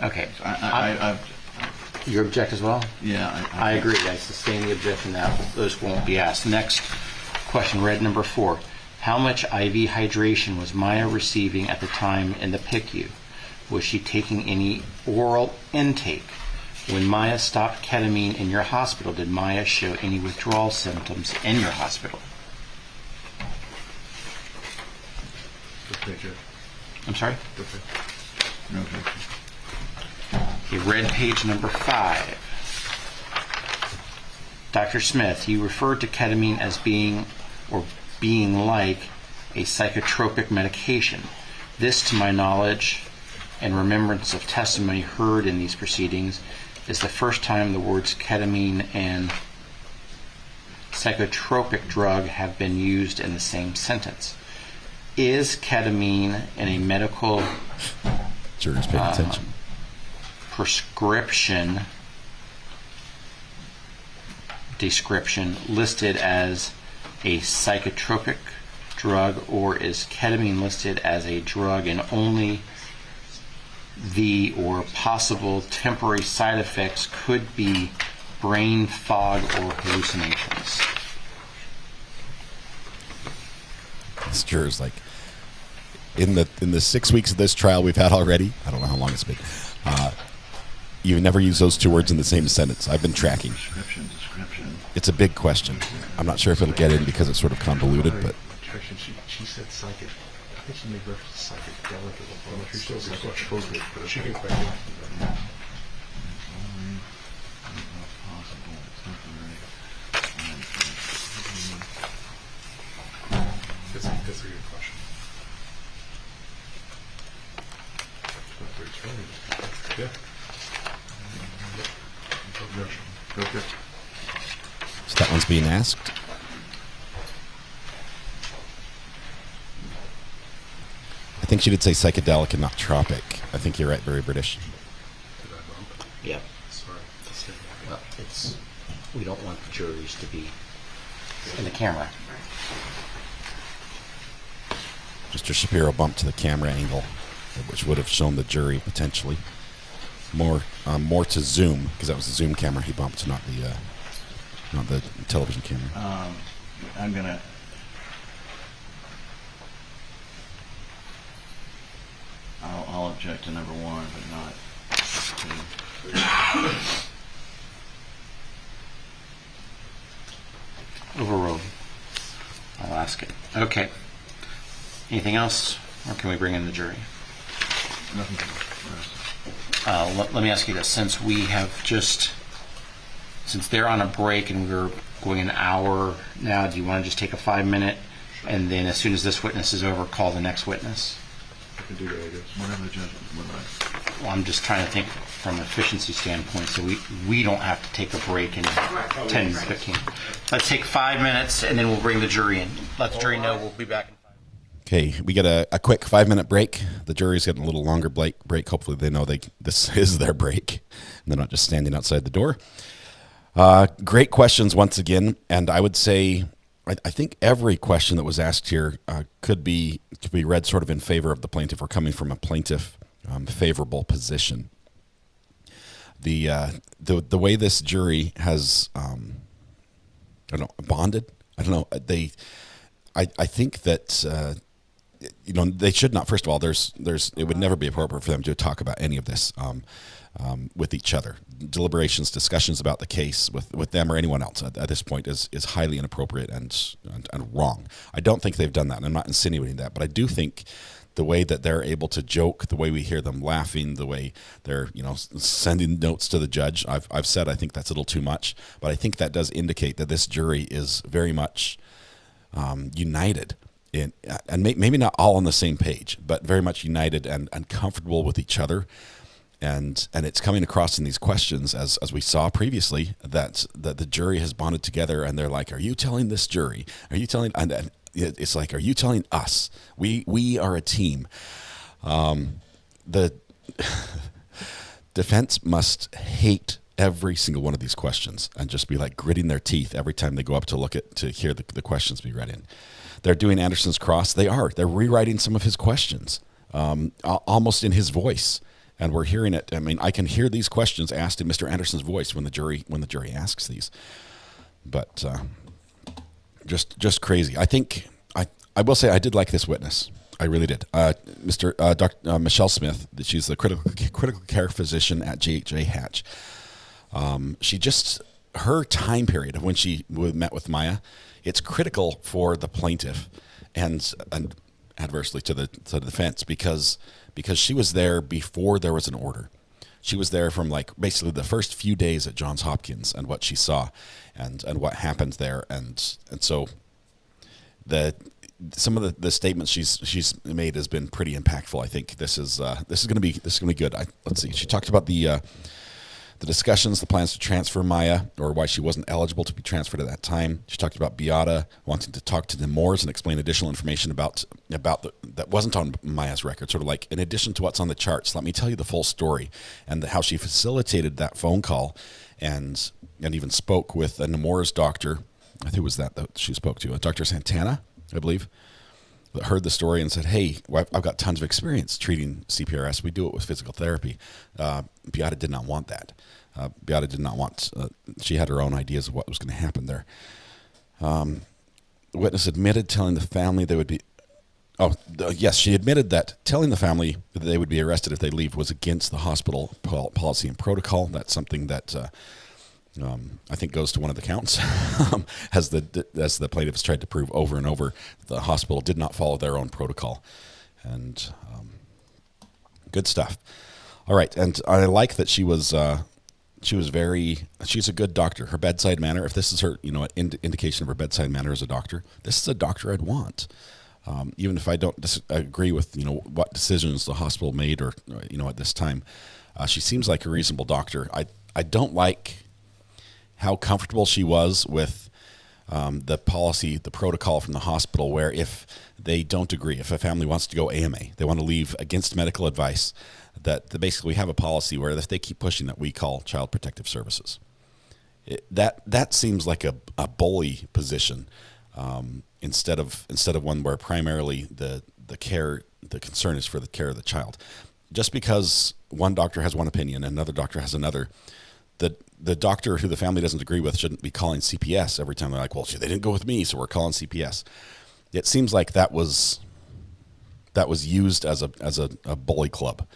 Okay. I you object as well? Yeah. I agree. I sustain the objection that those won't be asked. Next question, red number 4. How much IV hydration was Maya receiving at the time in the PICU? Was she taking any oral intake? When Maya stopped ketamine in your hospital, did Maya show any withdrawal symptoms in your hospital? I'm sorry? Okay, red page number 5. Dr. Smith, you referred to ketamine as being like a psychotropic medication. This, to my knowledge and remembrance of testimony heard in these proceedings, is the first time the words ketamine and psychotropic drug have been used in the same sentence. Is ketamine in a medical Jurors paying attention. Prescription description listed as a psychotropic drug, or is ketamine listed as a drug and only the or possible temporary side effects could be brain fog or hallucinations? This juror's like, in the 6 weeks of this trial we've had already, I don't know how long it's been, you've never used those two words in the same sentence. I've been tracking. Description. It's a big question. I'm not sure if it'll get in because it's sort of convoluted, but She said psychic. I think she made reference to psychedelic at one point. She still psychotropic, but she can correct it. That's a good question. Yeah. Okay. So that one's being asked. I think she did say psychedelic and not tropic. I think you're right, very British. Yeah. Well, we don't want the juries to be in the camera. Mr. Shapiro bumped to the camera angle, which would have shown the jury potentially. More to Zoom, because that was the Zoom camera he bumped, not the television camera. I'm gonna. I'll object to number 1, but not 2. Overruled. I'll ask it. Okay. Anything else, or can we bring in the jury? Nothing. Let me ask you this: since they're on a break and we're going an hour now, do you want to just take a 5-minute, and then as soon as this witness is over, call the next witness? I can do that, I guess. Whatever the judge would like. Well, I'm just trying to think from an efficiency standpoint, so we don't have to take a break in 10, 15. Let's take 5 minutes, and then we'll bring the jury in. Let the jury know we'll be back in 5 minutes. Okay, we get a quick 5-minute break. The jury's getting a little longer break. Hopefully they know this is their break, and they're not just standing outside the door. Great questions once again, and I would say I think every question that was asked here could be read sort of in favor of the plaintiff or coming from a plaintiff favorable position. The way this jury has bonded. I don't know. I think that they should not. First of all, it would never be appropriate for them to talk about any of this with each other. Deliberations, discussions about the case with them or anyone else at this point is highly inappropriate and wrong. I don't think they've done that, and I'm not insinuating that, but I do think the way that they're able to joke, the way we hear them laughing, the way they're sending notes to the judge, I've said I think that's a little too much, but I think that does indicate that this jury is very much united in, and maybe not all on the same page, but very much united and comfortable with each other. And it's coming across in these questions, as we saw previously, that the jury has bonded together, and they're like, "Are you telling this jury? Are you telling?" And it's like, "Are you telling us? We are a team." The defense must hate every single one of these questions and just be like gritting their teeth every time they go up to hear the questions be read in. They're doing Anderson's cross. They're rewriting some of his questions, almost in his voice. And we're hearing it. I mean, I can hear these questions asked in Mr. Anderson's voice when the jury asks these. But just crazy. I think I will say I did like this witness. I really did. Dr. Michelle Smith, she's the critical care physician at GHA Hatch. Her time period of when she met with Maya, it's critical for the plaintiff and adversely to the defense because she was there before there was an order. She was there from like basically the first few days at Johns Hopkins and what she saw and what happened there. And so some of the statements she's made has been pretty impactful. I think this is going to be good. Let's see. She talked about the discussions, the plans to transfer Maya, or why she wasn't eligible to be transferred at that time. She talked about Beata wanting to talk to the Moores and explain additional information about that wasn't on Maya's record, sort of like, in addition to what's on the charts, let me tell you the full story, and how she facilitated that phone call and even spoke with a Moore's doctor. I think it was that she spoke to, Dr. Santana, I believe, that heard the story and said, hey, I've got tons of experience treating CPRS. We do it with physical therapy. Beata did not want that. Beata did not want, she had her own ideas of what was going to happen there. The witness admitted telling the family they would be, yes, she admitted that telling the family that they would be arrested if they leave was against the hospital policy and protocol. That's something that I think goes to one of the counts, as the plaintiffs tried to prove over and over. The hospital did not follow their own protocol, and good stuff. All right, and I like that she's a good doctor. Her bedside manner, if this is her, indication of her bedside manner as a doctor, this is a doctor I'd want. Even if I don't agree with what decisions the hospital made or at this time, she seems like a reasonable doctor. I don't like how comfortable she was with the policy, the protocol from the hospital, where if they don't agree, if a family wants to go AMA, they want to leave against medical advice, that basically we have a policy where if they keep pushing that, we call Child Protective Services. That seems like a bully position, instead of one where primarily the concern is for the care of the child. Just because one doctor has one opinion and another doctor has another, the doctor who the family doesn't agree with shouldn't be calling CPS every time they're like, well, they didn't go with me, so we're calling CPS. It seems like that was used as a bully club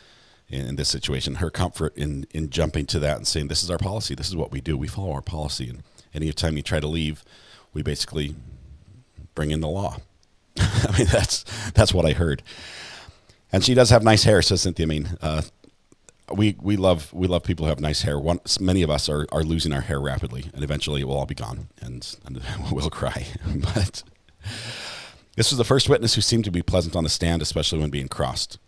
in this situation. Her comfort in jumping to that and saying, this is our policy, this is what we do, we follow our policy, and any time you try to leave, we basically bring in the law. I mean, that's what I heard. And she does have nice hair, says Cynthia. I mean, we love people who have nice hair. Many of us are losing our hair rapidly, and eventually it will all be gone, and we'll cry. But this was the first witness who seemed to be pleasant on the stand, especially when being crossed.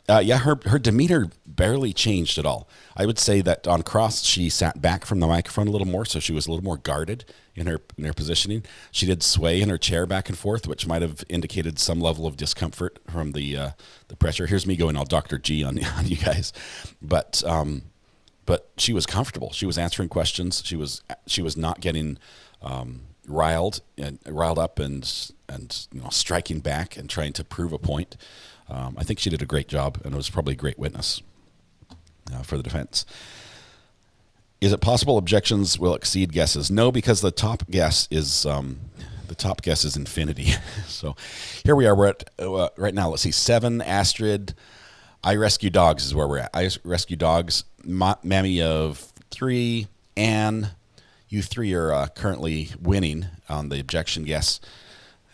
Her demeanor barely changed at all. I would say that on cross, she sat back from the microphone a little more, so she was a little more guarded in her positioning. She did sway in her chair back and forth, which might have indicated some level of discomfort from the pressure. Here's me going all Dr. G on you guys, but she was comfortable. She was answering questions. She was not getting riled up and striking back and trying to prove a point. I think she did a great job, and was probably a great witness for the defense. Is it possible objections will exceed guesses? No, because the top guess is infinity. So here we are. We're at right now. Let's see, 7. Astrid, I rescue dogs is where we're at. I rescue dogs. Mammy of 3. Anne, you 3 are currently winning on the objection guess,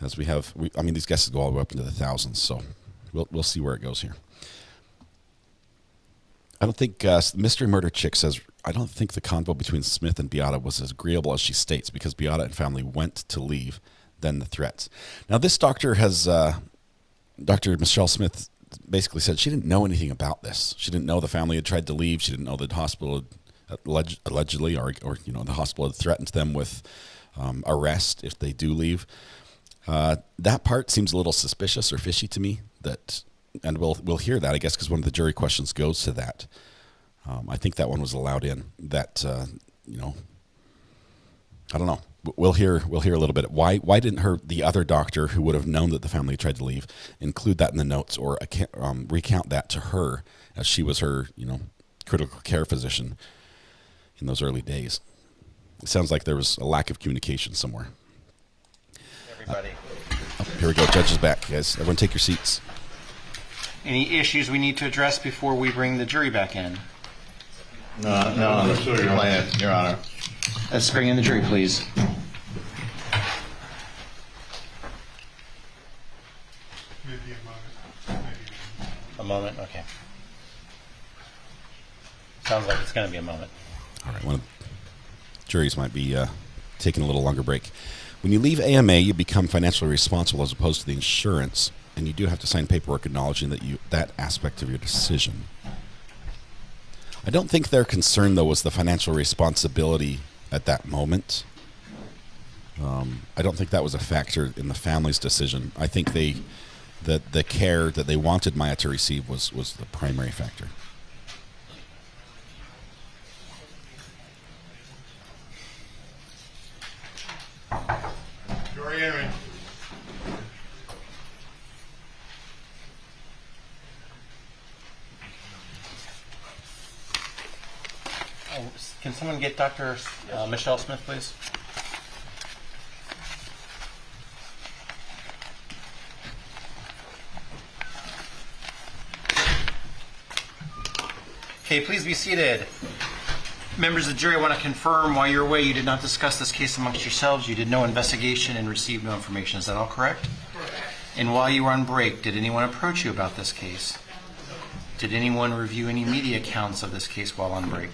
as we have. These guesses go all the way up into the thousands. So we'll see where it goes here. I don't think Mystery Murder Chick says, I don't think the convo between Smith and Beata was as agreeable as she states, because Beata and family went to leave, then the threats. Now, this doctor has, Dr. Michelle Smith basically said she didn't know anything about this. She didn't know the family had tried to leave. She didn't know the hospital had allegedly, or the hospital had threatened them with arrest if they do leave. That part seems a little suspicious or fishy to me. And we'll hear that, I guess, because one of the jury questions goes to that. I think that one was allowed in. That I don't know. we'll hear a little bit. Why didn't the other doctor who would have known that the family tried to leave include that in the notes or recount that to her, as she was her critical care physician in those early days? It sounds like there was a lack of communication somewhere. Everybody. Here we go. Judge is back, guys. Everyone take your seats. Any issues we need to address before we bring the jury back in? No, Your Honor. Let's bring in the jury, please. A moment, okay. Sounds like it's going to be a moment. All right, one of the juries might be taking a little longer break. When you leave AMA, you become financially responsible as opposed to the insurance, and you do have to sign paperwork acknowledging that aspect of your decision. I don't think their concern, though, was the financial responsibility at that moment. I don't think that was a factor in the family's decision. I think that the care that they wanted Maya to receive was the primary factor. Jury entering. Can someone get Dr. Michelle Smith, please? Okay, please be seated. Members of the jury, I want to confirm while you're away, you did not discuss this case amongst yourselves. You did no investigation and received no information. Is that all correct? Correct. And while you were on break, did anyone approach you about this case? Did anyone review any media accounts of this case while on break?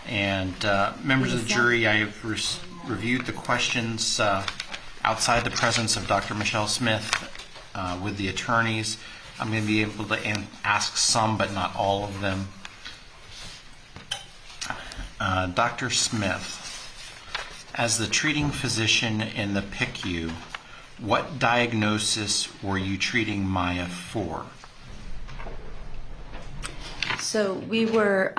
And members of the jury, I have reviewed the questions outside the presence of Dr. Michelle Smith with the attorneys. I'm going to be able to ask some, but not all of them. Dr. Smith, as the treating physician in the PICU, what diagnosis were you treating Maya for? So we were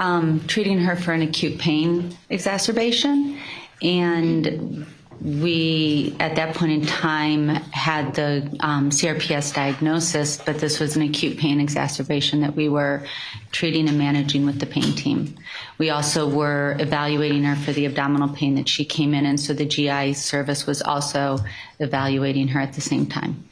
treating her for an acute pain exacerbation, and we, at that point in time, had the CRPS diagnosis, but this was an acute pain exacerbation that we were treating and managing with the pain team. We also were evaluating her for the abdominal pain that she came in, and so the GI service was also evaluating her at the same time.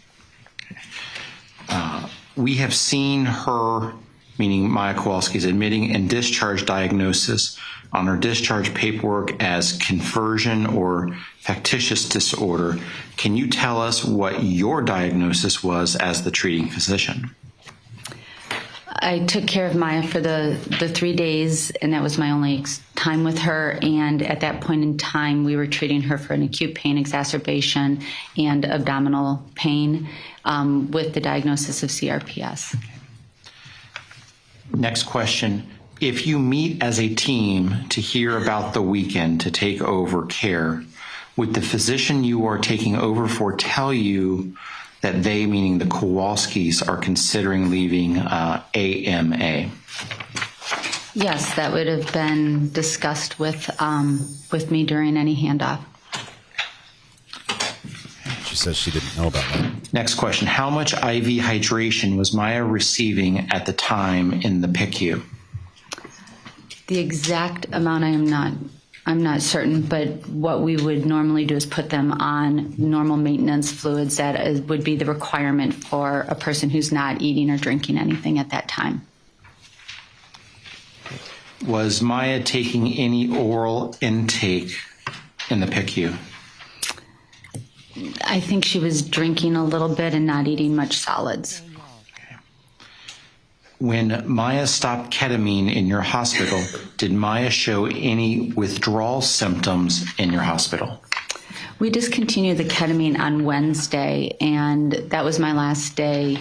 We have seen her, meaning Maya Kowalski's, admitting and discharge diagnosis on her discharge paperwork as conversion or factitious disorder. Can you tell us what your diagnosis was as the treating physician? I took care of Maya for the 3 days, and that was my only time with her. And at that point in time, we were treating her for an acute pain exacerbation and abdominal pain with the diagnosis of CRPS. Okay. Next question. If you meet as a team to hear about the weekend to take over care, would the physician you are taking over for tell you that they, meaning the Kowalskis, are considering leaving AMA? Yes, that would have been discussed with me during any handoff. She says she didn't know about that. Next question. How much IV hydration was Maya receiving at the time in the PICU? The exact amount I'm not certain, but what we would normally do is put them on normal maintenance fluids that would be the requirement for a person who's not eating or drinking anything at that time. Was Maya taking any oral intake in the PICU? I think she was drinking a little bit and not eating much solids. When Maya stopped ketamine in your hospital, did Maya show any withdrawal symptoms in your hospital? We discontinued the ketamine on Wednesday, and that was my last day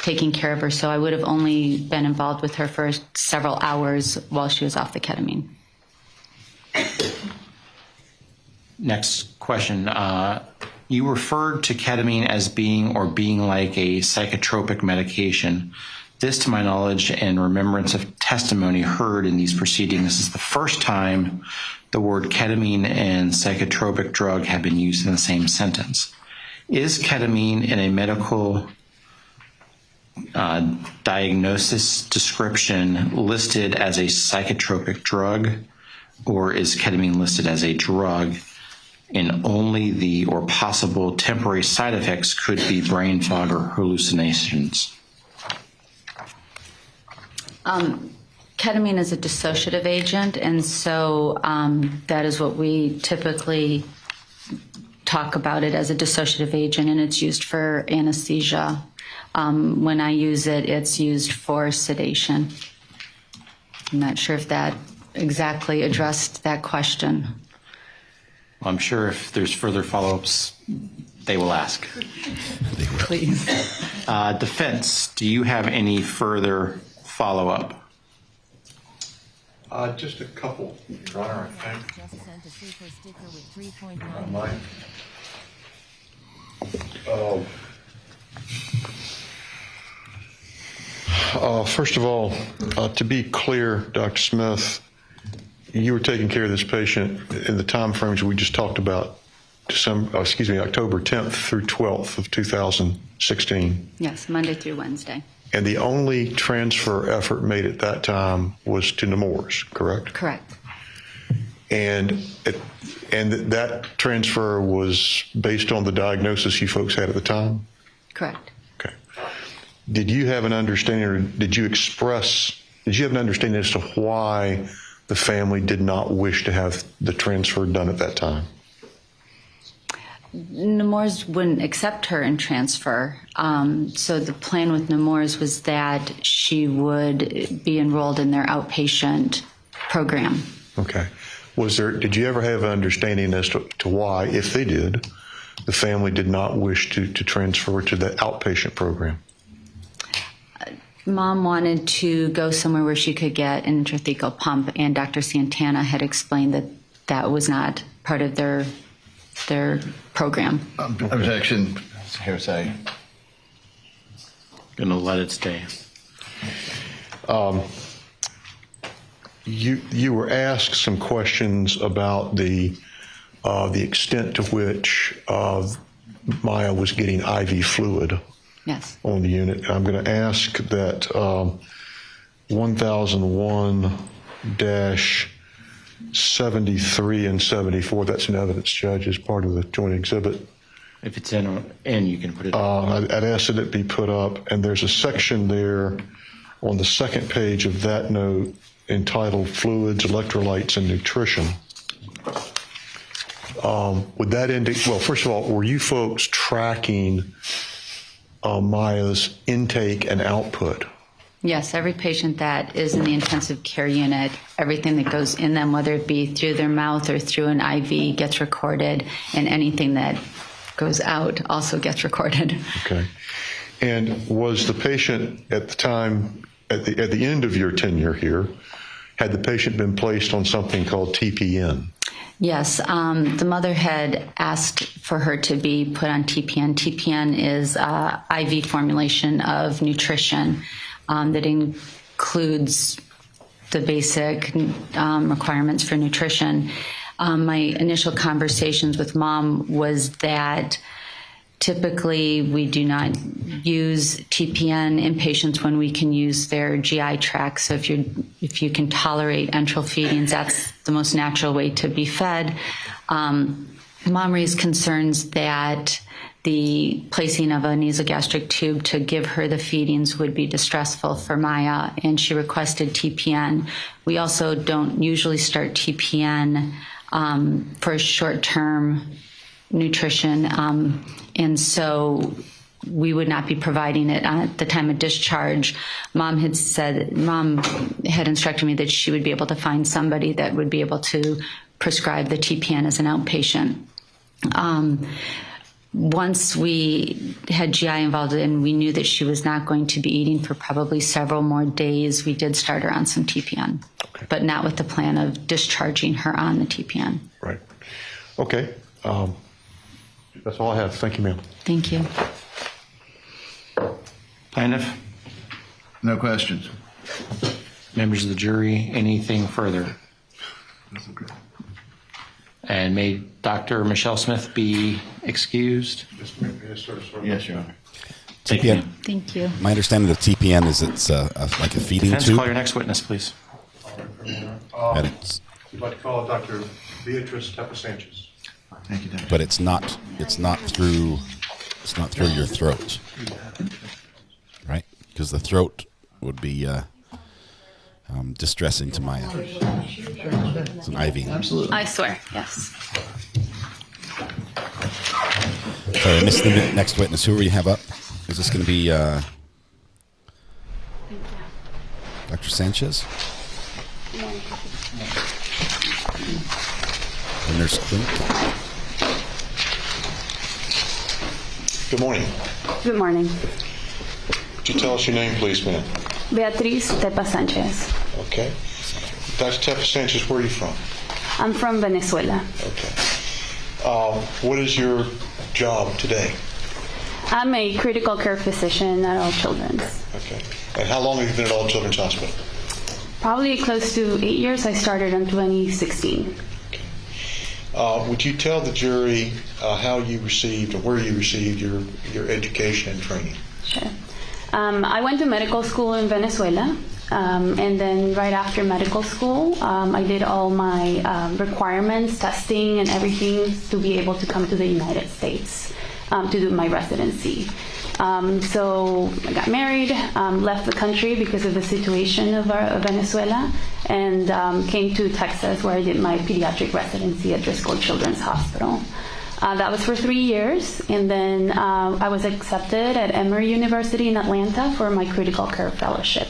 taking care of her, so I would have only been involved with her for several hours while she was off the ketamine. Next question. You referred to ketamine as being like a psychotropic medication. This, to my knowledge and remembrance of testimony heard in these proceedings, is the first time the word ketamine and psychotropic drug have been used in the same sentence. Is ketamine in a medical diagnosis description listed as a psychotropic drug, or is ketamine listed as a drug and only the or possible temporary side effects could be brain fog or hallucinations? Ketamine is a dissociative agent, and so that is what we typically talk about it as, a dissociative agent, and it's used for anesthesia. When I use it, it's used for sedation. I'm not sure if that exactly addressed that question. I'm sure if there's further follow-ups, they will ask. Please. Defense, do you have any further follow-up? Just a couple, Your Honor, I think. Mine. First of all, to be clear, Dr. Smith, you were taking care of this patient in the time frames we just talked about, October 10th through 12th of 2016. Yes, Monday through Wednesday. And the only transfer effort made at that time was to Nemours, correct? Correct. And that transfer was based on the diagnosis you folks had at the time? Correct. Okay. Did you have an understanding, or did you have an understanding as to why the family did not wish to have the transfer done at that time? Nemours wouldn't accept her in transfer. So the plan with Nemours was that she would be enrolled in their outpatient program. Okay. Did you ever have an understanding as to why, if they did, the family did not wish to transfer to the outpatient program? Mom wanted to go somewhere where she could get an intrathecal pump, and Dr. Santana had explained that that was not part of their program. Objection. Hearsay. Gonna let it stay. You were asked some questions about the extent to which Maya was getting IV fluid. Yes. On the unit. I'm going to ask that 1001-73 and 74, that's an evidence, Judge, as part of the joint exhibit. If it's in, you can put it I'd ask that it be put up, and there's a section there on the second page of that note entitled Fluids, Electrolytes, and Nutrition. Would that indicate, well, first of all, were you folks tracking Maya's intake and output? Yes, every patient that is in the intensive care unit, everything that goes in them, whether it be through their mouth or through an IV, gets recorded, and anything that goes out also gets recorded. Okay. And was the patient at the time, at the end of your tenure here, had the patient been placed on something called TPN? Yes, the mother had asked for her to be put on TPN. TPN is IV formulation of nutrition that includes the basic requirements for nutrition. My initial conversations with Mom was that typically we do not use TPN in patients when we can use their GI tract. So if you can tolerate enteral feedings, that's the most natural way to be fed. Mom raised concerns that the placing of a nasogastric tube to give her the feedings would be distressful for Maya, and she requested TPN. We also don't usually start TPN for short-term nutrition, and so we would not be providing it at the time of discharge. Mom had instructed me that she would be able to find somebody that would be able to prescribe the TPN as an outpatient. Once we had GI involved and we knew that she was not going to be eating for probably several more days, we did start her on some TPN, but not with the plan of discharging her on the TPN. Right. Okay. That's all I have. Thank you, ma'am. Thank you. Plaintiff? No questions. Members of the jury, anything further? And may Dr. Michelle Smith be excused? Yes, Your Honor. TPN. Thank you. My understanding of TPN is it's like a feeding Defense, tube. call your next witness, please. And it's, We'd like to call Dr. Beatrice Sanchez. Thank you, Doctor. but it's not through your throat, right? Because the throat would be distressing to my ears. It's an IV. Absolutely. I swear, yes. Sorry, I missed the next witness. Who will you have up? Is this going to be Dr. Sanchez? The nurse Clint? Good morning. Good morning. Could you tell us your name, please, ma'am? Beatrice Sanchez. Okay. Dr. Sanchez, where are you from? I'm from Venezuela. Okay. What is your job today? I'm a critical care physician at All Children's. Okay. And how long have you been at All Children's Hospital? Probably close to 8 years. I started in 2016. Would you tell the jury how you received or where you received your education and training? Sure. I went to medical school in Venezuela, and then right after medical school, I did all my requirements, testing, and everything to be able to come to the United States to do my residency. So I got married, left the country because of the situation of Venezuela, and came to Texas where I did my pediatric residency at Driscoll Children's Hospital. That was for 3 years, and then I was accepted at Emory University in Atlanta for my critical care fellowship.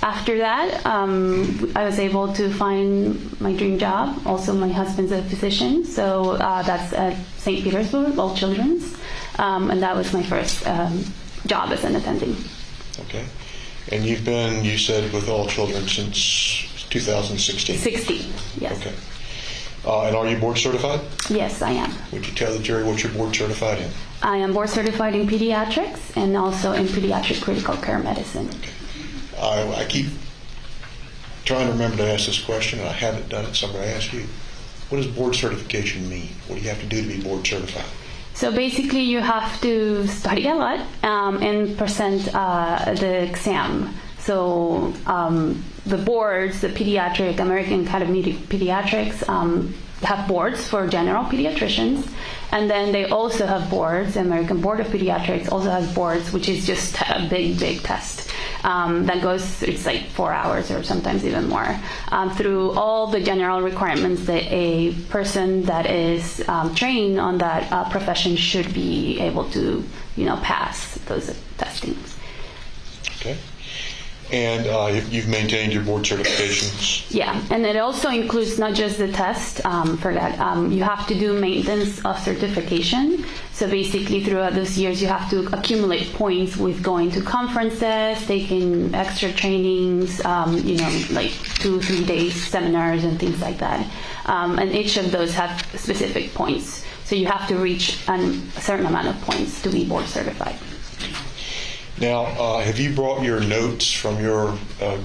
After that, I was able to find my dream job. Also, my husband's a physician, so that's at St. Petersburg, All Children's, and that was my first job as an attending. Okay. And you've been, you said, with All Children since 2016? 16, yes. Okay. And are you board certified? Yes, I am. Would you tell the jury what you're board certified in? I am board certified in pediatrics and also in pediatric critical care medicine. Okay. I keep trying to remember to ask this question, and I haven't done it, so I'm going to ask you. What does board certification mean? What do you have to do to be board certified? So basically you have to study a lot and present the exam. So the boards, the pediatric, American Academy of Pediatrics, have boards for general pediatricians, and then they also have boards. The American Board of Pediatrics also has boards, which is just a big test that goes, it's like 4 hours or sometimes even more, through all the general requirements that a person that is trained on that profession should be able to, pass those testings. Okay. And you've maintained your board certifications? Yeah, and it also includes not just the test for that. You have to do maintenance of certification. So basically throughout those years you have to accumulate points with going to conferences, taking extra trainings, like 2-3 days seminars and things like that. And each of those have specific points. So you have to reach a certain amount of points to be board certified. Now, have you brought your notes from your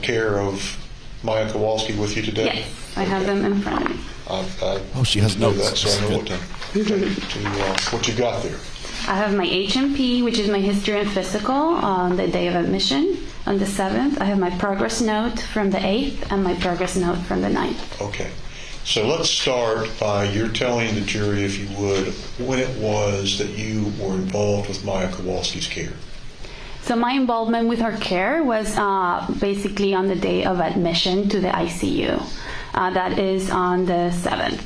care of Maya Kowalski with you today? Yes, I have them in front of me. She has notes. That, so I know what you got there. I have my H&P, which is my history and physical on the day of admission, on the 7th. I have my progress note from the 8th and my progress note from the 9th. Okay. So let's start by your telling the jury, if you would, when it was that you were involved with Maya Kowalski's care. So my involvement with her care was basically on the day of admission to the ICU. That is on the 7th,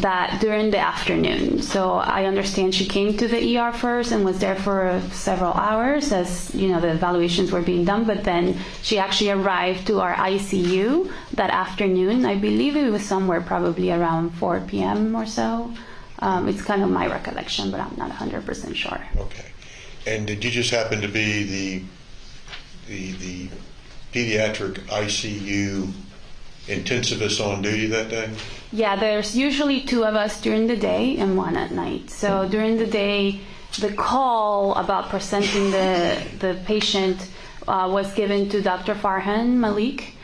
that during the afternoon. So I understand she came to the ER first and was there for several hours as, the evaluations were being done, but then she actually arrived to our ICU that afternoon. I believe it was somewhere probably around 4 p.m. or so. It's kind of my recollection, but I'm not 100% sure. Okay. And did you just happen to be the pediatric ICU intensivist on duty that day? Yeah, there's usually 2 of us during the day and 1 at night. So during the day, the call about presenting the patient was given to Dr. Farhan Malik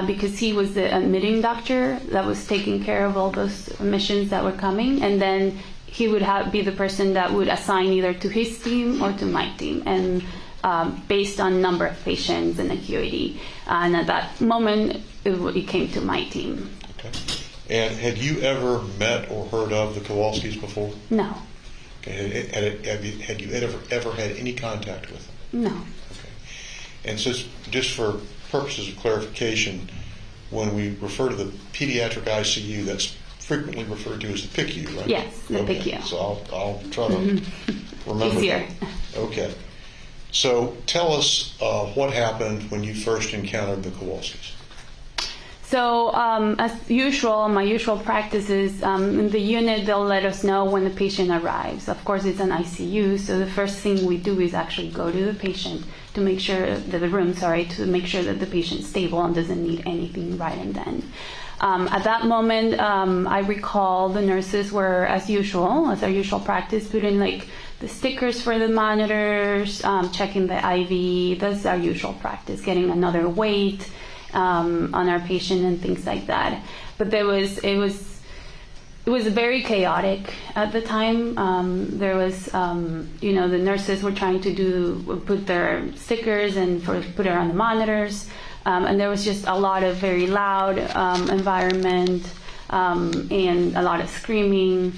because he was the admitting doctor that was taking care of all those admissions that were coming, and then he would be the person that would assign either to his team or to my team, and based on number of patients and acuity. And at that moment, it came to my team. Okay. And had you ever met or heard of the Kowalskis before? No. Okay. Had you ever had any contact with them? No. Okay. And so, just for purposes of clarification, when we refer to the pediatric ICU, that's frequently referred to as the PICU, right? Yes, the PICU. So I'll try to remember. Easier. Okay. So tell us what happened when you first encountered the Kowalskis. So as usual, my usual practice is in the unit, they'll let us know when the patient arrives. Of course, it's an ICU, so the first thing we do is actually go to the patient to make sure that to make sure that the patient's stable and doesn't need anything right and then. At that moment, I recall the nurses were, as our usual practice, putting like the stickers for the monitors, checking the IV. That's our usual practice, getting another weight on our patient and things like that. But it was very chaotic at the time. There was, the nurses were trying to put their stickers and put it on the monitors. And there was just a lot of very loud environment and a lot of screaming.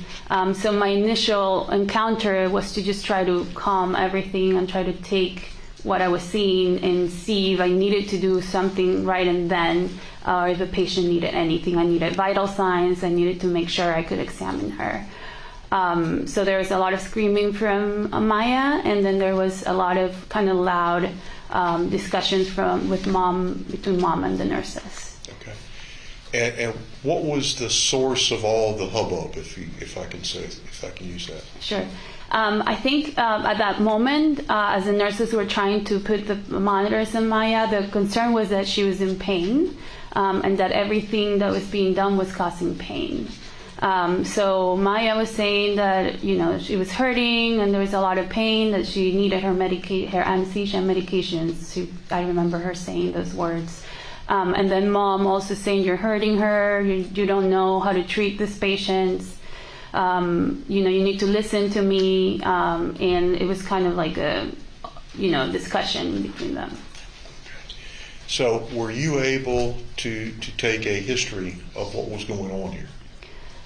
So my initial encounter was to just try to calm everything and try to take what I was seeing and see if I needed to do something right and then, or if the patient needed anything. I needed vital signs. I needed to make sure I could examine her. So there was a lot of screaming from Maya, and then there was a lot of kind of loud discussions between mom and the nurses. Okay. And what was the source of all the hubbub, if I can use that? Sure. I think at that moment, as the nurses were trying to put the monitors on Maya, the concern was that she was in pain, and that everything that was being done was causing pain. So Maya was saying that she was hurting and there was a lot of pain, that she needed her anesthesia medications. I remember her saying those words. And then mom also saying, "You're hurting her. You don't know how to treat this patient. You need to listen to me." And it was kind of like a discussion between them. So were you able to take a history of what was going on here?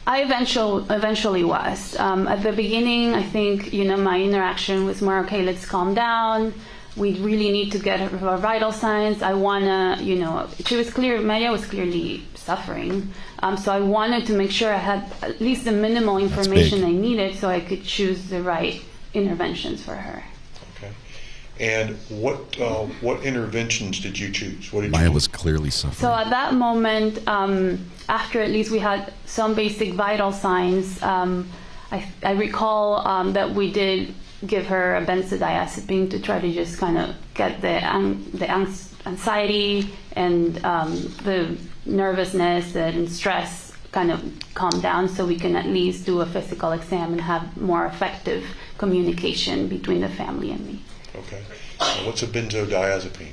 I eventually was. At the beginning, I think, my interaction was more, okay, let's calm down. We really need to get her vital signs. I want to, Maria was clearly suffering. So I wanted to make sure I had at least the minimal information I needed so I could choose the right interventions for her. Okay. And what interventions did you choose? Maya was clearly suffering. So at that moment, after at least we had some basic vital signs, I recall that we did give her a benzodiazepine to try to just kind of get the anxiety and the nervousness and stress kind of calm down, so we can at least do a physical exam and have more effective communication between the family and me. Okay. What's a benzodiazepine?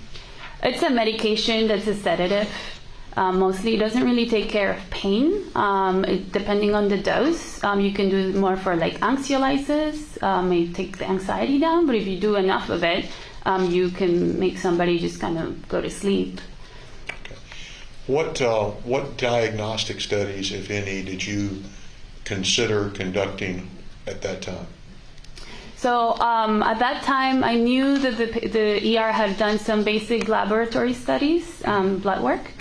It's a medication that's a sedative. Mostly it doesn't really take care of pain. Depending on the dose, you can do more for like anxiolysis, may take the anxiety down, but if you do enough of it, you can make somebody just kind of go to sleep. Okay. What diagnostic studies, if any, did you consider conducting at that time? So at that time, I knew that the ER had done some basic laboratory studies, blood work.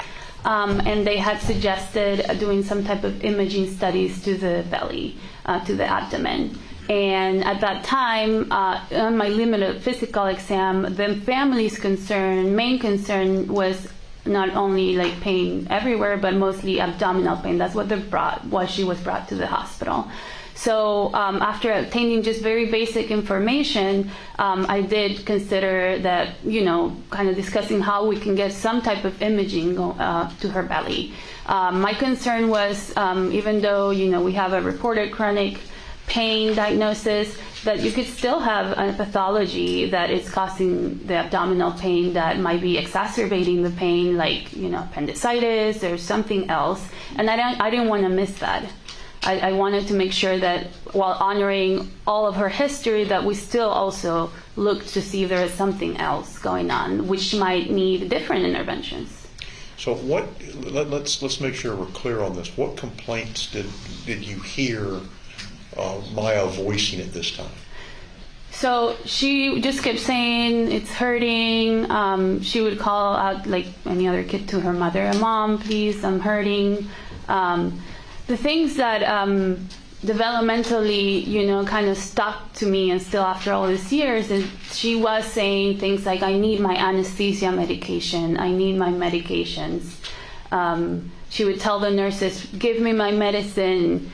And they had suggested doing some type of imaging studies to the belly, to the abdomen. And at that time, on my limited physical exam, the family's main concern was not only like pain everywhere, but mostly abdominal pain. That's what she was brought to the hospital. So after obtaining just very basic information, I did consider that, kind of discussing how we can get some type of imaging to her belly. My concern was, even though, we have a reported chronic pain diagnosis, that you could still have a pathology that is causing the abdominal pain that might be exacerbating the pain, like, you know, appendicitis or something else. And I didn't want to miss that. I wanted to make sure that while honoring all of her history, that we still also looked to see if there is something else going on, which might need different interventions. So let's make sure we're clear on this. What complaints did you hear Maya voicing at this time? So she just kept saying it's hurting. She would call out, like any other kid, to her mother, "Mom, please, I'm hurting." The things that developmentally, you know, kind of stuck to me, and still after all these years, is she was saying things like, "I need my anesthesia medication. I need my medications." She would tell the nurses, "Give me my medicine."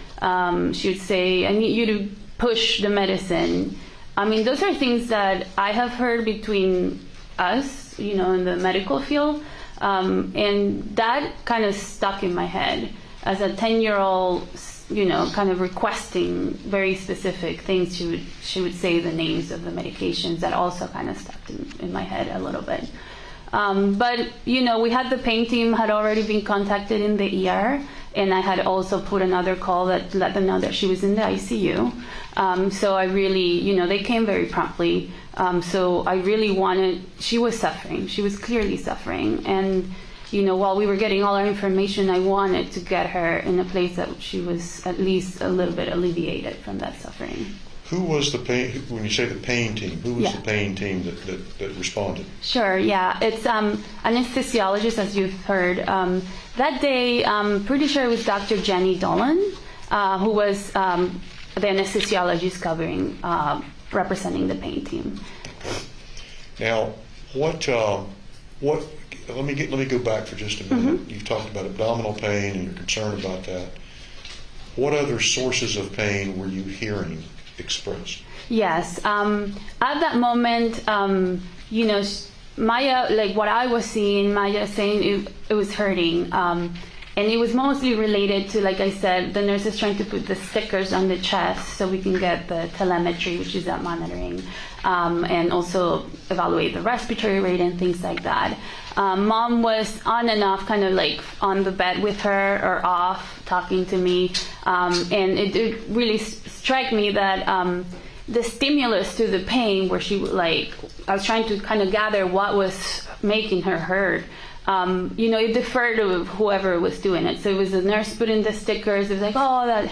She would say, "I need you to push the medicine." I mean, those are things that I have heard between us, you know, in the medical field, and that kind of stuck in my head as a 10-year-old, you know, kind of requesting very specific things. She would say the names of the medications. That also kind of stuck in my head a little bit. But, you know, we had the pain team had already been contacted in the ER, and I had also put another call that let them know that she was in the ICU. So I really, you know, they came very promptly. So I really wanted, she was suffering. She was clearly suffering. And, you know, while we were getting all our information, I wanted to get her in a place that she was at least a little bit alleviated from that suffering. Who was the pain, when you say the pain team, who was the pain team that responded? Sure, yeah. It's anesthesiologist, as you've heard. That day, I'm pretty sure it was Dr. Jenny Dolan, who was the anesthesiologist covering, representing the pain team. Now, let me go back for just a minute. Mm-hmm. You've talked about abdominal pain and you're concerned about that. What other sources of pain were you hearing expressed? Yes. At that moment, you know, Maya, like what I was seeing, Maya saying it was hurting. And it was mostly related to, like I said, the nurses trying to put the stickers on the chest so we can get the telemetry, which is that monitoring, and also evaluate the respiratory rate and things like that. Mom was on and off, kind of like on the bed with her or off, talking to me. And it really struck me that the stimulus to the pain, where she would, like, I was trying to kind of gather what was making her hurt. You know, it deferred to whoever was doing it. So it was the nurse putting the stickers. It was like, "Oh, that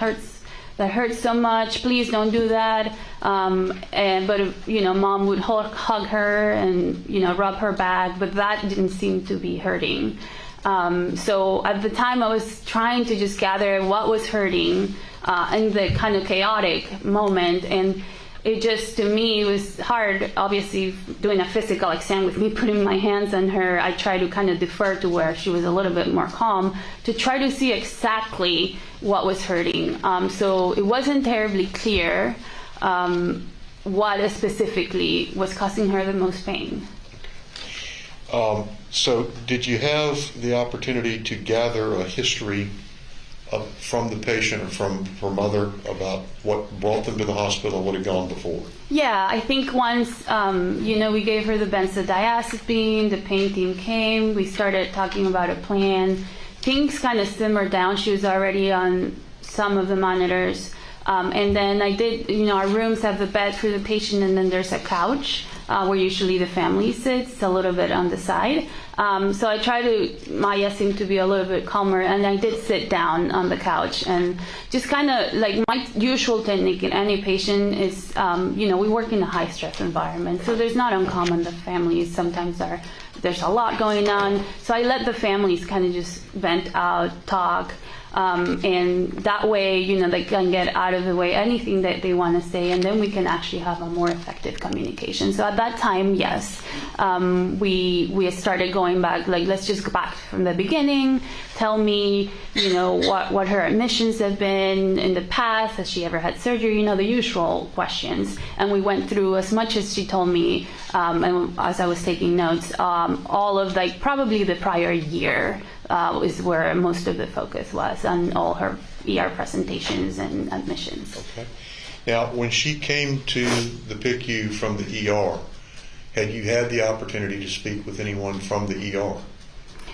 hurts so much. Please don't do that." But you know, Mom would hug her and, you know, rub her back, but that didn't seem to be hurting. So at the time, I was trying to just gather what was hurting in the kind of chaotic moment, and it just, to me, it was hard, obviously, doing a physical exam with me putting my hands on her. I tried to kind of defer to where she was a little bit more calm to try to see exactly what was hurting. So it wasn't terribly clear what specifically was causing her the most pain. So did you have the opportunity to gather a history from the patient or from her mother about what brought them to the hospital and what had gone before? Yeah, I think once, you know, we gave her the benzodiazepine, the pain team came, we started talking about a plan. Things kind of simmered down. She was already on some of the monitors. And then I did, you know, our rooms have the bed for the patient, and then there's a couch where usually the family sits a little bit on the side. So I tried to, Maya seemed to be a little bit calmer, and I did sit down on the couch and just kind of, like, my usual technique in any patient is, you know, we work in a high stress environment, so there's not uncommon the families sometimes there's a lot going on. So I let the families kind of just vent out, talk. And that way, you know, they can get out of the way anything that they want to say, and then we can actually have a more effective communication. So at that time, yes, we started going back, like, let's just go back from the beginning. Tell me, you know, what her admissions have been in the past. Has she ever had surgery? You know, the usual questions. And we went through as much as she told me, and as I was taking notes, all of, like, probably the prior year. Is where most of the focus was on all her ER presentations and admissions. Okay. Now, when she came to the PICU from the ER, had you had the opportunity to speak with anyone from the ER?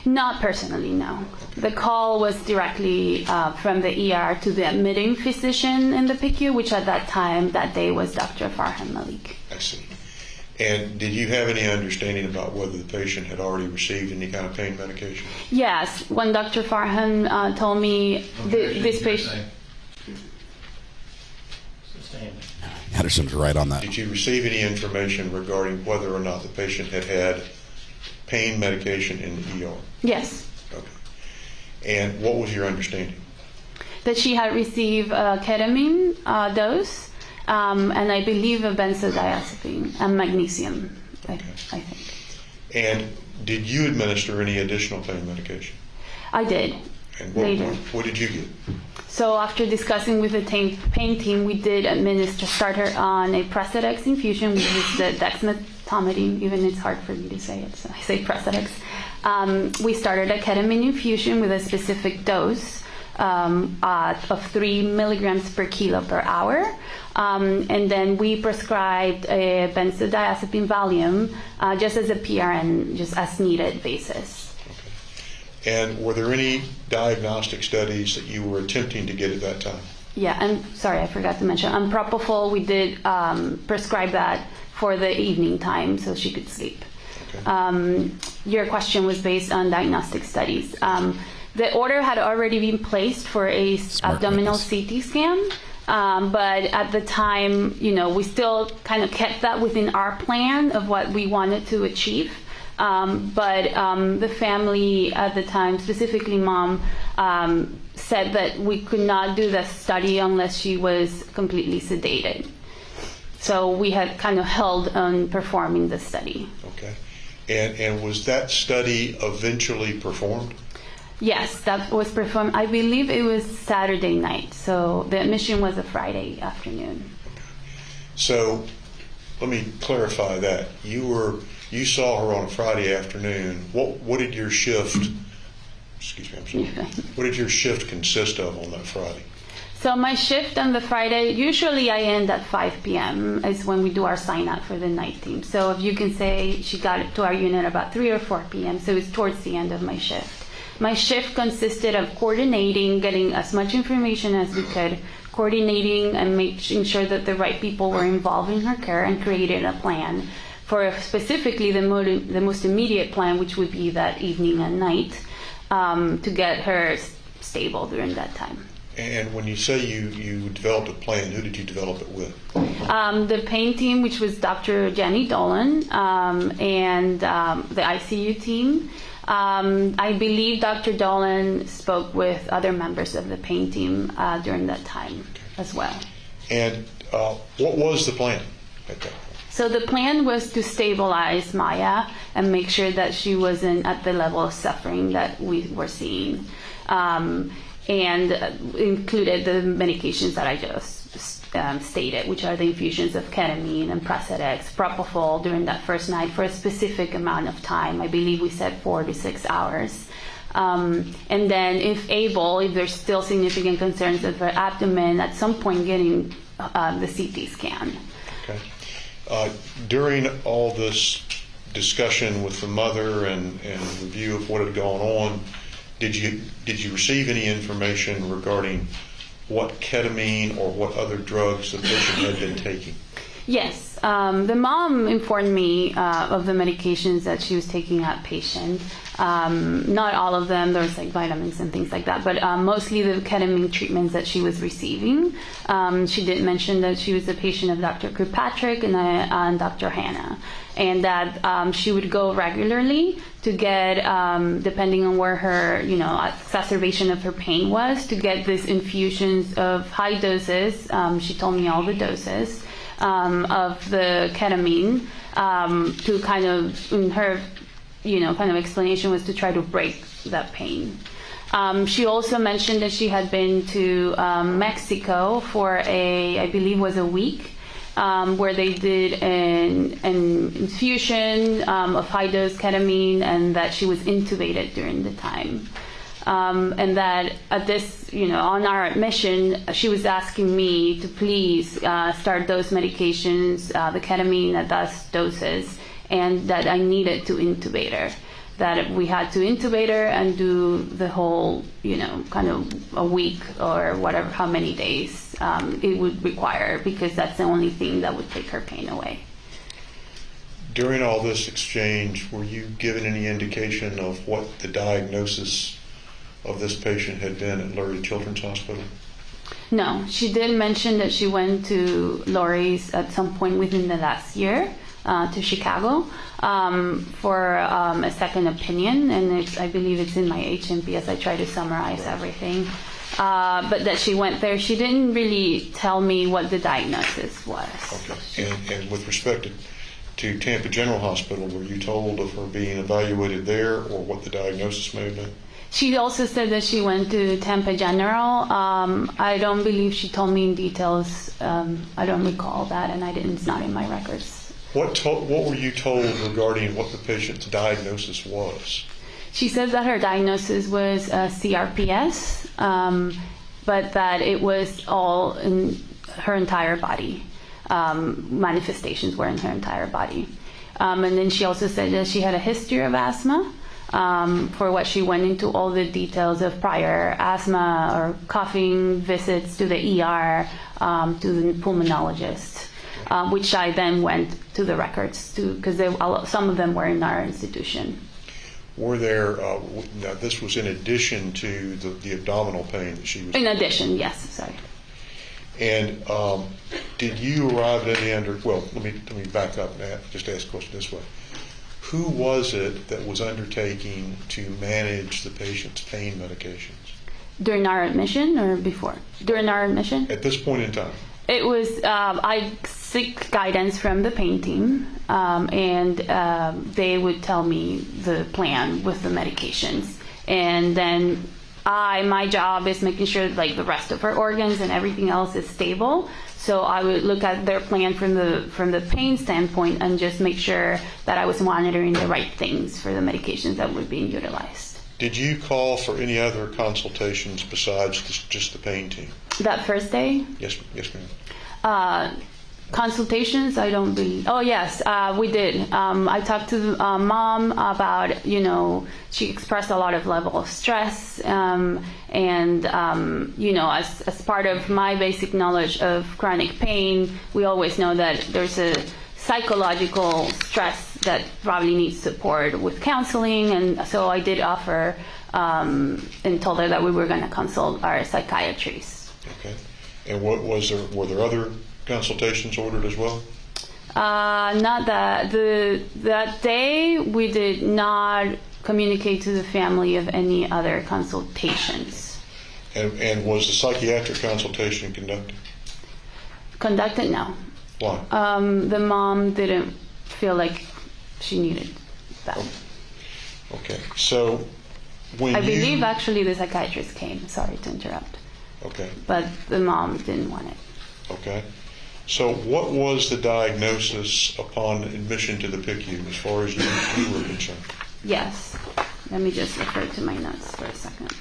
Not personally, no. The call was directly from the ER to the admitting physician in the PICU, which at that day was Dr. Farhan Malik. I see. And did you have any understanding about whether the patient had already received any kind of pain medication? Yes, when Dr. Farhan told me this patient... Henderson's right on that. Did you receive any information regarding whether or not the patient had had pain medication in the ER? Yes. Okay. And what was your understanding? That she had received a ketamine dose, and I believe a benzodiazepine and magnesium, I think. And did you administer any additional pain medication? I did. And Later. What did you get? So after discussing with the pain team, we did start her on a Precedex infusion, which is the dexmedetomidine. Even it's hard for me to say it, so I say Precedex. We started a ketamine infusion with a specific dose of 3 milligrams per kilo per hour. And then we prescribed a benzodiazepine Valium just as a PRN, just as needed basis. And were there any diagnostic studies that you were attempting to get at that time? Yeah, and sorry, I forgot to mention, on propofol, we did prescribe that for the evening time so she could sleep. Okay. Your question was based on diagnostic studies. The order had already been placed for a abdominal CT scan, but at the time, we still kind of kept that within our plan of what we wanted to achieve. But the family at the time, specifically mom, said that we could not do the study unless she was completely sedated. So we had kind of held on performing the study. Okay. And was that study eventually performed? Yes, that was performed. I believe it was Saturday night. So the admission was a Friday afternoon. Okay. So let me clarify that. You saw her on a Friday afternoon. What did your shift? Excuse me, I'm sorry. What did your shift consist of on that Friday? So my shift on the Friday, usually I end at 5 p.m. is when we do our sign up for the night team. So if you can say she got to our unit about 3 or 4 p.m. So it's towards the end of my shift. My shift consisted of coordinating, getting as much information as we could, coordinating and making sure that the right people were involved in her care and creating a plan for specifically the most immediate plan, which would be that evening and night, to get her stable during that time. And when you say you developed a plan, who did you develop it with? The pain team, which was Dr. Jenny Dolan, and the ICU team. I believe Dr. Dolan spoke with other members of the pain team during that time as well. And what was the plan at that point? So the plan was to stabilize Maya and make sure that she wasn't at the level of suffering that we were seeing, and included the medications that I just stated, which are the infusions of ketamine and Precedex, propofol during that first night for a specific amount of time. I believe we said 4 to 6 hours. And then if there's still significant concerns of her abdomen, at some point getting the CT scan. Okay. During all this discussion with the mother and review of what had gone on, did you receive any information regarding what ketamine or what other drugs the patient had been taking? Yes. The mom informed me of the medications that she was taking outpatient. Not all of them, there was like vitamins and things like that, but mostly the ketamine treatments that she was receiving. She did mention that she was a patient of Dr. Kirkpatrick and Dr. Hannah, and that she would go regularly to get, depending on where her, exacerbation of her pain was, to get these infusions of high doses. She told me all the doses of the ketamine to kind of, in her kind of explanation was to try to break that pain. She also mentioned that she had been to Mexico for I believe was a week, where they did an infusion of high-dose ketamine, and that she was intubated during the time. And that at this, on our admission, she was asking me to please start those medications, the ketamine at those doses, and that I needed to intubate her. That we had to intubate her and do the whole, kind of a week or whatever, how many days it would require, because that's the only thing that would take her pain away. During all this exchange, were you given any indication of what the diagnosis of this patient had been at Lurie Children's Hospital? No, she did mention that she went to Lurie's at some point within the last year to Chicago for a second opinion, and I believe it's in my HMP as I try to summarize everything. But that she went there, she didn't really tell me what the diagnosis was. Okay. And with respect to Tampa General Hospital, were you told of her being evaluated there, or what the diagnosis may have been? She also said that she went to Tampa General. I don't believe she told me in details. I don't recall that, and it's not in my records. What were you told regarding what the patient's diagnosis was? She said that her diagnosis was CRPS, but that it was all in her entire body. Manifestations were in her entire body. And then she also said that she had a history of asthma, for what she went into all the details of prior asthma or coughing visits to the ER, to the pulmonologist, which I then went to the records to, because some of them were in our institution. Were there, now this was in addition to the abdominal pain that she was... In addition, yes, sorry. And did you arrive at any let me back up and just ask the question this way. Who was it that was undertaking to manage the patient's pain medications? During our admission or before? During our admission? At this point in time. It was, I seek guidance from the pain team, and they would tell me the plan with the medications. And then my job is making sure like the rest of her organs and everything else is stable. So I would look at their plan from the pain standpoint and just make sure that I was monitoring the right things for the medications that were being utilized. Did you call for any other consultations besides just the pain team? That first day? Yes, ma'am. Consultations, I don't believe. Oh, yes, we did. I talked to mom about, she expressed a lot of level of stress. And, as part of my basic knowledge of chronic pain, we always know that there's a psychological stress that probably needs support with counseling. And so I did offer and told her that we were going to consult our psychiatrist. Okay. And were there other consultations ordered as well? Not that. That day we did not communicate to the family of any other consultations. And was the psychiatric consultation conducted? Conducted? No. Why? The mom didn't feel like she needed that. Okay. So when I believe actually the psychiatrist came. Sorry to interrupt. Okay. But the mom didn't want it. Okay. So what was the diagnosis upon admission to the PICU as far as you were concerned? Yes. Let me just refer to my notes for a second.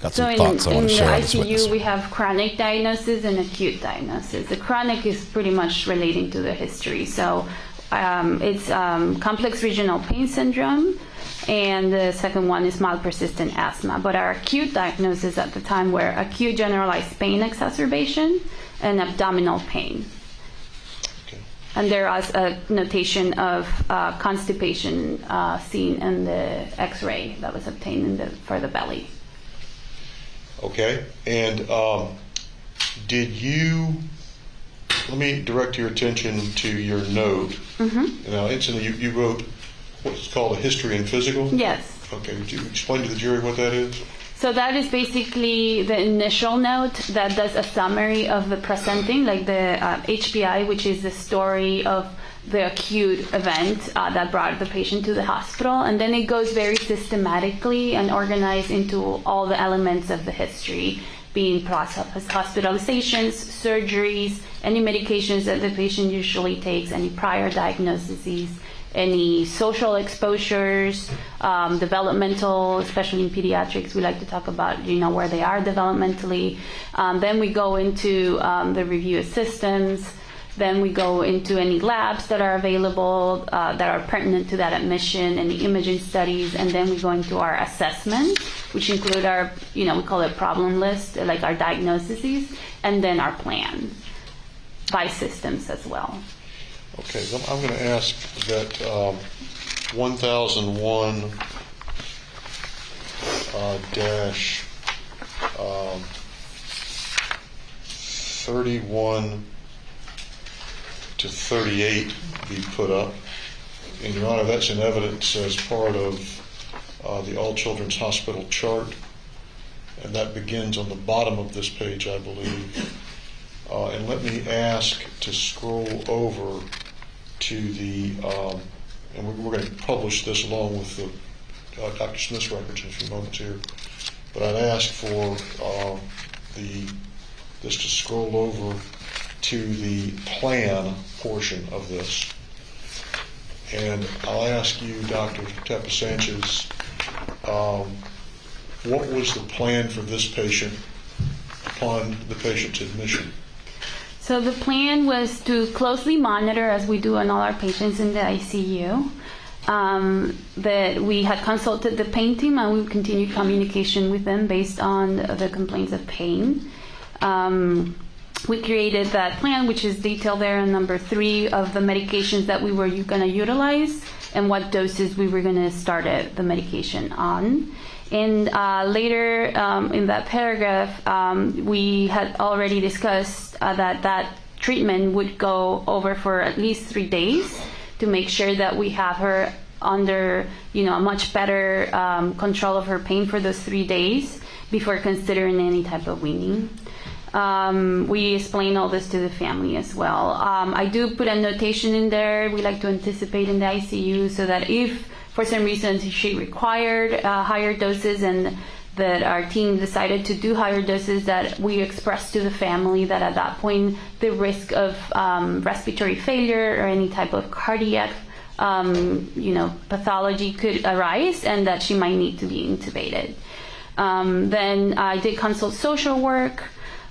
Got some thoughts I want to share on this ICU, witness. we have chronic diagnosis and acute diagnosis. The chronic is pretty much relating to the history. So it's complex regional pain syndrome, and the second one is mild persistent asthma. But our acute diagnosis at the time were acute generalized pain exacerbation and abdominal pain. Okay. And there was a notation of constipation seen in the X-ray that was obtained for the belly. Okay. And did you... Let me direct your attention to your note. Mm-hmm. Now, instantly, you wrote what's called a history and physical? Yes. Okay, would you explain to the jury what that is? So that is basically the initial note that does a summary of the presenting, like the HPI, which is the story of the acute event that brought the patient to the hospital. And then it goes very systematically and organized into all the elements of the history, being hospitalizations, surgeries, any medications that the patient usually takes, any prior diagnoses, any social exposures, developmental, especially in pediatrics, we like to talk about, where they are developmentally. Then we go into the review of systems. Then we go into any labs that are available that are pertinent to that admission, any imaging studies, and then we go into our assessment, which include our, we call it problem list, like our diagnoses, and then our plan by systems as well. Okay, so I'm going to ask that 1001 dash 31 to 38 be put up. And Your Honor, that's in evidence as part of the All Children's Hospital chart, and that begins on the bottom of this page, I believe. And let me ask to scroll over to the, and we're going to publish this along with the Dr. Smith's records in a few moments here, but I'd ask for this to scroll over to the plan portion of this. And I'll ask you, Dr. Teppa Sanchez, what was the plan for this patient upon the patient's admission? So the plan was to closely monitor, as we do on all our patients in the ICU, that we had consulted the pain team and we continued communication with them based on the complaints of pain. We created that plan, which is detailed there in number 3 of the medications that we were going to utilize and what doses we were going to start the medication on. And later in that paragraph, we had already discussed that treatment would go over for at least 3 days to make sure that we have her under, a much better control of her pain for those 3 days before considering any type of weaning. We explain all this to the family as well. I do put a notation in there. We like to anticipate in the ICU so that if for some reason she required higher doses and that our team decided to do higher doses, that we express to the family that at that point the risk of respiratory failure or any type of cardiac pathology could arise and that she might need to be intubated. Then I did consult social work.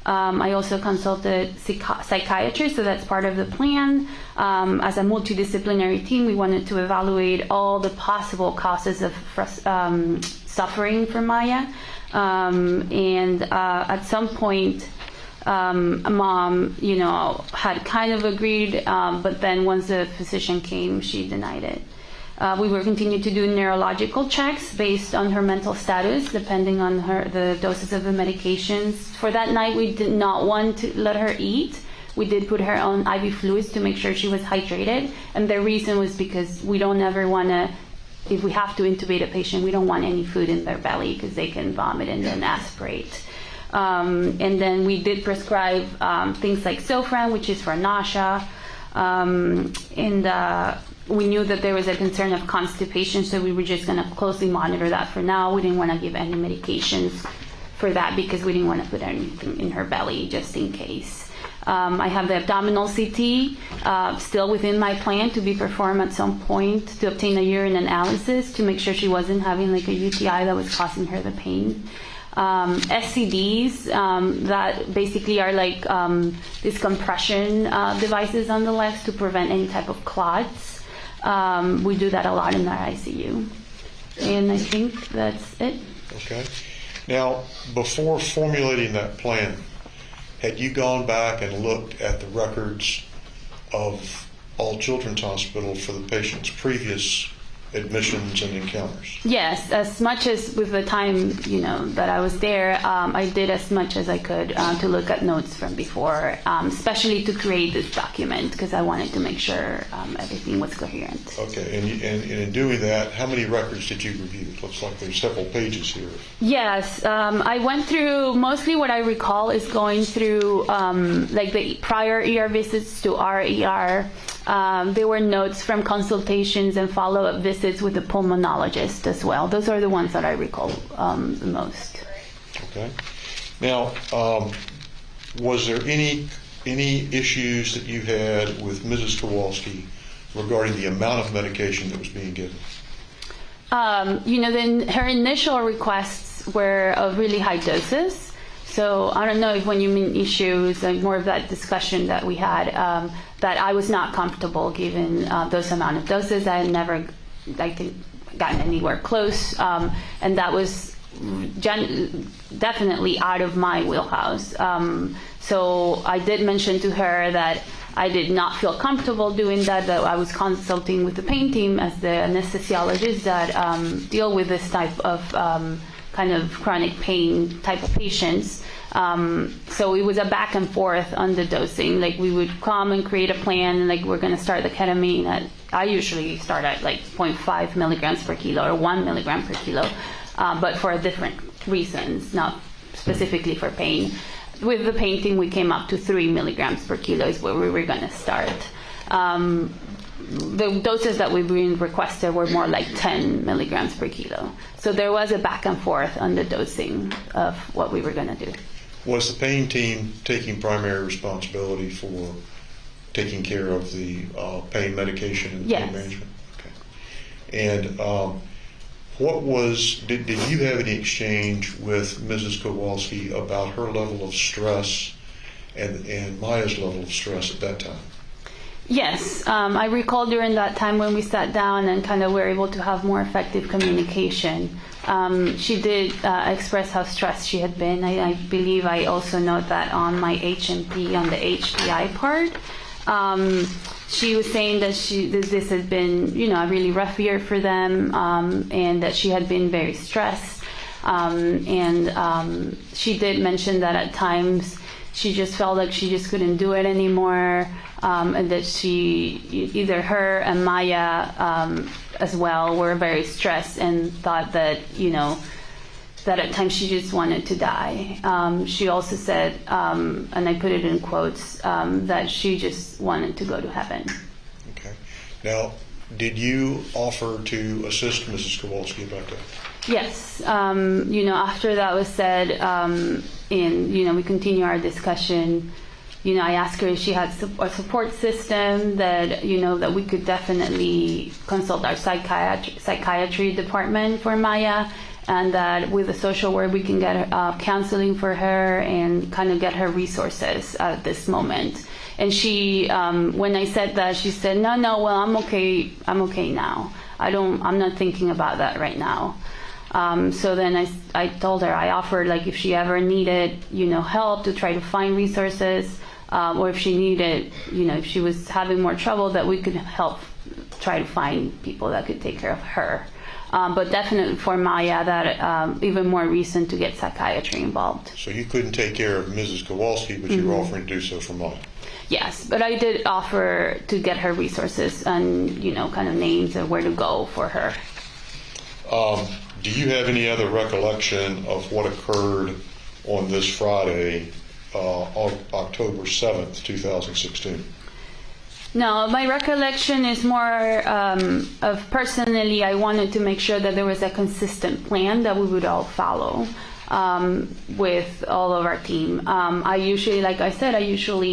I also consulted psychiatrists, so that's part of the plan. As a multidisciplinary team, we wanted to evaluate all the possible causes of suffering for Maya. And at some point, mom, had kind of agreed, but then once the physician came, she denied it. We will continue to do neurological checks based on her mental status, depending on the doses of the medications. For that night, we did not want to let her eat. We did put her on IV fluids to make sure she was hydrated. And the reason was because we don't ever want to, if we have to intubate a patient, we don't want any food in their belly because they can vomit and then aspirate. And then we did prescribe things like Zofran, which is for nausea. We knew that there was a concern of constipation, so we were just going to closely monitor that for now. We didn't want to give any medications for that because we didn't want to put anything in her belly just in case. I have the abdominal CT still within my plan to be performed at some point to obtain a urine analysis to make sure she wasn't having like a UTI that was causing her the pain. SCDs that basically are like these compression devices on the legs to prevent any type of clots. We do that a lot in our ICU. And I think that's it. Okay. Now, before formulating that plan, had you gone back and looked at the records of All Children's Hospital for the patient's previous admissions and encounters? Yes, as much as with the time that I was there, I did as much as I could to look at notes from before, especially to create this document because I wanted to make sure everything was coherent. Okay, and in doing that, how many records did you review? It looks like there's several pages here. Yes, I went through, mostly what I recall is going through like the prior ER visits to our ER. There were notes from consultations and follow-up visits with the pulmonologist as well. Those are the ones that I recall the most. Okay. Now, was there any issues that you had with Mrs. Kowalski regarding the amount of medication that was being given? Her initial requests were of really high doses. So I don't know if when you mean issues, like more of that discussion that we had, that I was not comfortable given those amount of doses. I had never, I think, gotten anywhere close, and that was definitely out of my wheelhouse. So I did mention to her that I did not feel comfortable doing that I was consulting with the pain team as the anesthesiologists that deal with this type of kind of chronic pain type of patients. So it was a back and forth on the dosing. Like we would come and create a plan, like we're going to start the ketamine at, I usually start at like 0.5 milligrams per kilo or 1 milligram per kilo, but for different reasons, not specifically for pain. With the pain team, we came up to 3 milligrams per kilo is where we were going to start. The doses that we requested were more like 10 milligrams per kilo. So there was a back and forth on the dosing of what we were going to do. Was the pain team taking primary responsibility for taking care of the pain medication and Yes. pain management? Okay. And did you have any exchange with Mrs. Kowalski about her level of stress and Maya's level of stress at that time? Yes, I recall during that time when we sat down and kind of were able to have more effective communication. She did express how stressed she had been. I believe I also note that on my HMP, on the HPI part. She was saying that this has been, a really rough year for them, and that she had been very stressed. And she did mention that at times she just felt like she just couldn't do it anymore, and that either her and Maya as well were very stressed and thought that, that at times she just wanted to die. She also said, and I put it in quotes, that she just wanted to go to heaven. Okay. Now, did you offer to assist Mrs. Kowalski about that? Yes. After that was said, and, we continue our discussion, I asked her if she had a support system that, that we could definitely consult our psychiatry department for Maya, and that with the social work we can get counseling for her and kind of get her resources at this moment. And she, when I said that, she said, no, well, I'm okay now. I'm not thinking about that right now. So then I told her, I offered, like, if she ever needed, help to try to find resources, or if she needed, if she was having more trouble, that we could help try to find people that could take care of her. But definitely for Maya, that even more reason to get psychiatry involved. So you couldn't take care of Mrs. Kowalski, but you were offering to do so for Maya. Yes, but I did offer to get her resources and, kind of names of where to go for her. Do you have any other recollection of what occurred on this Friday, October 7th, 2016? No, my recollection is more of personally, I wanted to make sure that there was a consistent plan that we would all follow with all of our team. I usually, like I said,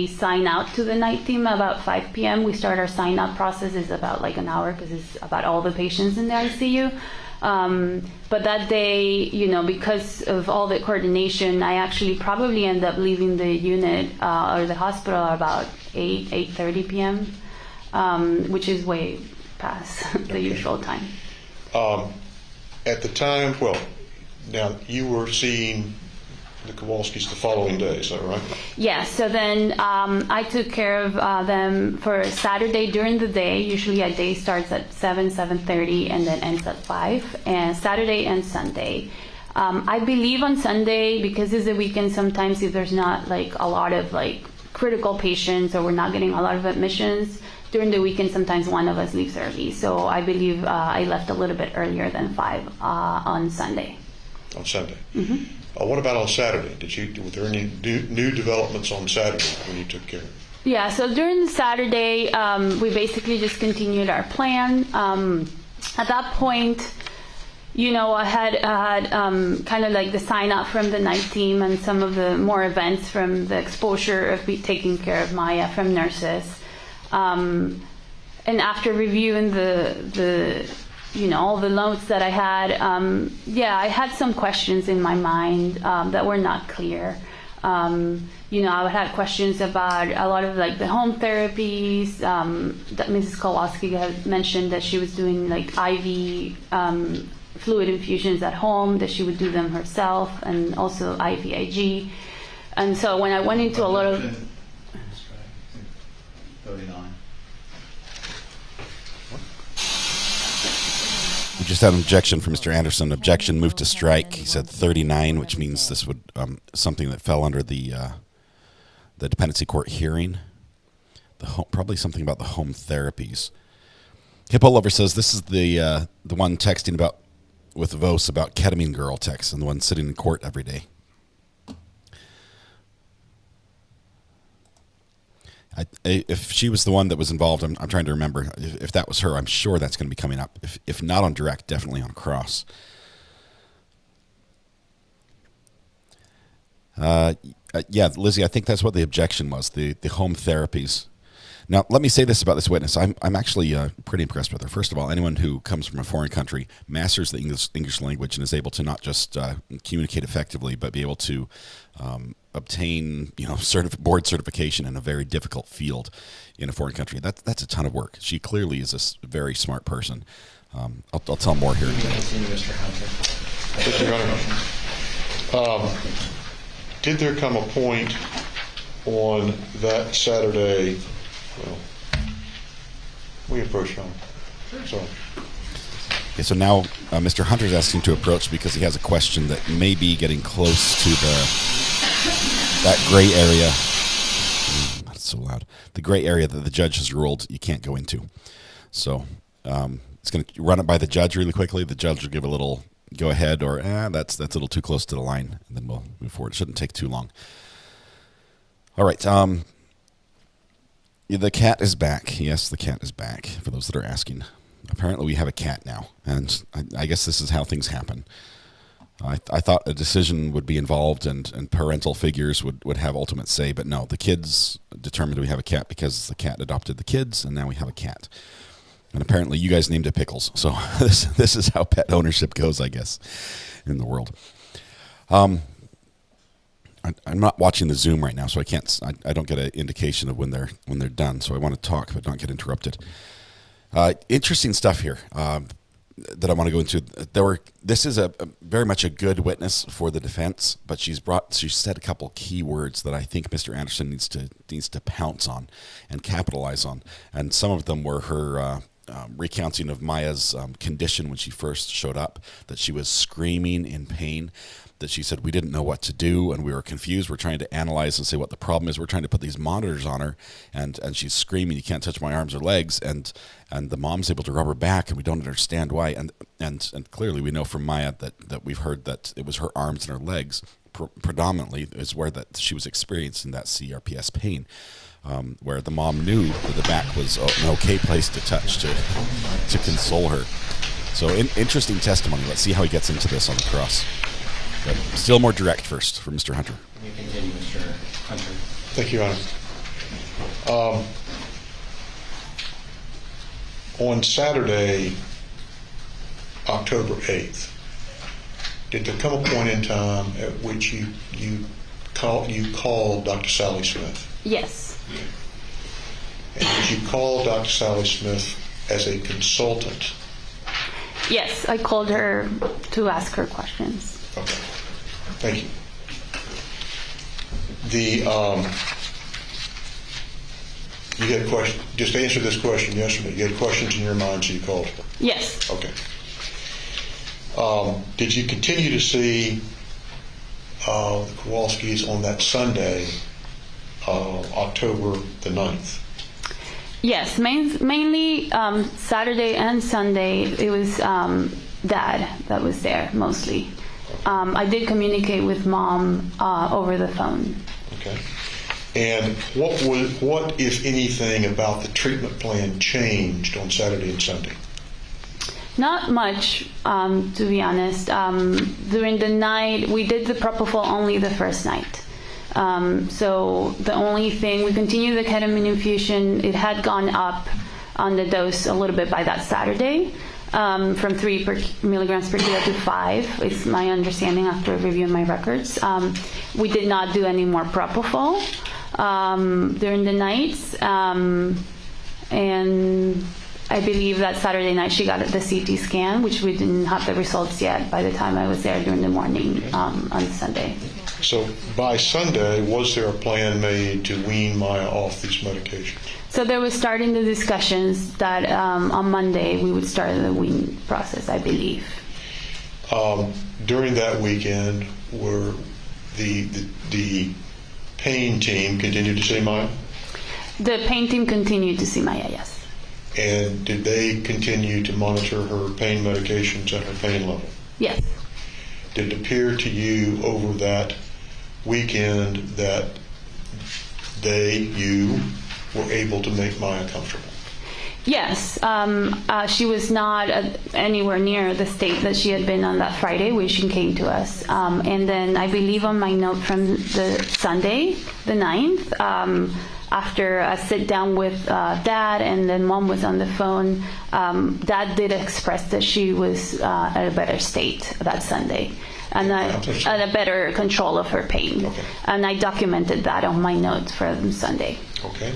sign out to the night team about 5 p.m. We start our sign out process. It's about like an hour because it's about all the patients in the ICU. But that day, because of all the coordination, I actually probably end up leaving the unit or the hospital about 8:30 p.m., which is way past the usual time. At the time, now you were seeing the Kowalskis the following day, is that right? Yes, so then I took care of them for Saturday during the day. Usually a day starts at 7:30, and then ends at 5, and Saturday and Sunday. I believe on Sunday, because it's a weekend, sometimes if there's not like a lot of like critical patients or we're not getting a lot of admissions, during the weekend sometimes one of us leaves early. So I believe I left a little bit earlier than 5 on Sunday. On Sunday. Mm-hmm. What about on Saturday? Were there any new developments on Saturday when you took care of it? Yeah, so during Saturday, we basically just continued our plan. At that point, I had kind of like the sign up from the night team and some of the more events from the exposure of taking care of Maya from nurses. And after reviewing the all the notes that I had, I had some questions in my mind that were not clear. I had questions about a lot of like the home therapies that Mrs. Kowalski had mentioned that she was doing like IV fluid infusions at home, that she would do them herself, and also IVIG. And so when I went into a lot of 39. We just had an objection from Mr. Anderson. Objection moved to strike. He said 39, which means this would something that fell under the dependency court hearing. Probably something about the home therapies. Hippo Lover says this is the one texting about with Vos about ketamine girl text, and the one sitting in court every day. If she was the one that was involved, I'm trying to remember. If that was her, I'm sure that's going to be coming up. If not on direct, definitely on cross. Lizzie, I think that's what the objection was, the home therapies. Now, let me say this about this witness. I'm actually pretty impressed with her. First of all, anyone who comes from a foreign country, masters the English language, and is able to not just communicate effectively, but be able to obtain board certification in a very difficult field in a foreign country. That's a ton of work. She clearly is a very smart person. I'll tell more here. Mr. Hunter. Did there come a point on that Saturday? Well, we approach him. Sorry. Okay, so now Mr. Hunter's asking to approach because he has a question that may be getting close to that gray area. That's so loud. The gray area that the judge has ruled you can't go into. So it's going to run it by the judge really quickly. The judge will give a little go ahead or that's a little too close to the line, and then we'll move forward. It shouldn't take too long. All right. The cat is back. Yes, the cat is back, for those that are asking. Apparently we have a cat now, and I guess this is how things happen. I thought a decision would be involved and parental figures would have ultimate say, but no, the kids determined we have a cat because the cat adopted the kids, and now we have a cat. And apparently you guys named it Pickles, so this is how pet ownership goes, I guess, in the world. I'm not watching the Zoom right now, so I don't get an indication of when they're done. So I want to talk, but not get interrupted. Interesting stuff here that I want to go into. This is a very much a good witness for the defense, but she said a couple key words that I think Mr. Anderson needs to pounce on and capitalize on. And some of them were her recounting of Maya's condition when she first showed up, that she was screaming in pain. That she said we didn't know what to do and we were confused. We're trying to analyze and say what the problem is. We're trying to put these monitors on her, and she's screaming, "You can't touch my arms or legs." And the mom's able to rub her back, and we don't understand why. And clearly we know from Maya that we've heard that it was her arms and her legs predominantly is where that she was experiencing that CRPS pain. Where the mom knew that the back was an okay place to touch to console her. So interesting testimony. Let's see how he gets into this on the cross. But still more direct first for Mr. Hunter. You continue, Mr. Hunter. Thank you, Your Honor. On Saturday, October 8th, did there come a point in time at which you called Dr. Sally Smith? Yes. And did you call Dr. Sally Smith as a consultant? Yes, I called her to ask her questions. Okay. Thank you. You had a question. Just answer this question, yes or no. You had questions in your mind, so you called her. Yes. Okay. Did you continue to see the Kowalskis on that Sunday, October the 9th? Yes, mainly Saturday and Sunday. It was Dad that was there mostly. I did communicate with Mom over the phone. Okay. And what, if anything, about the treatment plan changed on Saturday and Sunday? Not much, to be honest. During the night, we did the propofol only the first night. So the only thing, we continued the ketamine infusion. It had gone up on the dose a little bit by that Saturday, from 3 milligrams per kilo to 5. It's my understanding after reviewing my records. We did not do any more propofol during the nights, and I believe that Saturday night she got the CT scan, which we didn't have the results yet by the time I was there during the morning on Sunday. So by Sunday, was there a plan made to wean Maya off these medications? So there was starting the discussions that on Monday we would start the wean process, I believe. During that weekend, were the pain team continued to see Maya? The pain team continued to see Maya, yes. And did they continue to monitor her pain medications and her pain level? Yes. Did it appear to you over that weekend that you were able to make Maya comfortable? Yes. She was not anywhere near the state that she had been on that Friday when she came to us. And then I believe on my note from the Sunday, the 9th, after a sit down with Dad and then Mom was on the phone, Dad did express that she was at a better state that Sunday and at a better control of her pain. Okay. And I documented that on my notes from Sunday. Okay.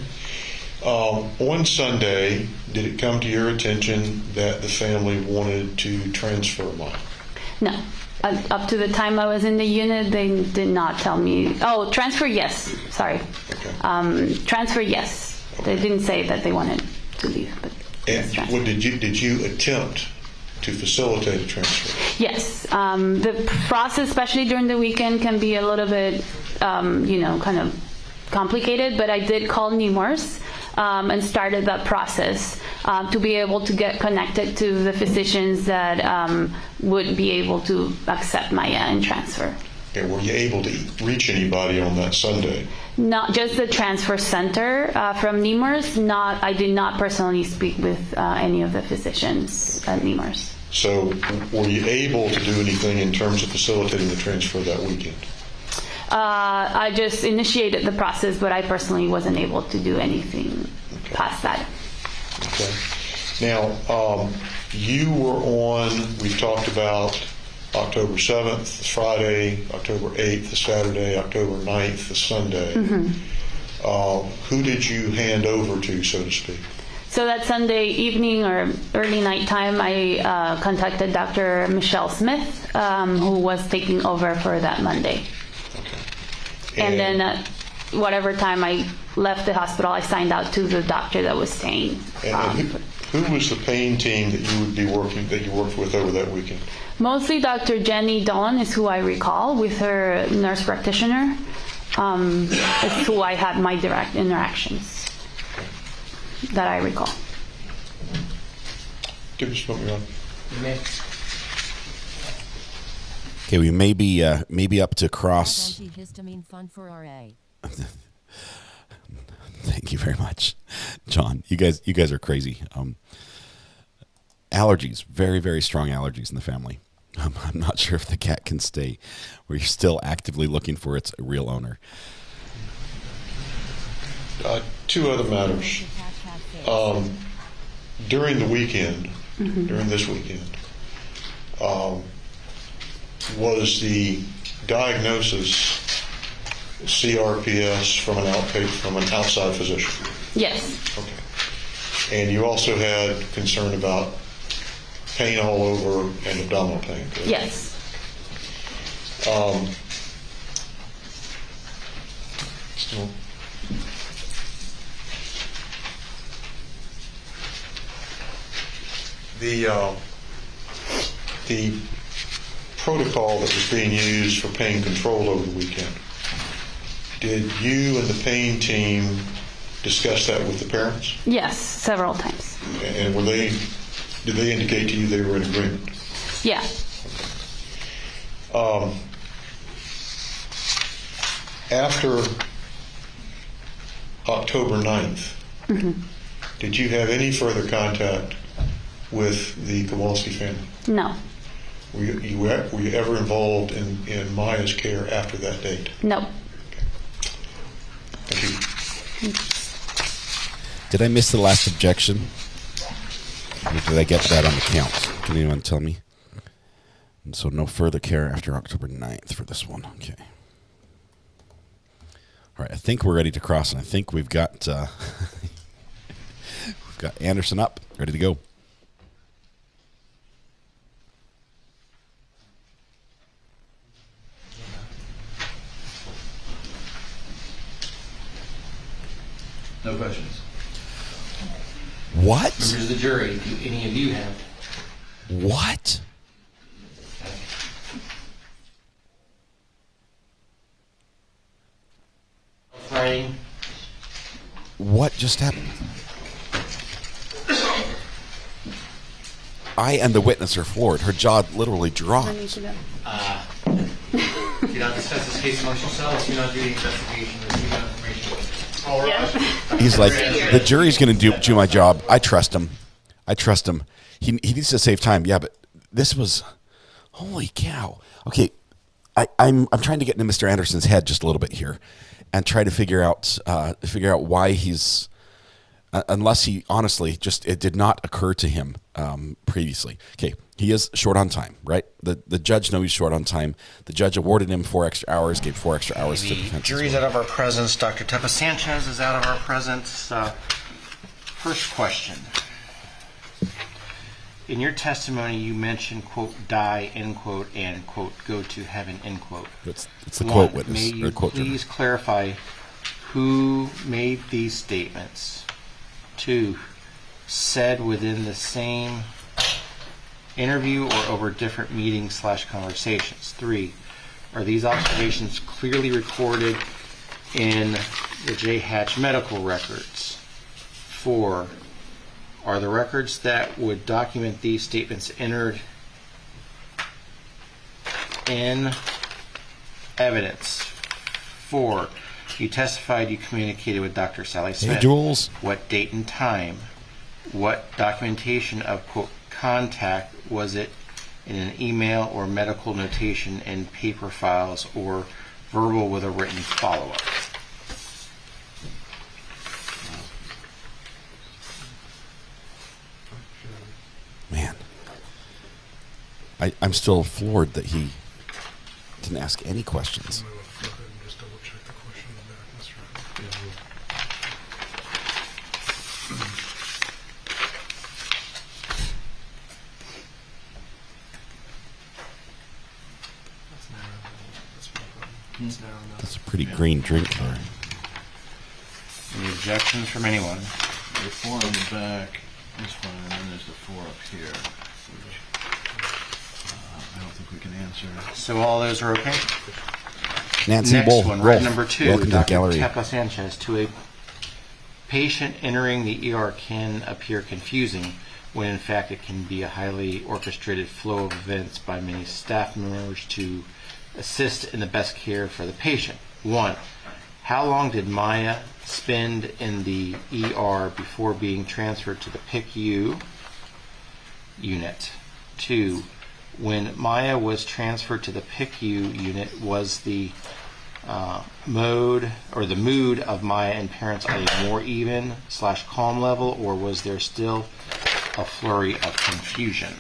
On Sunday, did it come to your attention that the family wanted to transfer Maya? No. Up to the time I was in the unit, they did not tell me. Oh, transfer, yes. Sorry. Okay. Transfer, yes. Okay. They didn't say that they wanted to leave, but and what did you attempt to facilitate a transfer? Yes. The process, especially during the weekend, can be a little bit, kind of complicated. But I did call Nemours and started that process to be able to get connected to the physicians that would be able to accept Maya and transfer. Okay, were you able to reach anybody on that Sunday? Not just the transfer center from Nemours. I did not personally speak with any of the physicians at Nemours. So were you able to do anything in terms of facilitating the transfer that weekend? I just initiated the process, but I personally wasn't able to do anything past that. Okay. Now, you were on, we talked about October 7th, the Friday, October 8th, the Saturday, October 9th, the Sunday. Mm-hmm. Who did you hand over to, so to speak? So that Sunday evening or early nighttime, I contacted Dr. Michelle Smith, who was taking over for that Monday. Okay. And then whatever time I left the hospital, I signed out to the doctor that was staying. And who was the pain team that you worked with over that weekend? Mostly Dr. Jenny Dolan is who I recall, with her nurse practitioner. It's who I had my direct interactions that I recall. Give us what we want. Okay, we may be up to cross. Antihistamine fund for RA. Thank you very much, John. You guys are crazy. Allergies, very, very strong allergies in the family. I'm not sure if the cat can stay. We're still actively looking for its real owner. Two other matters. During the weekend, during this weekend, was the diagnosis CRPS from an outside physician? Yes. Okay. And you also had concern about pain all over and abdominal pain, correct? Yes. The protocol that was being used for pain control over the weekend, did you and the pain team discuss that with the parents? Yes, several times. And did they indicate to you they were in agreement? Yeah. After October 9th, did you have any further contact with the Kowalski family? No. Were you ever involved in Maya's care after that date? No. Thank you. Did I miss the last objection? Or did I get that on the counts? Can anyone tell me? And so no further care after October 9th for this one. Okay. All right, I think we're ready to cross, and I think we've got we've got Anderson up, ready to go. No questions. What? Members of the jury, do any of you have? What? Writing. What just happened? I and the witness are floored. Her jaw literally dropped. Do not discuss this case amongst yourselves. Do not do the investigation. Receive no information. All right. He's like, the jury's going to do my job. I trust him. He needs to save time. Yeah, but this was, holy cow. Okay, I'm trying to get into Mr. Anderson's head just a little bit here, and try to figure out why he's, unless he honestly just, it did not occur to him previously. Okay, he is short on time, right? The judge knows he's short on time. The judge awarded him 4 extra hours, gave 4 extra hours to defense. Jury's out of our presence. Dr. Beatrice Sanchez is out of our presence. First question. In your testimony, you mentioned, quote, die, end quote, and, quote, go to heaven, end quote. It's the quote witness. May you please clarify who made these statements? 2, said within the same interview or over different meetings / conversations? 3, are these observations clearly recorded in the J. Hatch medical records? 4, are the records that would document these statements entered in evidence? 4, you testified you communicated with Dr. Sally Smith. Hey, Jules. What date and time? What documentation of, quote, contact was it in an email or medical notation in paper files or verbal with a written follow-up? Man, I'm still floored that he didn't ask any questions. That's a pretty green drink there. Any objections from anyone? The 4 on the back is fine, and then there's the 4 up here, which I don't think we can answer. So all those are okay? Nancy Next Wolf, one, right number 2. welcome to the Dr. gallery. Beatrice Sanchez, to a patient entering the ER can appear confusing when in fact it can be a highly orchestrated flow of events by many staff members to assist in the best care for the patient. 1, how long did Maya spend in the ER before being transferred to the PICU unit? 2, when Maya was transferred to the PICU unit, was the mode or the mood of Maya and parents at a more even / calm level, or was there still a flurry of confusion?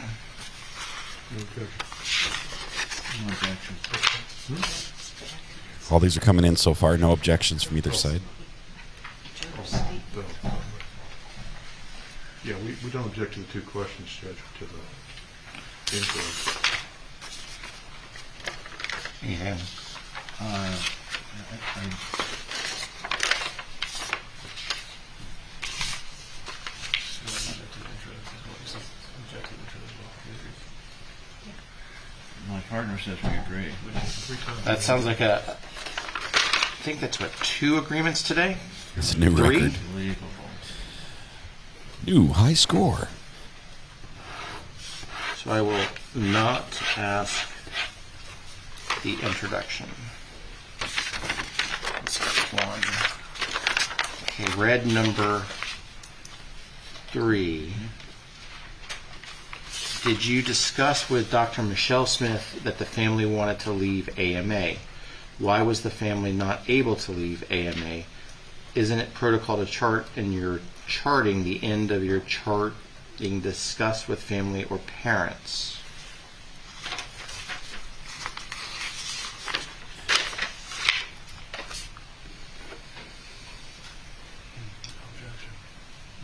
All these are coming in so far. No objections from either side. Yeah, we don't object to the 2 questions, Judge, to the inquiry. Yeah. My partner says we agree. That sounds like I think that's what, 2 agreements today? It's a new 3? record. New high score. So I will not ask the introduction. Let's get 1. Okay, red number 3. Did you discuss with Dr. Michelle Smith that the family wanted to leave AMA? Why was the family not able to leave AMA? Isn't it protocol to chart, and you're charting the end of your chart being discussed with family or parents.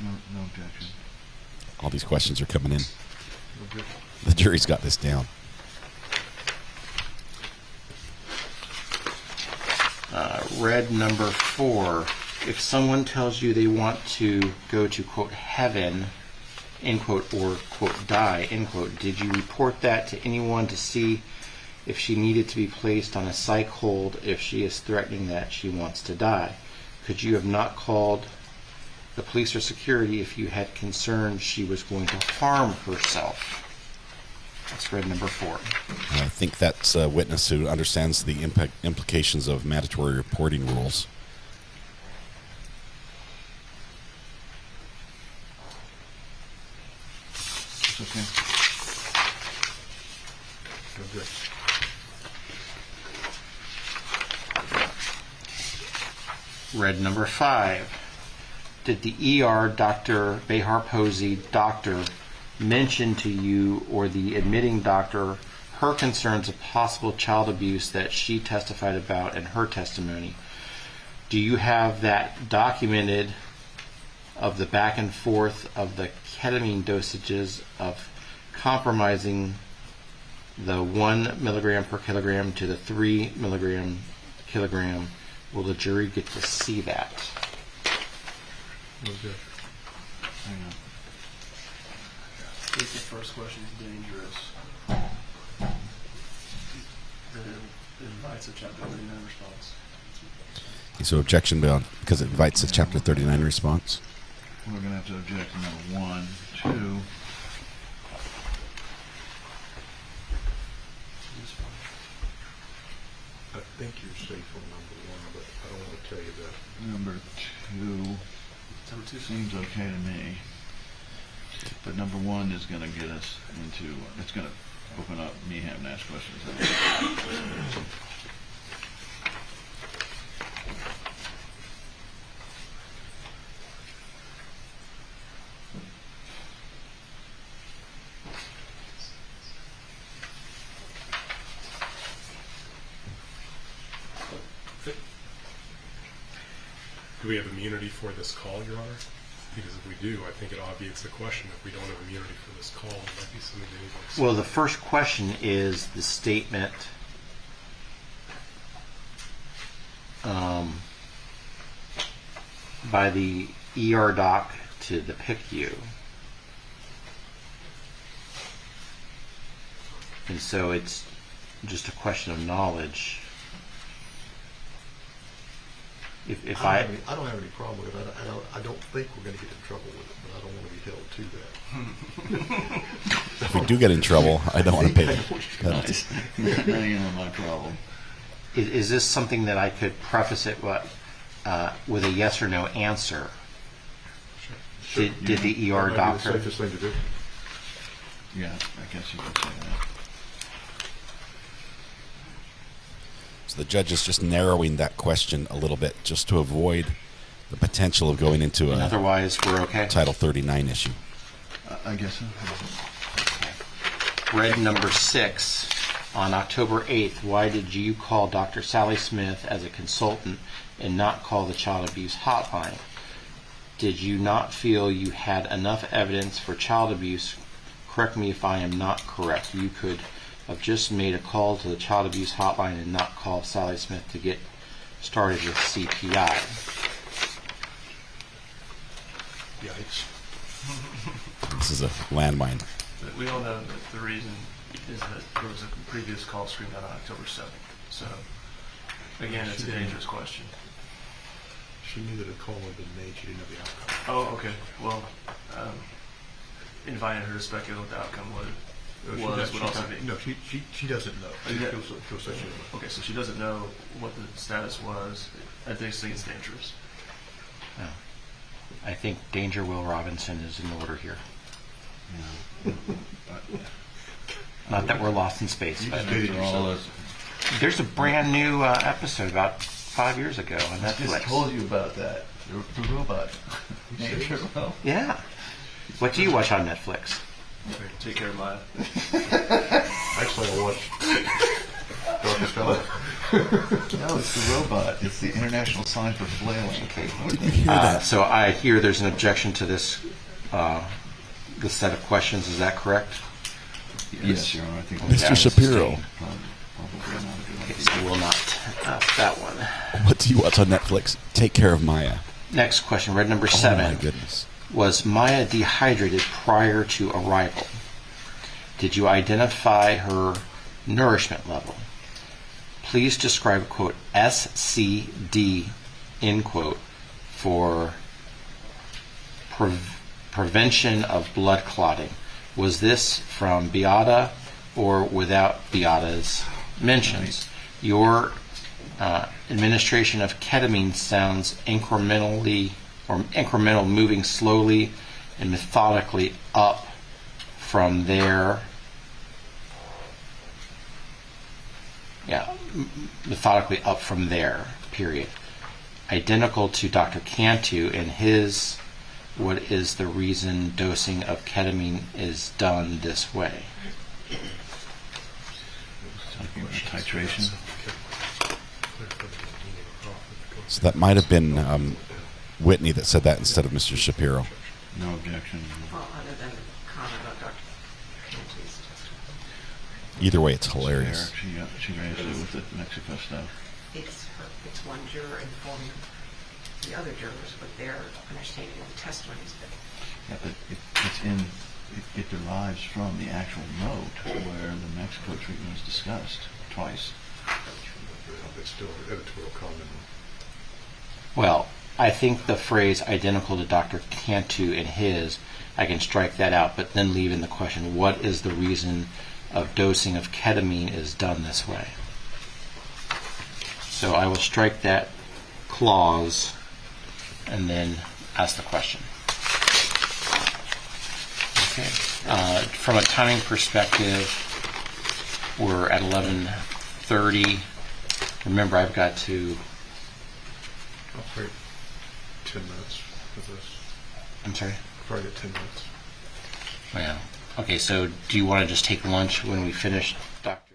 No objection. All these questions are coming in. The jury's got this down. Red number 4. If someone tells you they want to go to, quote, heaven, end quote, or, quote, die, end quote, did you report that to anyone to see if she needed to be placed on a psych hold if she is threatening that she wants to die? Could you have not called the police or security if you had concerns she was going to harm herself? That's red number 4. I think that's a witness who understands the implications of mandatory reporting rules. It's okay. Good. Red number 5. Did the ER Dr. Behar Posey doctor mention to you or the admitting doctor her concerns of possible child abuse that she testified about in her testimony? Do you have that documented of the back and forth of the ketamine dosages of compromising the 1 milligram per kilogram to the 3 milligram kilogram? Will the jury get to see that? Okay. Hang on. I think the first question is dangerous. It invites a Chapter 39 response. So objection because it invites a Chapter 39 response. We're going to have to object to number 1, 2. I think you're safe on number 1, but I don't want to tell you that. Number 2 seems okay to me. But number 1 is going to get us into, it's going to open up me having to ask questions. Do we have immunity for this call, Your Honor? Because if we do, I think it obviates the question. If we don't have immunity for this call, it might be something that is like. Well, the first question is the statement by the ER doc to the PICU. And so it's just a question of knowledge. If I don't have any problem with it. I don't think we're going to get in trouble with it, but I don't want to be held to that. If we do get in trouble, I don't want to pay the penalty. That ain't my problem. Is this something that I could preface it with a yes or no answer? Sure. Did the ER doctor? That might be the safest thing to do. Yeah, I guess you could say that. So the judge is just narrowing that question a little bit just to avoid the potential of going into a otherwise we're okay. Title 39 issue. I guess so. Red number 6. On October 8th, why did you call Dr. Sally Smith as a consultant and not call the child abuse hotline? Did you not feel you had enough evidence for child abuse? Correct me if I am not correct. You could have just made a call to the child abuse hotline and not call Sally Smith to get started with CPI. Yikes. This is a landmine. We all know that the reason is that there was a previous call screened on October 7th. So, again, it's a dangerous question. She knew that a call had been made. She didn't know the outcome. Oh, okay. Well, inviting her to speculate what the outcome would also be. No, she doesn't know. She'll say she doesn't know. Okay, so she doesn't know what the status was. I think it's dangerous. No. I think Danger Will Robinson is in order here. Not that we're lost in space, but there's a brand new episode about 5 years ago on Netflix. I just told you about that. The robot. Yeah. What do you watch on Netflix? Take care of Maya. Actually, I watched Darkest Fellow. No, it's the robot. It's the international sign for flailing. So I hear there's an objection to this set of questions. Is that correct? Yes, Your Honor. I think Mr. Shapiro. Okay, so we'll not ask that one. What do you watch on Netflix? Take care of Maya. Next question, red number 7. Oh my goodness. Was Maya dehydrated prior to arrival? Did you identify her nourishment level? Please describe, quote, SCD, end quote, for prevention of blood clotting. Was this from Beata or without Beata's mentions? Your administration of ketamine sounds incremental, moving slowly and methodically up from there. Methodically up from there, period. Identical to Dr. Cantu and his, what is the reason dosing of ketamine is done this way? Talking about titration. So that might have been Whitney that said that instead of Mr. Shapiro. No objection. Well, other than comment on Dr. Cantu's testimony. Either way, it's hilarious. She raised it with the Mexico stuff. It's one juror informing the other jurors what their understanding of the testimony has been. Yeah, but it derives from the actual note where the Mexico treatment is discussed twice. It's still editorial comment. Well, I think the phrase identical to Dr. Cantu and his, I can strike that out, but then leave in the question, what is the reason of dosing of ketamine is done this way? So I will strike that clause and then ask the question. Okay. From a timing perspective, we're at 11:30. Remember, I've got to... I'll probably 10 minutes for this. I'm sorry? Probably get 10 minutes. Yeah. Okay, so do you want to just take lunch when we finish, Doctor?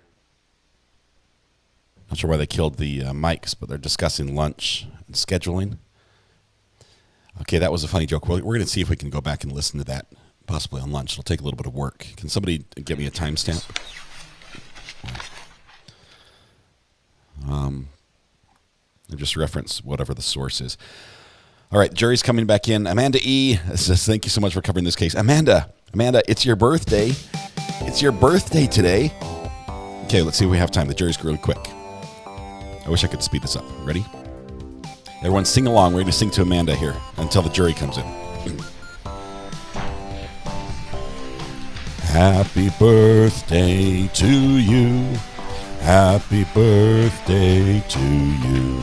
Not sure why they killed the mics, but they're discussing lunch and scheduling. Okay, that was a funny joke. We're going to see if we can go back and listen to that, possibly on lunch. It'll take a little bit of work. Can somebody give me a timestamp? I just reference whatever the source is. All right, jury's coming back in. Amanda E. says, thank you so much for covering this case. Amanda, it's your birthday. It's your birthday today. Okay, let's see if we have time. The jury's really quick. I wish I could speed this up. Ready? Everyone sing along. We're going to sing to Amanda here until the jury comes in. Happy birthday to you. Happy birthday to you.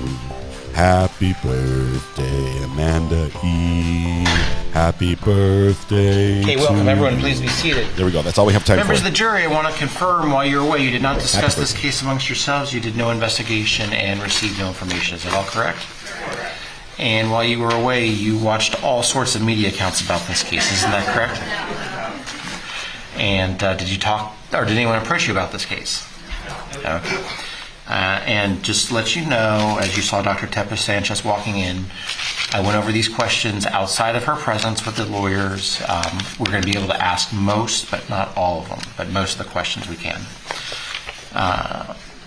Happy birthday, Amanda E. Happy birthday. Okay, welcome everyone. Please be seated. There we go. That's all we have time Members for. of the jury, I want to confirm while you're away, you did not discuss this case amongst yourselves. You did no investigation and received no information. Is that all correct? And while you were away, you watched all sorts of media accounts about this case. Isn't that correct? And did you talk, or did anyone approach you about this case? Okay. And just to let you know, as you saw Dr. Beatrice Sanchez walking in, I went over these questions outside of her presence with the lawyers. We're going to be able to ask most, but not all of them, but most of the questions we can.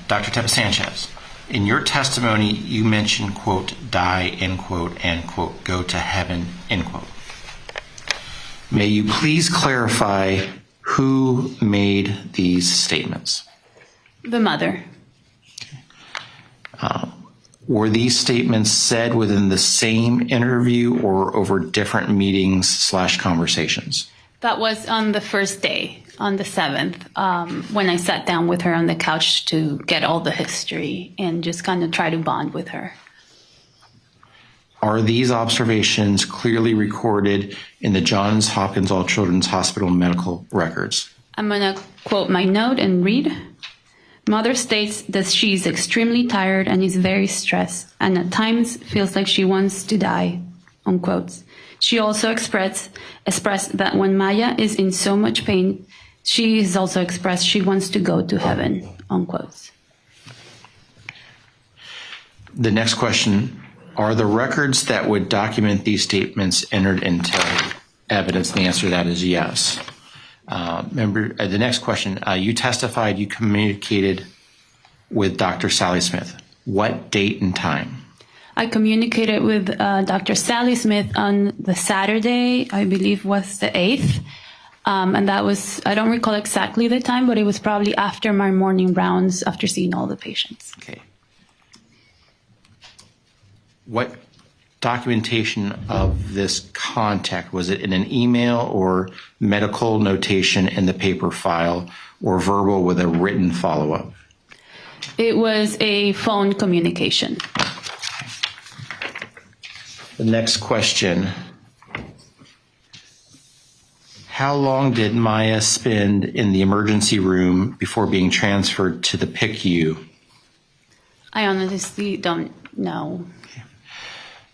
Dr. Beatrice Sanchez, in your testimony, you mentioned, quote, die, end quote, and, quote, go to heaven, end quote. May you please clarify who made these statements? The mother. Were these statements said within the same interview or over different meetings / conversations? That was on the first day, on the 7th, when I sat down with her on the couch to get all the history and just kind of try to bond with her. Are these observations clearly recorded in the Johns Hopkins Children's Hospital medical records? I'm going to quote my note and read. Mother states that she is extremely tired and is very stressed and at times feels like she wants to die, unquote. She also expressed that when Maya is in so much pain, she has also expressed she wants to go to heaven, unquote. The next question, are the records that would document these statements entered into evidence? The answer to that is yes. The next question, you testified you communicated with Dr. Sally Smith. What date and time? I communicated with Dr. Sally Smith on the Saturday, I believe was the 8th. And that was, I don't recall exactly the time, but it was probably after my morning rounds, after seeing all the patients. Okay. What documentation of this contact? Was it in an email or medical notation in the paper file or verbal with a written follow-up? It was a phone communication. The next question. How long did Maya spend in the emergency room before being transferred to the PICU? I honestly don't know.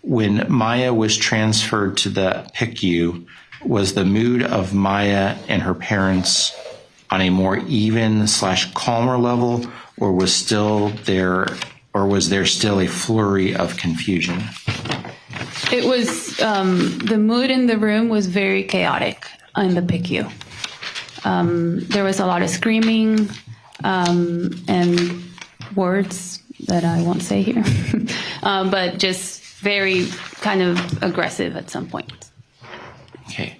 When Maya was transferred to the PICU, was the mood of Maya and her parents on a more even/calmer level, or was there still a flurry of confusion? It was, the mood in the room was very chaotic in the PICU. There was a lot of screaming and words that I won't say here, but just very kind of aggressive at some point. Okay.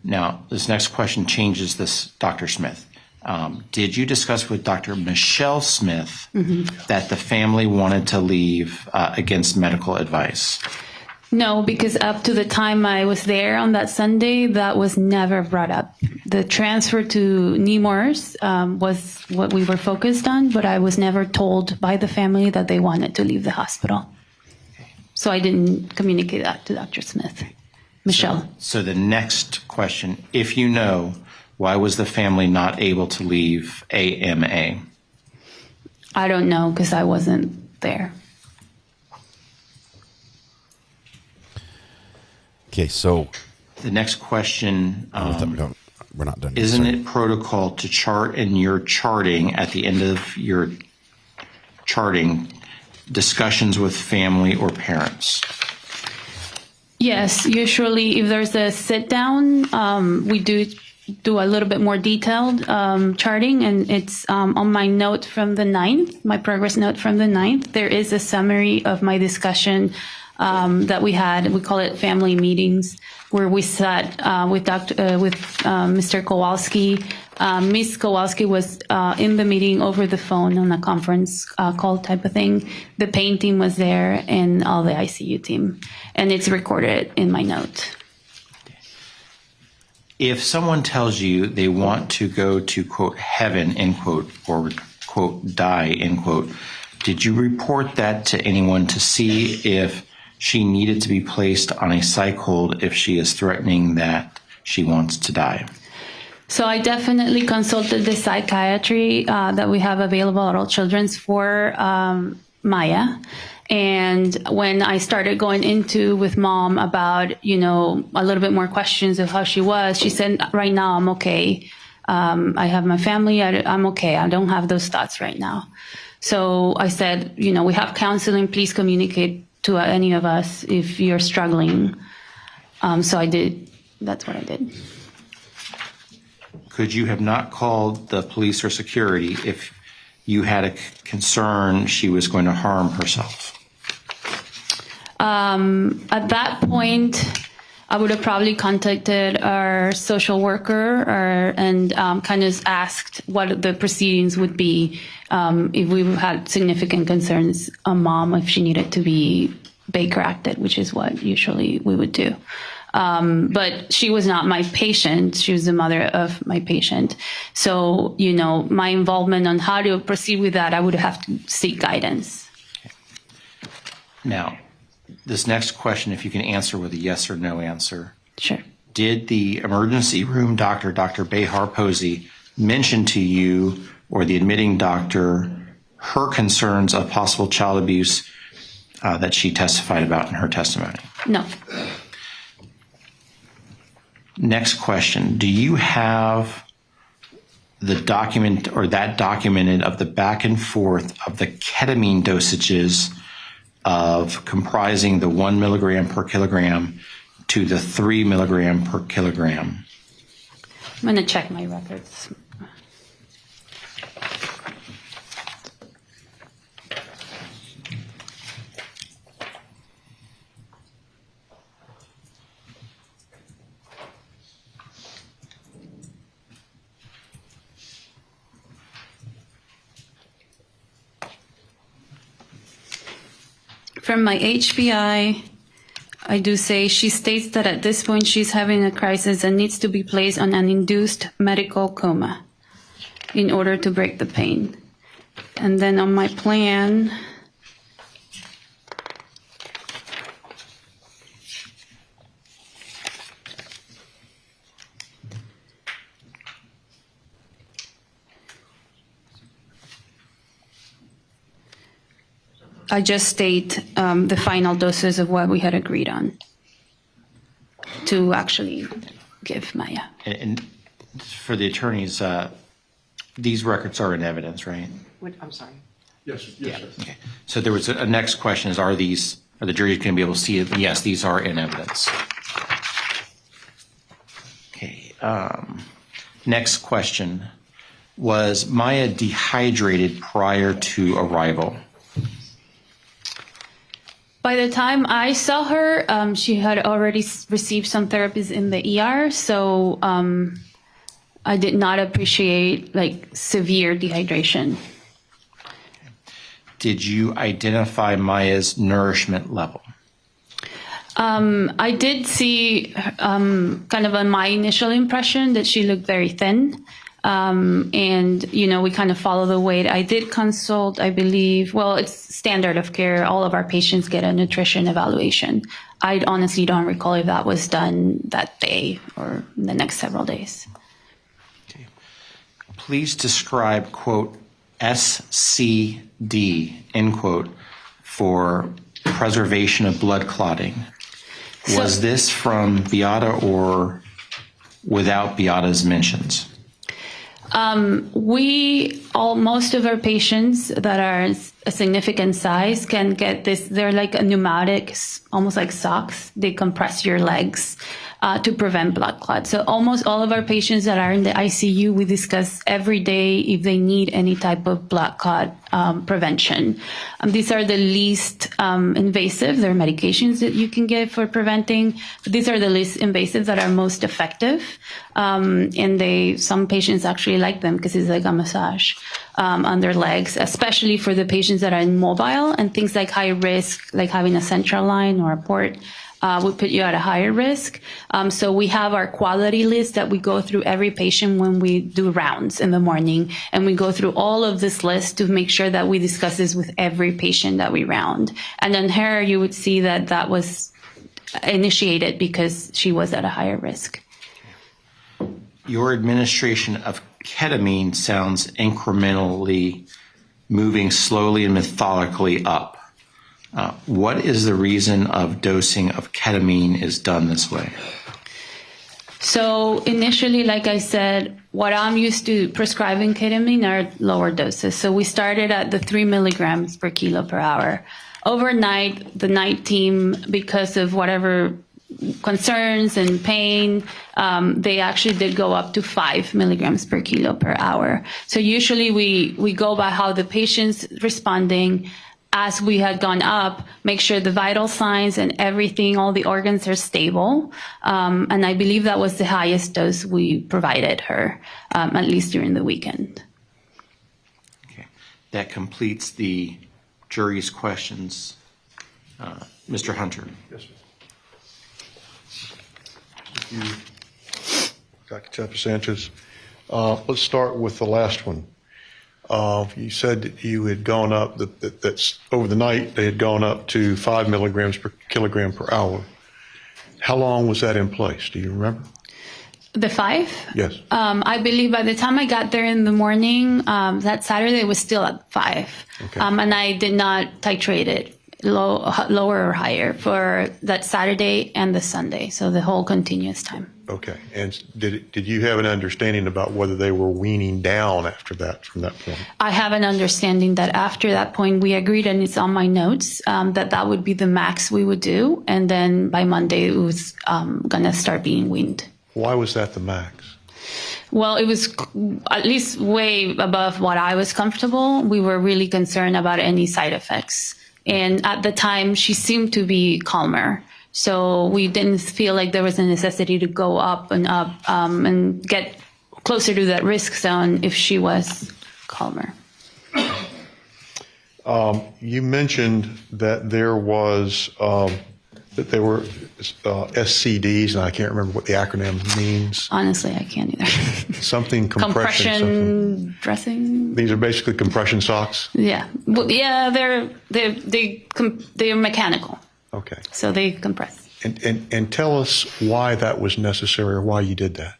Now, this next question changes this, Dr. Smith. Did you discuss with Dr. Michelle Smith that the family wanted to leave against medical advice? No, because up to the time I was there on that Sunday, that was never brought up. The transfer to Nemours was what we were focused on, but I was never told by the family that they wanted to leave the hospital. So I didn't communicate that to Dr. Smith. Michelle. So the next question, if you know, why was the family not able to leave AMA? I don't know because I wasn't there. Okay, so the next question, we're not done. Isn't it protocol to chart in your charting at the end of your charting discussions with family or parents? Yes, usually if there's a sit down, we do a little bit more detailed charting, and it's on my note from the 9th, my progress note from the 9th. There is a summary of my discussion that we had. We call it family meetings, where we sat with Mr. Kowalski. Ms. Kowalski was in the meeting over the phone on a conference call type of thing. The pain team was there and all the ICU team, and it's recorded in my note. If someone tells you they want to go to, quote, heaven, end quote, or, quote, die, end quote, did you report that to anyone to see if she needed to be placed on a psych hold if she is threatening that she wants to die? So I definitely consulted the psychiatry that we have available at All Children's for Maya. And when I started going into with mom about, a little bit more questions of how she was, she said, right now I'm okay. I have my family. I'm okay. I don't have those thoughts right now. So I said, we have counseling. Please communicate to any of us if you're struggling. So I did. That's what I did. Could you have not called the police or security if you had a concern she was going to harm herself? At that point, I would have probably contacted our social worker and kind of asked what the proceedings would be if we had significant concerns on mom, if she needed to be Baker acted, which is what usually we would do. But she was not my patient. She was the mother of my patient. So, my involvement on how to proceed with that, I would have to seek guidance. Now, this next question, if you can answer with a yes or no answer. Sure. Did the emergency room doctor, Dr. Behar Posey, mention to you or the admitting doctor her concerns of possible child abuse that she testified about in her testimony? No. Next question. Do you have the document or that documented of the back and forth of the ketamine dosages of comprising the 1 milligram per kilogram to the 3 milligram per kilogram? I'm going to check my records. From my HPI, I do say she states that at this point she's having a crisis and needs to be placed on an induced medical coma in order to break the pain. And then on my plan, I just state the final doses of what we had agreed on to actually give Maya. And for the attorneys, these records are in evidence, right? I'm sorry. Yes, yes, sir. Okay. So there was a next question is, are the jury going to be able to see it? Yes, these are in evidence. Okay. Next question. Was Maya dehydrated prior to arrival? By the time I saw her, she had already received some therapies in the ER, so I did not appreciate severe dehydration. Did you identify Maya's nourishment level? I did see kind of on my initial impression that she looked very thin. And, we kind of follow the weight. I did consult, I believe, well, it's standard of care. All of our patients get a nutrition evaluation. I honestly don't recall if that was done that day or the next several days. Okay. Please describe, quote, SCD, end quote, for preservation of blood clotting. Was this from Beata or without Beata's mentions? Most of our patients that are a significant size can get this. They're like a pneumatic, almost like socks. They compress your legs to prevent blood clots. So almost all of our patients that are in the ICU, we discuss every day if they need any type of blood clot prevention. These are the least invasive. There are medications that you can get for preventing, but these are the least invasive that are most effective. And some patients actually like them because it's like a massage on their legs, especially for the patients that are immobile and things like high risk, like having a central line or a port. Would put you at a higher risk. So we have our quality list that we go through every patient when we do rounds in the morning. And we go through all of this list to make sure that we discuss this with every patient that we round. And on her, you would see that was initiated because she was at a higher risk. Your administration of ketamine sounds incrementally moving slowly and methodically up. What is the reason of dosing of ketamine is done this way? So initially, like I said, what I'm used to prescribing ketamine are lower doses. So we started at the 3 milligrams per kilo per hour. Overnight, the night team, because of whatever concerns and pain, they actually did go up to 5 milligrams per kilo per hour. So usually we go by how the patient's responding. As we had gone up, make sure the vital signs and everything, all the organs are stable. And I believe that was the highest dose we provided her, at least during the weekend. Okay. That completes the jury's questions. Mr. Hunter. Yes, sir. Thank you, Dr. Sanchez. Let's start with the last one. You said that you had gone up, that's over the night, they had gone up to 5 milligrams per kilogram per hour. How long was that in place? Do you remember? The 5? Yes. I believe by the time I got there in the morning, that Saturday, it was still at 5. Okay. And I did not titrate it lower or higher for that Saturday and the Sunday, so the whole continuous time. Okay. And did you have an understanding about whether they were weaning down after that, from that point? I have an understanding that after that point, we agreed, and it's on my notes, that would be the max we would do. And then by Monday, it was going to start being weaned. Why was that the max? Well, it was at least way above what I was comfortable. We were really concerned about any side effects. And at the time, she seemed to be calmer. So we didn't feel like there was a necessity to go up and get closer to that risk zone if she was calmer. You mentioned that there was there were SCDs, and I can't remember what the acronym means. Honestly, I can't either. Something compression something. Dressing. These are basically compression socks. Yeah, well, yeah, they're mechanical. Okay. So they compress. And tell us why that was necessary, or why you did that.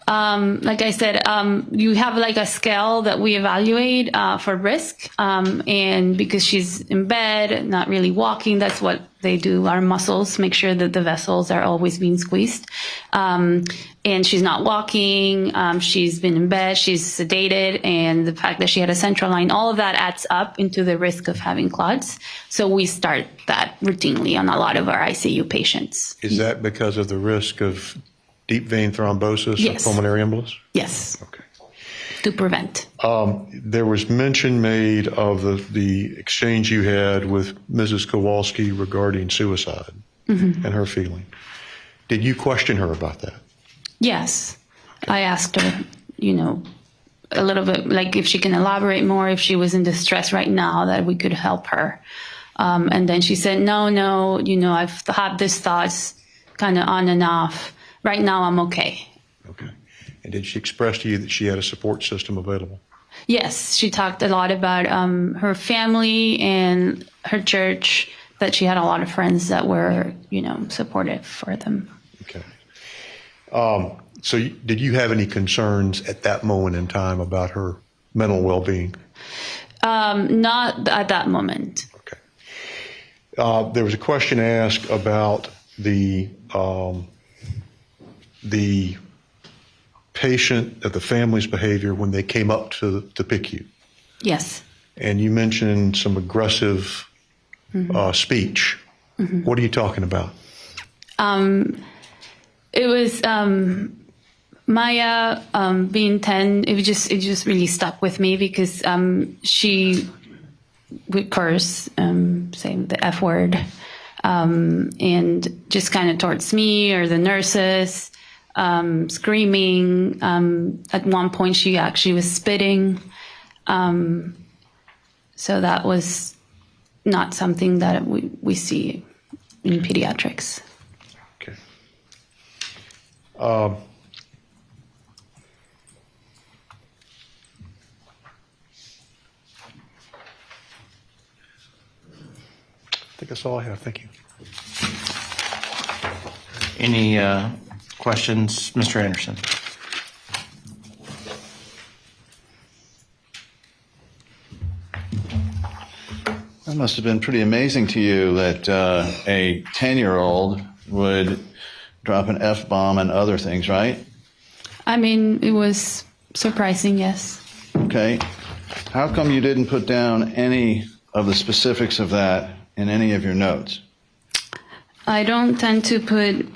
Like I said, you have like a scale that we evaluate for risk, and because she's in bed, not really walking, that's what they do. Our muscles make sure that the vessels are always being squeezed, and she's not walking. She's been in bed, she's sedated, and the fact that she had a central line, all of that adds up into the risk of having clots. So we start that routinely on a lot of our ICU patients. Is that because of the risk of deep vein thrombosis, yes, or pulmonary embolus? Yes. Okay. To prevent. There was mention made of the exchange you had with Mrs. Kowalski regarding suicide and her feeling. Did you question her about that? Yes. I asked her, a little bit, like if she can elaborate more, if she was in distress right now, that we could help her. And then she said, no, I've had these thoughts kind of on and off. Right now, I'm okay. Okay. And did she express to you that she had a support system available? Yes. She talked a lot about her family and her church, that she had a lot of friends that were, supportive for them. Okay. So did you have any concerns at that moment in time about her mental well-being? Not at that moment. Okay. There was a question asked about the patient, the family's behavior when they came up to PICU. Yes. And you mentioned some aggressive speech. What are you talking about? It was Maya being 10. It just really stuck with me because she would curse, saying the F word, and just kind of towards me or the nurses. Screaming. At one point, she actually was spitting. So that was not something that we see in pediatrics. Okay. I think that's all I have. Thank you. Any questions, Mr. Anderson? That must have been pretty amazing to you that a 10-year-old would drop an F-bomb and other things, right? I mean, it was surprising, yes. Okay. How come you didn't put down any of the specifics of that in any of your notes? I don't tend to put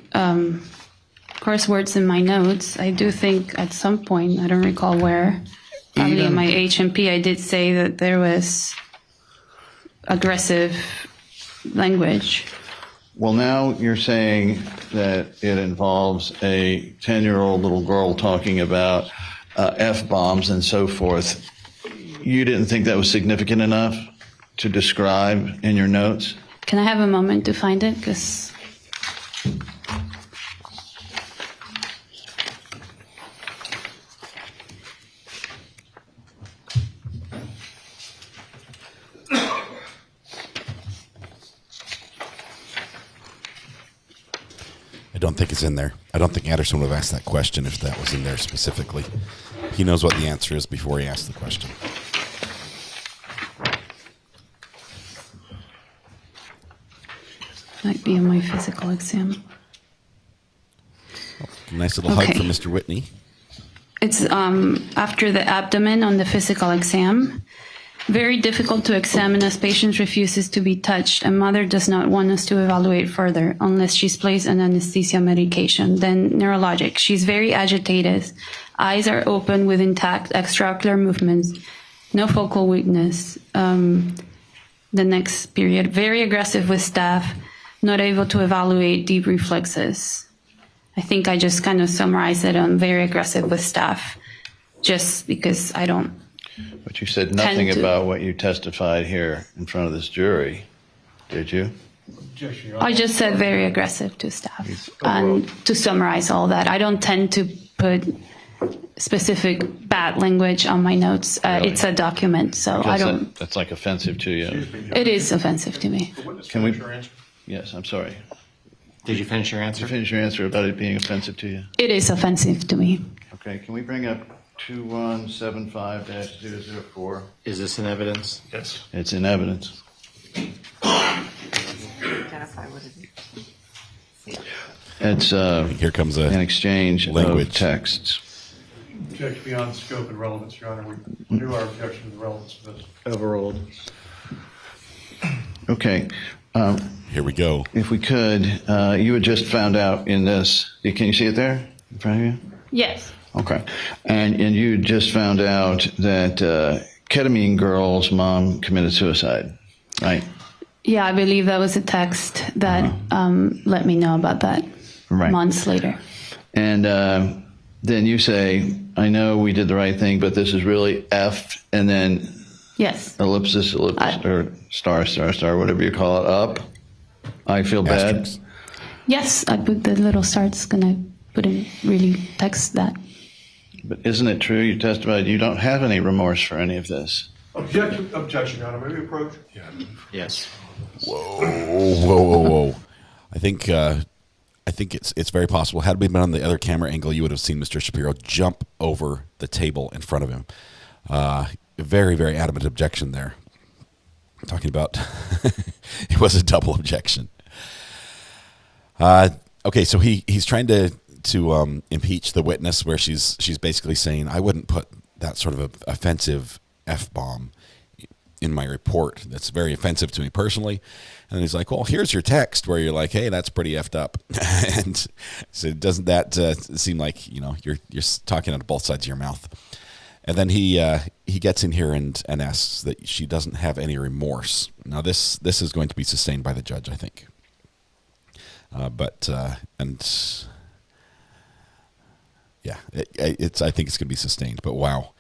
curse words in my notes. I do think at some point, I don't recall where, probably in my H&P, I did say that there was aggressive language. Well, now you're saying that it involves a 10-year-old little girl talking about F-bombs and so forth. You didn't think that was significant enough to describe in your notes? Can I have a moment to find it? Because I don't think it's in there. I don't think Anderson would have asked that question if that was in there specifically. He knows what the answer is before he asks the question. Might be in my physical exam. Nice little hug from Mr. Whitney. It's after the abdomen on the physical exam. Very difficult to examine as patient refuses to be touched and mother does not want us to evaluate further unless she's placed on anesthesia medication. Then neurologic. She's very agitated. Eyes are open with intact extraocular movements. No focal weakness. The next period. Very aggressive with staff. Not able to evaluate deep reflexes. I think I just kind of summarized it on very aggressive with staff just because I don't. But you said nothing about what you testified here in front of this jury, did you? I just said very aggressive to staff. And to summarize all that, I don't tend to put specific bad language on my notes. Really? It's a document, so I don't. That's like offensive to you. It is offensive to me. Can we? Yes, I'm sorry. Did you finish your answer? Did you finish your answer about it being offensive to you? It is offensive to me. Okay, can we bring up 2175-004? Is this in evidence? Yes. It's in evidence. It's here comes an exchange language. of texts. Object beyond scope and relevance, Your Honor. We do our objection to the relevance of this. Overruled. Okay. Here we go. If we could, you had just found out in this. Can you see it there in front of you? Yes. Okay. And you just found out that Ketamine Girl's mom committed suicide, right? Yeah, I believe that was a text that let me know about that months later. And then you say, I know we did the right thing, but this is really F, and then yes, ellipsis, or star, whatever you call it, up. I feel bad. Yes, I put the little star. It's going to put in really text that. But isn't it true you testified you don't have any remorse for any of this? Objection, Your Honor. May we approach? Yeah. Yes. Whoa. I think it's very possible. Had we been on the other camera angle, you would have seen Mr. Shapiro jump over the table in front of him. Very, very adamant objection there. I'm talking about it was a double objection. Okay, so he's trying to impeach the witness, where she's basically saying, I wouldn't put that sort of offensive F-bomb in my report. That's very offensive to me personally. And he's like, well, here's your text where you're like, hey, that's pretty effed up. And so doesn't that seem like, you're talking out of both sides of your mouth? And then he gets in here and asks that she doesn't have any remorse. Now this is going to be sustained by the judge, I think. I think it's going to be sustained. But wow,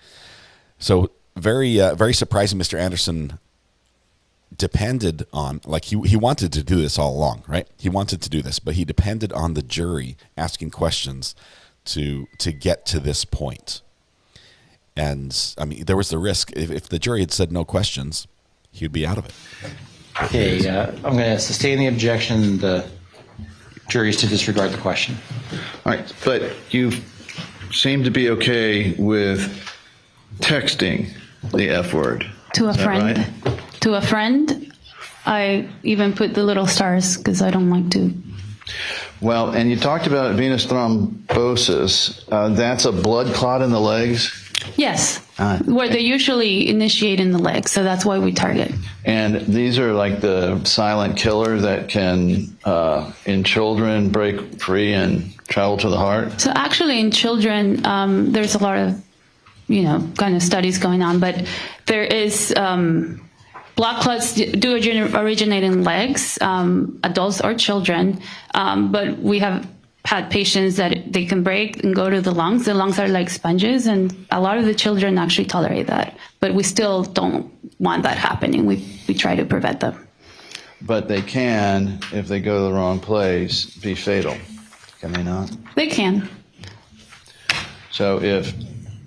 so very surprising. Mr. Anderson depended on, like, he wanted to do this all along, right? He wanted to do this, but he depended on the jury asking questions to get to this point. And I mean, there was the risk if the jury had said no questions, he'd be out of it. Okay, I'm going to sustain the objection. The jury is to disregard the question. All right, but you seem to be okay with texting the F word. To a friend. Right? To a friend. I even put the little stars because I don't like to. Well, and you talked about venous thrombosis. That's a blood clot in the legs? Yes, where they usually initiate in the legs, so that's why we target. And these are like the silent killer that can, in children, break free and travel to the heart? So actually in children, there's a lot of, kind of studies going on, but there is blood clots do originate in legs, adults or children, but we have had patients that they can break and go to the lungs. The lungs are like sponges, and a lot of the children actually tolerate that. But we still don't want that happening. We try to prevent them. But they can, if they go to the wrong place, be fatal. Can they not? They can. So if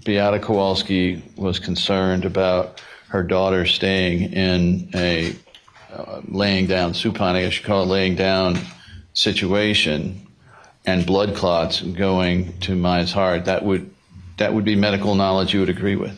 Beata Kowalski was concerned about her daughter staying in a laying down, supine, I guess you call it laying down situation, and blood clots going to Maya's heart, that would be medical knowledge you would agree with?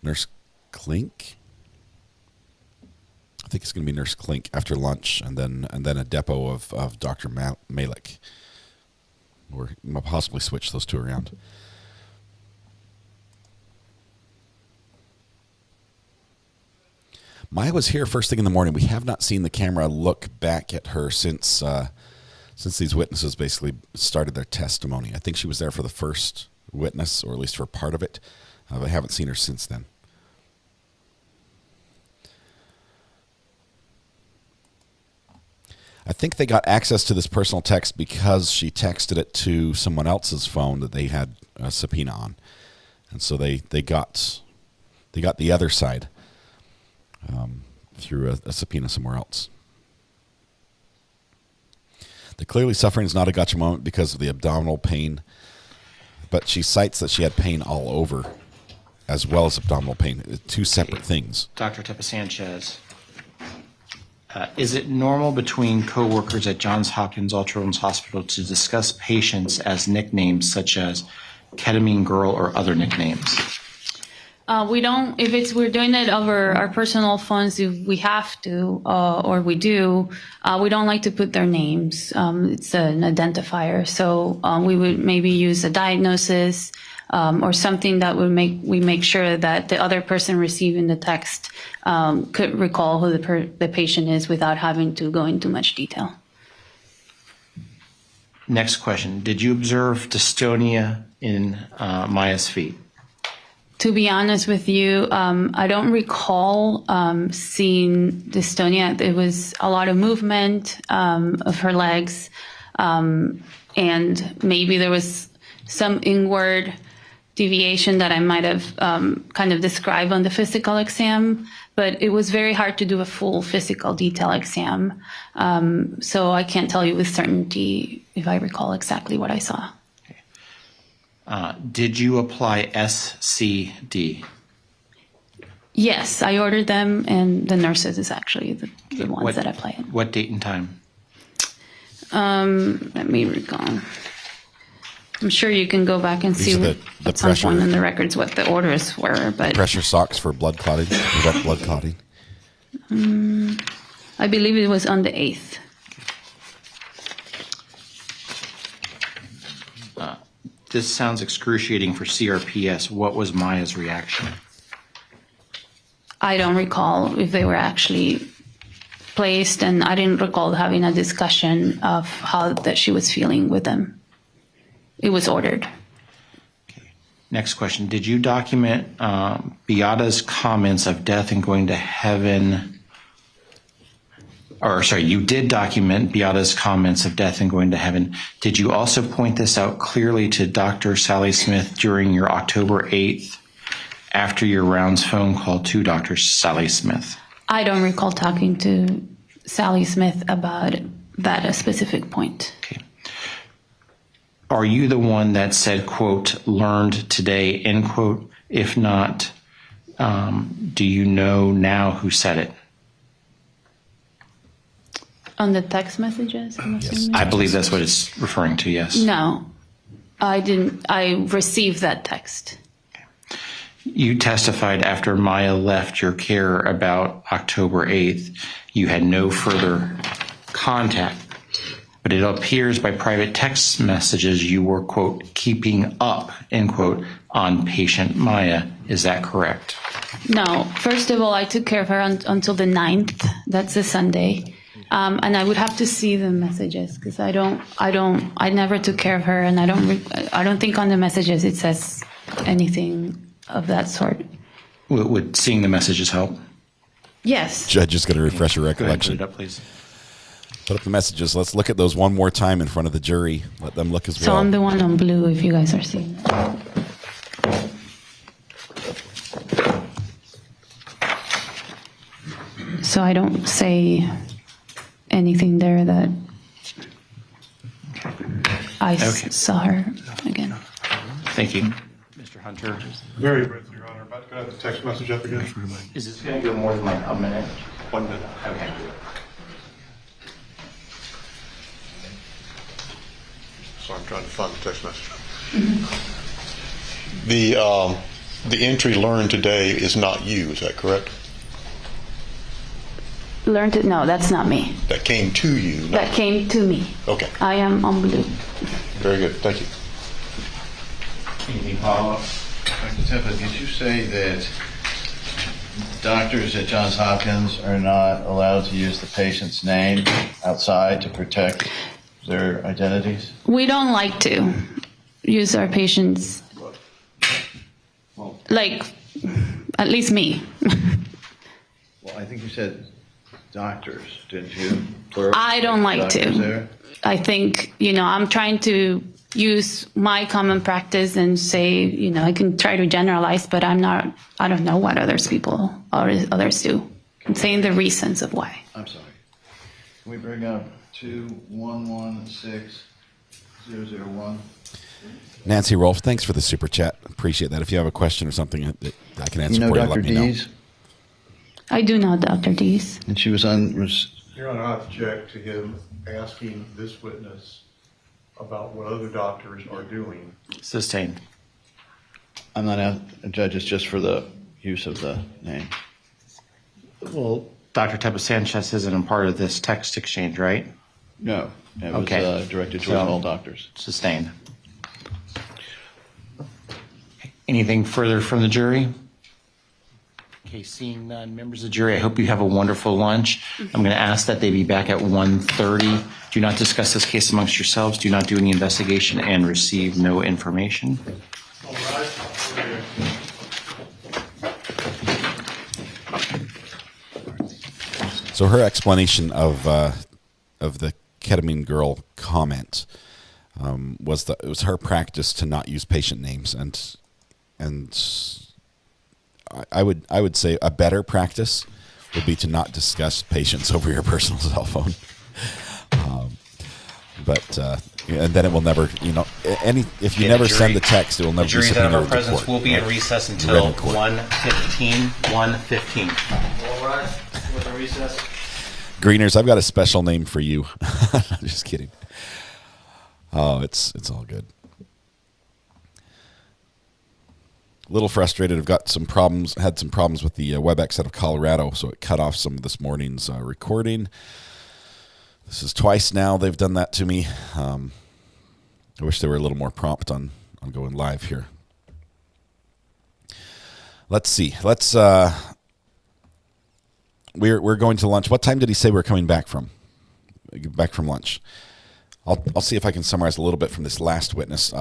Nurse Klink. I think it's going to be Nurse Klink after lunch, and then a depot of Dr. Malik. Or possibly switch those two around. Maya was here first thing in the morning. We have not seen the camera look back at her since these witnesses basically started their testimony. I think she was there for the first witness, or at least for part of it. I haven't seen her since then. I think they got access to this personal text because she texted it to someone else's phone that they had a subpoena on, and so they got the other side through a subpoena somewhere else. The clearly suffering is not a gotcha moment because of the abdominal pain, but she cites that she had pain all over, as well as abdominal pain. Two separate things. Dr. Sanchez. Is it normal between coworkers at Johns Hopkins Hospital to discuss patients as nicknames such as ketamine girl or other nicknames? We don't, if we're doing it over our personal phones, if we have to, or we do, we don't like to put their names. It's an identifier. So we would maybe use a diagnosis or something that would make sure that the other person receiving the text could recall who the patient is without having to go into much detail. Next question. Did you observe dystonia in Maya's feet? To be honest with you, I don't recall seeing dystonia. It was a lot of movement of her legs, and maybe there was some inward deviation that I might have kind of described on the physical exam, but it was very hard to do a full physical detail exam. So I can't tell you with certainty if I recall exactly what I saw. Did you apply SCD? Yes, I ordered them, and the nurses is actually the ones that apply it. What date and time? Let me recall. I'm sure you can go back and see at some point in the records what the orders were. But pressure socks for blood clotting. Without blood clotting. I believe it was on the 8th. This sounds excruciating for CRPS. What was Maya's reaction? I don't recall if they were actually placed, and I didn't recall having a discussion of how that she was feeling with them. It was ordered. Okay. Next question. Did you document Beata's comments of death and going to heaven? Or sorry, you did document Beata's comments of death and going to heaven. Did you also point this out clearly to Dr. Sally Smith during your October 8th after your rounds phone call to Dr. Sally Smith? I don't recall talking to Sally Smith about that specific point. Okay. Are you the one that said, quote, learned today, end quote? If not, do you know now who said it? On the text messages? Yes. I believe that's what it's referring to, yes. No, I didn't. I received that text. Okay. You testified after Maya left your care about October 8th, you had no further contact, but it appears by private text messages you were, quote, keeping up, end quote, on patient Maya. Is that correct? No. First of all, I took care of her until the 9th. That's a Sunday. And I would have to see the messages because I never took care of her, and I don't think on the messages it says anything of that sort. Would seeing the messages help? Yes. Judge is going to refresh your recollection. Go ahead, put it up, please. Put up the messages. Let's look at those one more time in front of the jury. Let them look as well. So I'm the one on blue if you guys are seeing that. So I don't say anything there that I saw her again. Thank you. Mr. Hunter. Very briefly, Your Honor. About to have the text message up again. Is this going to go more than like a minute? 1 minute. Okay. So I'm trying to find the text message. The entry learned today is not you, is that correct? Learned it? No, that's not me. That came to you? That came to me. Okay. I am on blue. Very good. Thank you. Anything follow up? Dr. Tepa, did you say that doctors at Johns Hopkins are not allowed to use the patient's name outside to protect their identities? We don't like to use our patients, like, at least me. Well, I think you said doctors, didn't you? I don't like Doctors to. there? I think, I'm trying to use my common practice and say, I can try to generalize, but I don't know what others do. I'm saying the reasons of why. I'm sorry. Can we bring up 2116001? Nancy Rolfe, thanks for the super chat. Appreciate that. If you have a question or something that I can answer for you, Dr. let me know. Dees? I do know Dr. Dees. And she was on... You're on object to him asking this witness about what other doctors are doing. Sustained. I'm not a judge, it's just for the use of the name. Well, Dr. Tepa Sanchez isn't a part of this text exchange, right? No. It was Okay. directed towards So, all doctors. Sustained. Anything further from the jury? Okay, seeing none, members of the jury, I hope you have a wonderful lunch. I'm going to ask that they be back at 1:30. Do not discuss this case amongst yourselves. Do not do any investigation and receive no information. So her explanation of the ketamine girl comment was that it was her practice to not use patient names, and I would say a better practice would be to not discuss patients over your personal cell phone. And then it will never, if you never send the text, it will never be jury's out of our subpoenaed to presence. court. We'll be in recess until 1:15. 1:15. All right, with a recess. Greeners, I've got a special name for you. Just kidding. Oh, it's all good. A little frustrated. I've got some problems. Had some problems with the WebEx out of Colorado, so it cut off some of this morning's recording. This is twice now they've done that to me. I wish they were a little more prompt on going live here. Let's see. We're going to lunch. What time did he say we're coming back from? Back from lunch. I'll see if I can summarize a little bit from this last witness.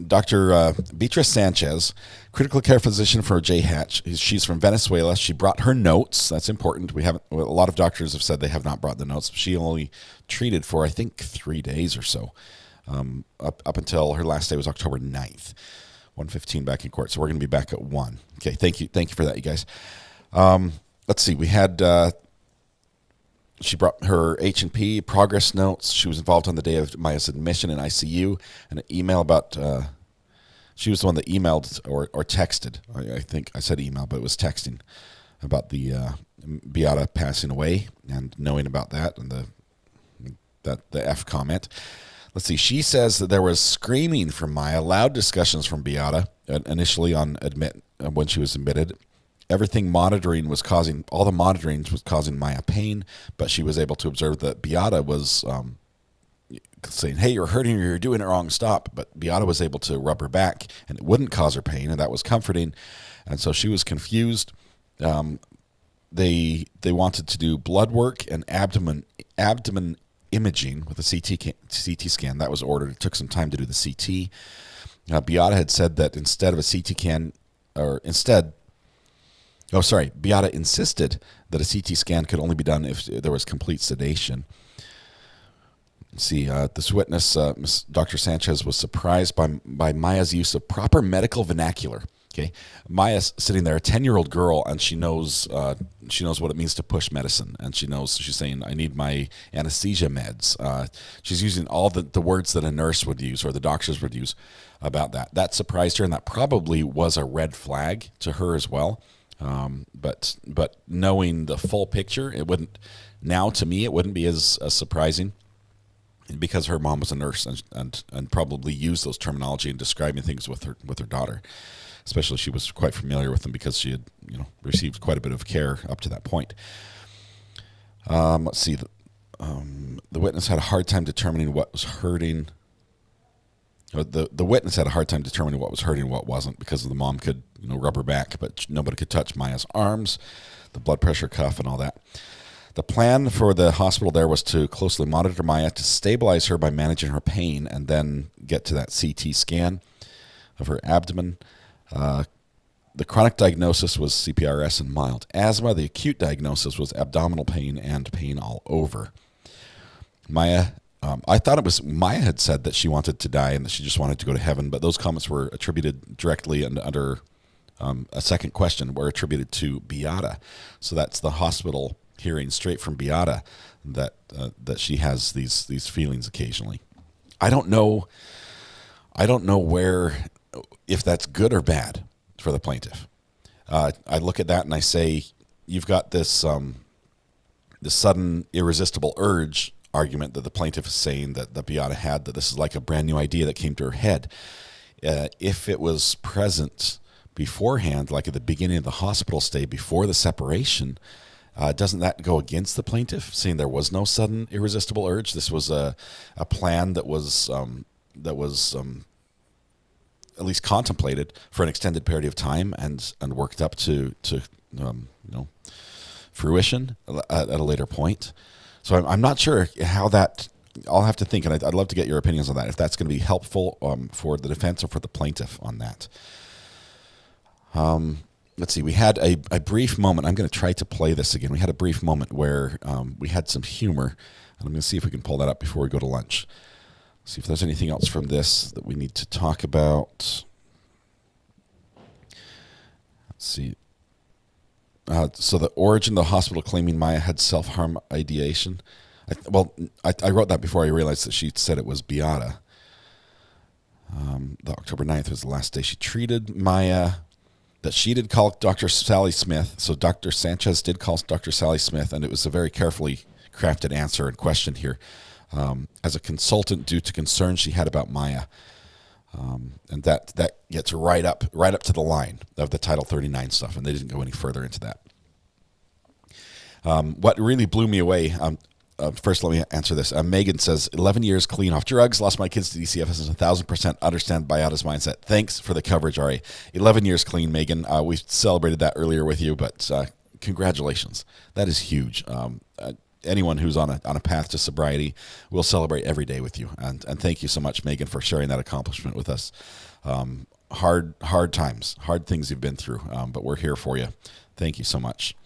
Dr. Beatrice Sanchez, critical care physician for J. Hatch. She's from Venezuela. She brought her notes. That's important. A lot of doctors have said they have not brought the notes. She only treated for, I think, 3 days or so, up until her last day was October 9th, 1:15 back in court. So we're going to be back at 1. Okay, thank you for that, you guys. Let's see. We had... She brought her H&P progress notes. She was involved on the day of Maya's admission in ICU, and an email about, she was the one that emailed or texted. I think I said email, but it was texting about the Beata passing away and knowing about that and the F comment. Let's see. She says that there was screaming from Maya, loud discussions from Beata initially when she was admitted. All the monitoring was causing Maya pain, but she was able to observe that Beata was saying, "Hey, you're hurting her, you're doing it wrong, stop." But Beata was able to rub her back, and it wouldn't cause her pain, and that was comforting. And so she was confused. They wanted to do blood work and abdomen imaging with a CT scan. That was ordered. It took some time to do the CT. Beata had said that instead of a CT scan, Beata insisted that a CT scan could only be done if there was complete sedation. Let's see, this witness, Dr. Sanchez, was surprised by Maya's use of proper medical vernacular. Okay, Maya's sitting there, a 10-year-old girl, and she knows what it means to push medicine, and she's saying, "I need my anesthesia meds." She's using all the words that a nurse would use or the doctors would use about that. That surprised her, and that probably was a red flag to her as well. But knowing the full picture, to me, it wouldn't be as surprising. because her mom was a nurse and probably used those terminology in describing things with her daughter. Especially, she was quite familiar with them because she had received quite a bit of care up to that point. Let's see. The witness had a hard time determining what was hurting. The witness had a hard time determining what was hurting and what wasn't because the mom could rub her back, but nobody could touch Maya's arms, the blood pressure cuff, and all that. The plan for the hospital there was to closely monitor Maya to stabilize her by managing her pain and then get to that CT scan of her abdomen. The chronic diagnosis was CPRS and mild asthma. The acute diagnosis was abdominal pain and pain all over. Maya, I thought it was Maya had said that she wanted to die and that she just wanted to go to heaven, but those comments were attributed directly and under a second question were attributed to Beata. So that's the hospital hearing straight from Beata that she has these feelings occasionally. I don't know where, if that's good or bad for the plaintiff. I look at that and I say, you've got this sudden irresistible urge argument that the plaintiff is saying that Beata had, that this is like a brand new idea that came to her head. If it was present beforehand, like at the beginning of the hospital stay before the separation, doesn't that go against the plaintiff, saying there was no sudden irresistible urge? This was a plan that was at least contemplated for an extended period of time and worked up to fruition at a later point. So I'm not sure how that. I'll have to think, and I'd love to get your opinions on that. If that's going to be helpful for the defense or for the plaintiff on that. Let's see. We had a brief moment. I'm going to try to play this again. We had a brief moment where we had some humor, and I'm going to see if we can pull that up before we go to lunch. See if there's anything else from this that we need to talk about. Let's see. So the origin of the hospital claiming Maya had self-harm ideation. I wrote that before I realized that she said it was Beata. The October 9th was the last day she treated Maya. That she did call Dr. Sally Smith. So Dr. Sanchez did call Dr. Sally Smith, and it was a very carefully crafted answer and question here. As a consultant due to concerns she had about Maya. And that gets right up to the line of the Title 39 stuff, and they didn't go any further into that. What really blew me away, first let me answer this. Megan says, 11 years clean off drugs, lost my kids to DCFS, is 1,000% understand Beata's mindset. Thanks for the coverage, Ari. 11 years clean, Megan. We celebrated that earlier with you, but congratulations. That is huge. Anyone who's on a path to sobriety will celebrate every day with you. And thank you so much, Megan, for sharing that accomplishment with us. Hard times, hard things you've been through, but we're here for you. Thank you so much.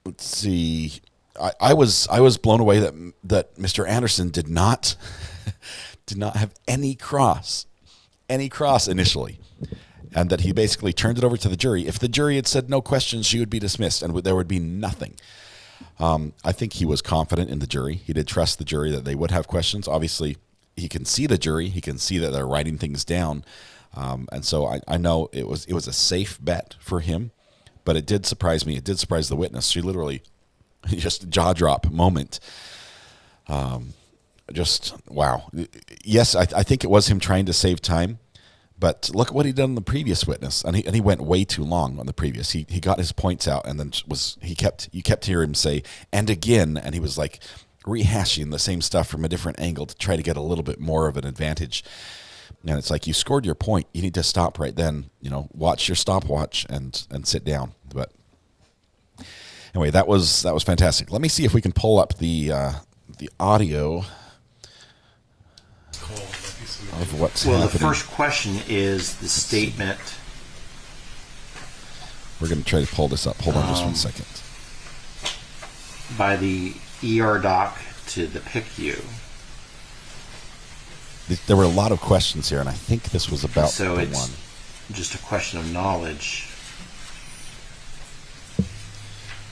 Let's see. I was blown away that Mr. Anderson did not have any cross initially. And that he basically turned it over to the jury. If the jury had said no questions, she would be dismissed and there would be nothing. I think he was confident in the jury. He did trust the jury that they would have questions. Obviously, he can see the jury. He can see that they're writing things down. And so I know it was a safe bet for him. But it did surprise me. It did surprise the witness. She literally, just a jaw drop moment. Just, wow. Yes, I think it was him trying to save time. But look at what he did on the previous witness, and he went way too long on the previous. He got his points out, and then you kept hearing him say and again, and he was like rehashing the same stuff from a different angle to try to get a little bit more of an advantage. And it's like, you scored your point. You need to stop right then. Watch your stopwatch and sit down. But anyway, that was fantastic. Let me see if we can pull up the audio of what's happening. The first question is the statement. We're going to try to pull this up. Hold on just 1 second. By the ER doc to the PICU. There were a lot of questions here, and I think this was about so the it's one. Just a question of knowledge.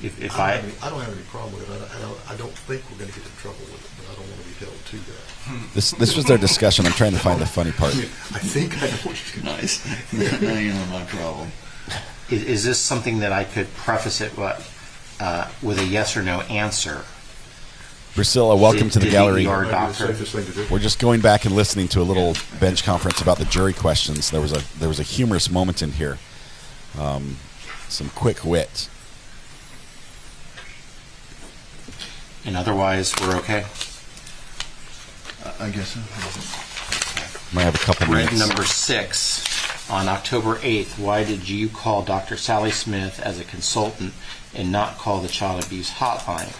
I don't have any problem with it. I don't think we're going to get in trouble with it, but I don't want to be held to that. This was their discussion. I'm trying to find the funny part. I think I know what you're nice. Now you know my problem. Is this something that I could preface it with a yes or no answer? Priscilla, welcome to the gallery. ER doctor. We're just going back and listening to a little bench conference about the jury questions. There was a humorous moment in here. Some quick wit. And otherwise, we're okay? I guess so. Might have a couple Red minutes. number 6. On October 8th, why did you call Dr. Sally Smith as a consultant and not call the child abuse hotline?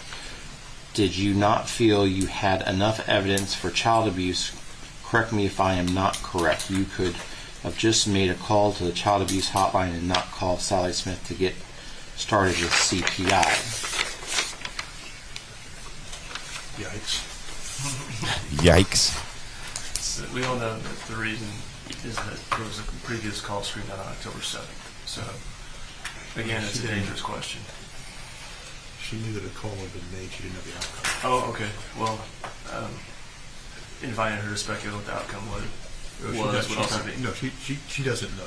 Did you not feel you had enough evidence for child abuse? Correct me if I am not correct. You could have just made a call to the child abuse hotline and not call Sally Smith to get started with CPI. Yikes. Yikes. We all know that the reason is that there was a previous call screened on October 7th. So, again, it's a dangerous question. She knew that a call had been made. She didn't know the outcome. Oh, okay. Well, inviting her to speculate what the outcome would also be. No, she doesn't know.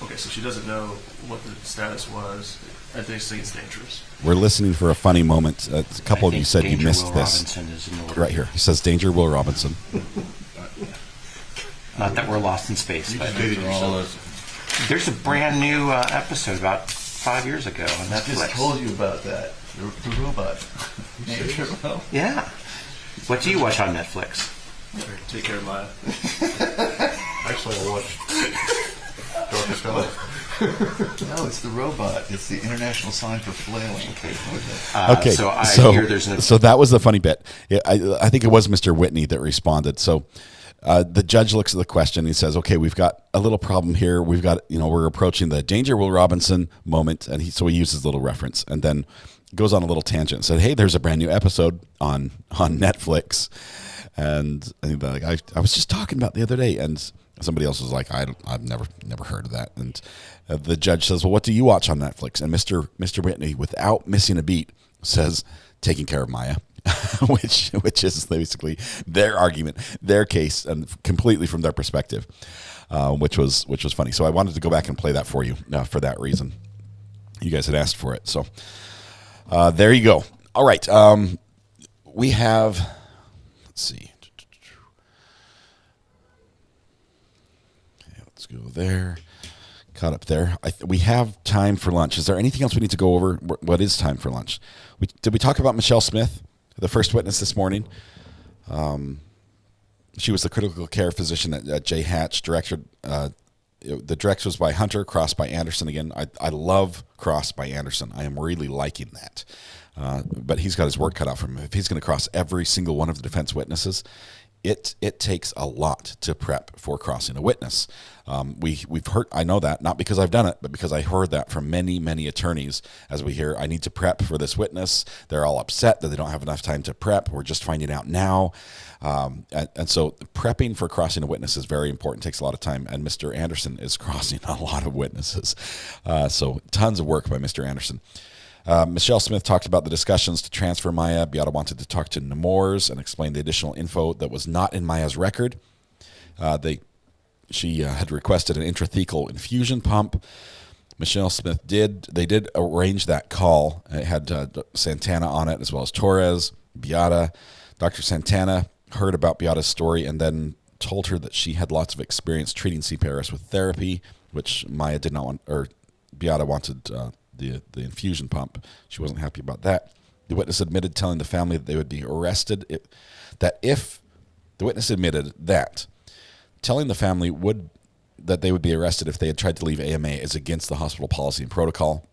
Okay, so she doesn't know what the status was. I think it's dangerous. We're listening for a funny moment. A couple of you said you missed Will this. Robinson is in order. Right here. He says, Danger Will Robinson. Not that we're lost in space, but there's a brand new episode about 5 years ago on Netflix. I just told you about that. The robot. Yeah. What do you watch on Netflix? Take care of Maya. Actually, I watched Darkest Hour. No, it's the robot. It's the international sign for flailing. Okay, so I hear there's so that was the funny bit. Yeah, I think it was Mr. Whitney that responded. So the judge looks at the question. And he says, "Okay, we've got a little problem here. We've got, we're approaching the Danger Will Robinson moment," and so he uses a little reference, and then goes on a little tangent and said, "Hey, there's a brand new episode on Netflix," and I was just talking about the other day, and somebody else was like, "I've never heard of that," and the judge says, "Well, what do you watch on Netflix?" And Mr. Whitney, without missing a beat, says, "Taking Care of Maya," which is basically their argument, their case, and completely from their perspective, which was funny. So I wanted to go back and play that for you for that reason. You guys had asked for it, so there you go. All right, we have. Let's see. Okay, let's go there. Caught up there. We have time for lunch. Is there anything else we need to go over? What is time for lunch? Did we talk about Michelle Smith, the first witness this morning? She was the critical care physician at J. Hatch. The director was by Hunter, crossed by Anderson again. I love crossed by Anderson. I am really liking that. But he's got his work cut out for him. If he's going to cross every single one of the defense witnesses, it takes a lot to prep for crossing a witness. We've heard, I know that, not because I've done it, but because I heard that from many, many attorneys as we hear, I need to prep for this witness. They're all upset that they don't have enough time to prep. We're just finding out now. And so prepping for crossing a witness is very important. It takes a lot of time. And Mr. Anderson is crossing a lot of witnesses. So tons of work by Mr. Anderson. Michelle Smith talked about the discussions to transfer Maya. Beata wanted to talk to Nemours and explain the additional info that was not in Maya's record. She had requested an intrathecal infusion pump. Michelle Smith they did arrange that call. It had Santana on it as well as Torres, Beata. Dr. Santana heard about Beata's story and then told her that she had lots of experience treating CPRS with therapy, which Maya did not want, or Beata wanted the infusion pump. She wasn't happy about that. The witness admitted telling the family that they would be arrested. The witness admitted that telling the family that they would be arrested if they had tried to leave AMA is against the hospital policy and protocol.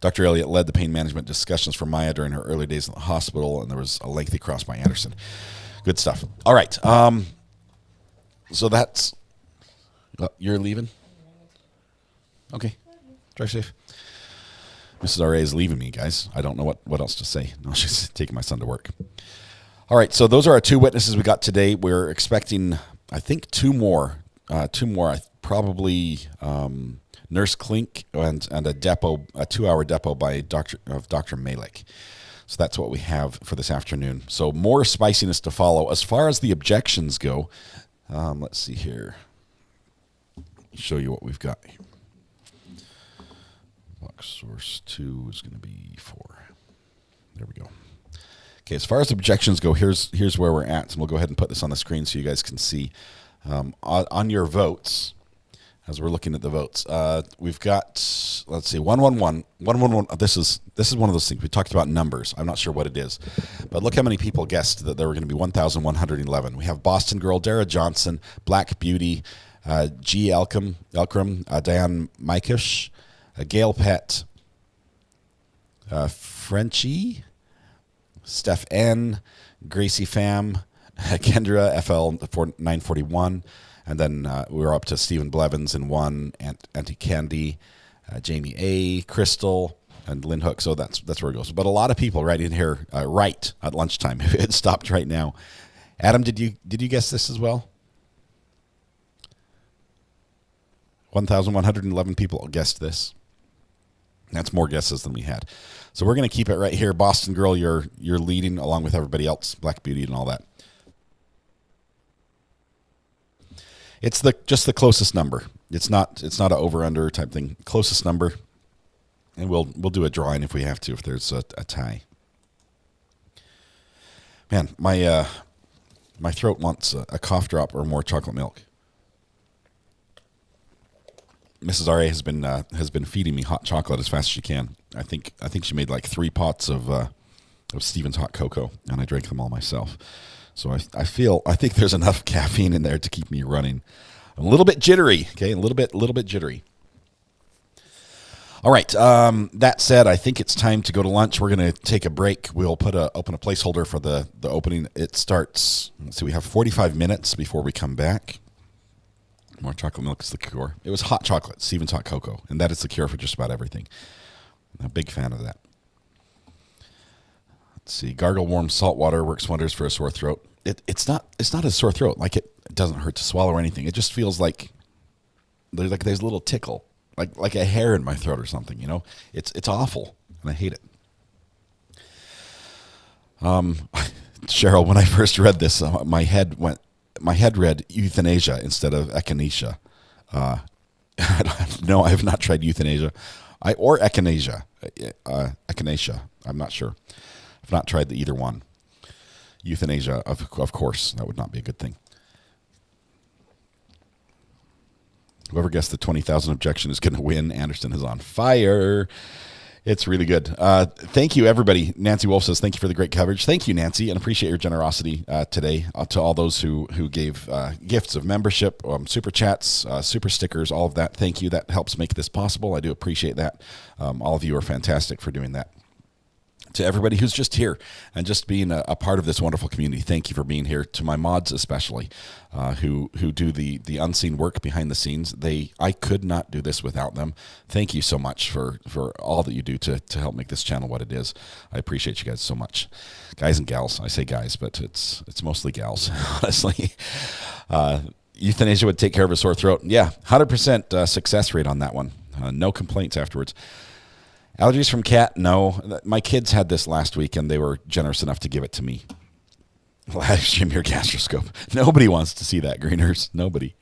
Dr. Elliott led the pain management discussions for Maya during her early days in the hospital, and there was a lengthy cross by Anderson. Good stuff. All right. So that's... you're leaving? Okay. Drive safe. Mrs. R.A. is leaving me, guys. I don't know what else to say. No, she's taking my son to work. All right, so those are our two witnesses we got today. We're expecting, I think, two more. Probably Nurse Klink and a 2-hour depot by Dr. Malik. So that's what we have for this afternoon. So more spiciness to follow. As far as the objections go, let's see here. Show you what we've got here. Box source 2 is going to be 4. There we go. Okay, as far as objections go, here's where we're at, and we'll go ahead and put this on the screen so you guys can see. On your votes, as we're looking at the votes, we've got, let's see, 111. This is one of those things. We talked about numbers. I'm not sure what it is, but look how many people guessed that there were going to be 1,111. We have Boston Girl, Dara Johnson, Black Beauty, G. Elkram, Diane Mikush, Gail Pett, Frenchie, Steph N, Gracie Pham, Kendra FL 941, and then we were up to Stephen Blevins in one, Auntie Candy, Jamie A, Crystal, and Lynn Hook. So that's where it goes. But a lot of people right in here, right at lunchtime. If it stopped right now, Adam, did you guess this as well? 1,111 people guessed this. That's more guesses than we had. So we're going to keep it right here. Boston Girl, you're leading along with everybody else, Black Beauty and all that. It's just the closest number. It's not an over-under type thing. Closest number. And we'll do a drawing if we have to, if there's a tie. Man, my throat wants a cough drop or more chocolate milk. Mrs. R.A. has been feeding me hot chocolate as fast as she can. I think she made like 3 pots of Stevens hot cocoa, and I drank them all myself. So I think there's enough caffeine in there to keep me running. I'm a little bit jittery, okay? A little bit jittery. All right. That said, I think it's time to go to lunch. We're going to take a break. We'll open a placeholder for the opening. It starts. Let's see. We have 45 minutes before we come back. More chocolate milk is the cure. It was hot chocolate, Stevens hot cocoa, and that is the cure for just about everything. I'm a big fan of that. Let's see. Gargle warm salt water works wonders for a sore throat. It's not a sore throat. Like it doesn't hurt to swallow or anything. It just feels like there's a little tickle, like a hair in my throat or something. You know, it's awful, and I hate it. Cheryl, when I first read this, my head read euthanasia instead of echinacea. No, I have not tried euthanasia, or echinacea. Echinacea. I'm not sure. I've not tried either one. Euthanasia, of course, that would not be a good thing. Whoever guessed the 20,000 objection is going to win. Anderson is on fire. It's really good. Thank you, everybody. Nancy Wolf says, thank you for the great coverage. Thank you, Nancy, and appreciate your generosity today to all those who gave gifts of membership, super chats, super stickers, all of that. Thank you. That helps make this possible. I do appreciate that. All of you are fantastic for doing that. To everybody who's just here and just being a part of this wonderful community, thank you for being here. To my mods especially, who do the unseen work behind the scenes. I could not do this without them. Thank you so much for all that you do to help make this channel what it is. I appreciate you guys so much. Guys and gals. I say guys, but it's mostly gals, honestly. Euthanasia would take care of a sore throat. Yeah, 100% success rate on that one. No complaints afterwards. Allergies from cat? No. My kids had this last week, and they were generous enough to give it to me. Live stream your gastroscope. Nobody wants to see that, Greeners. Nobody.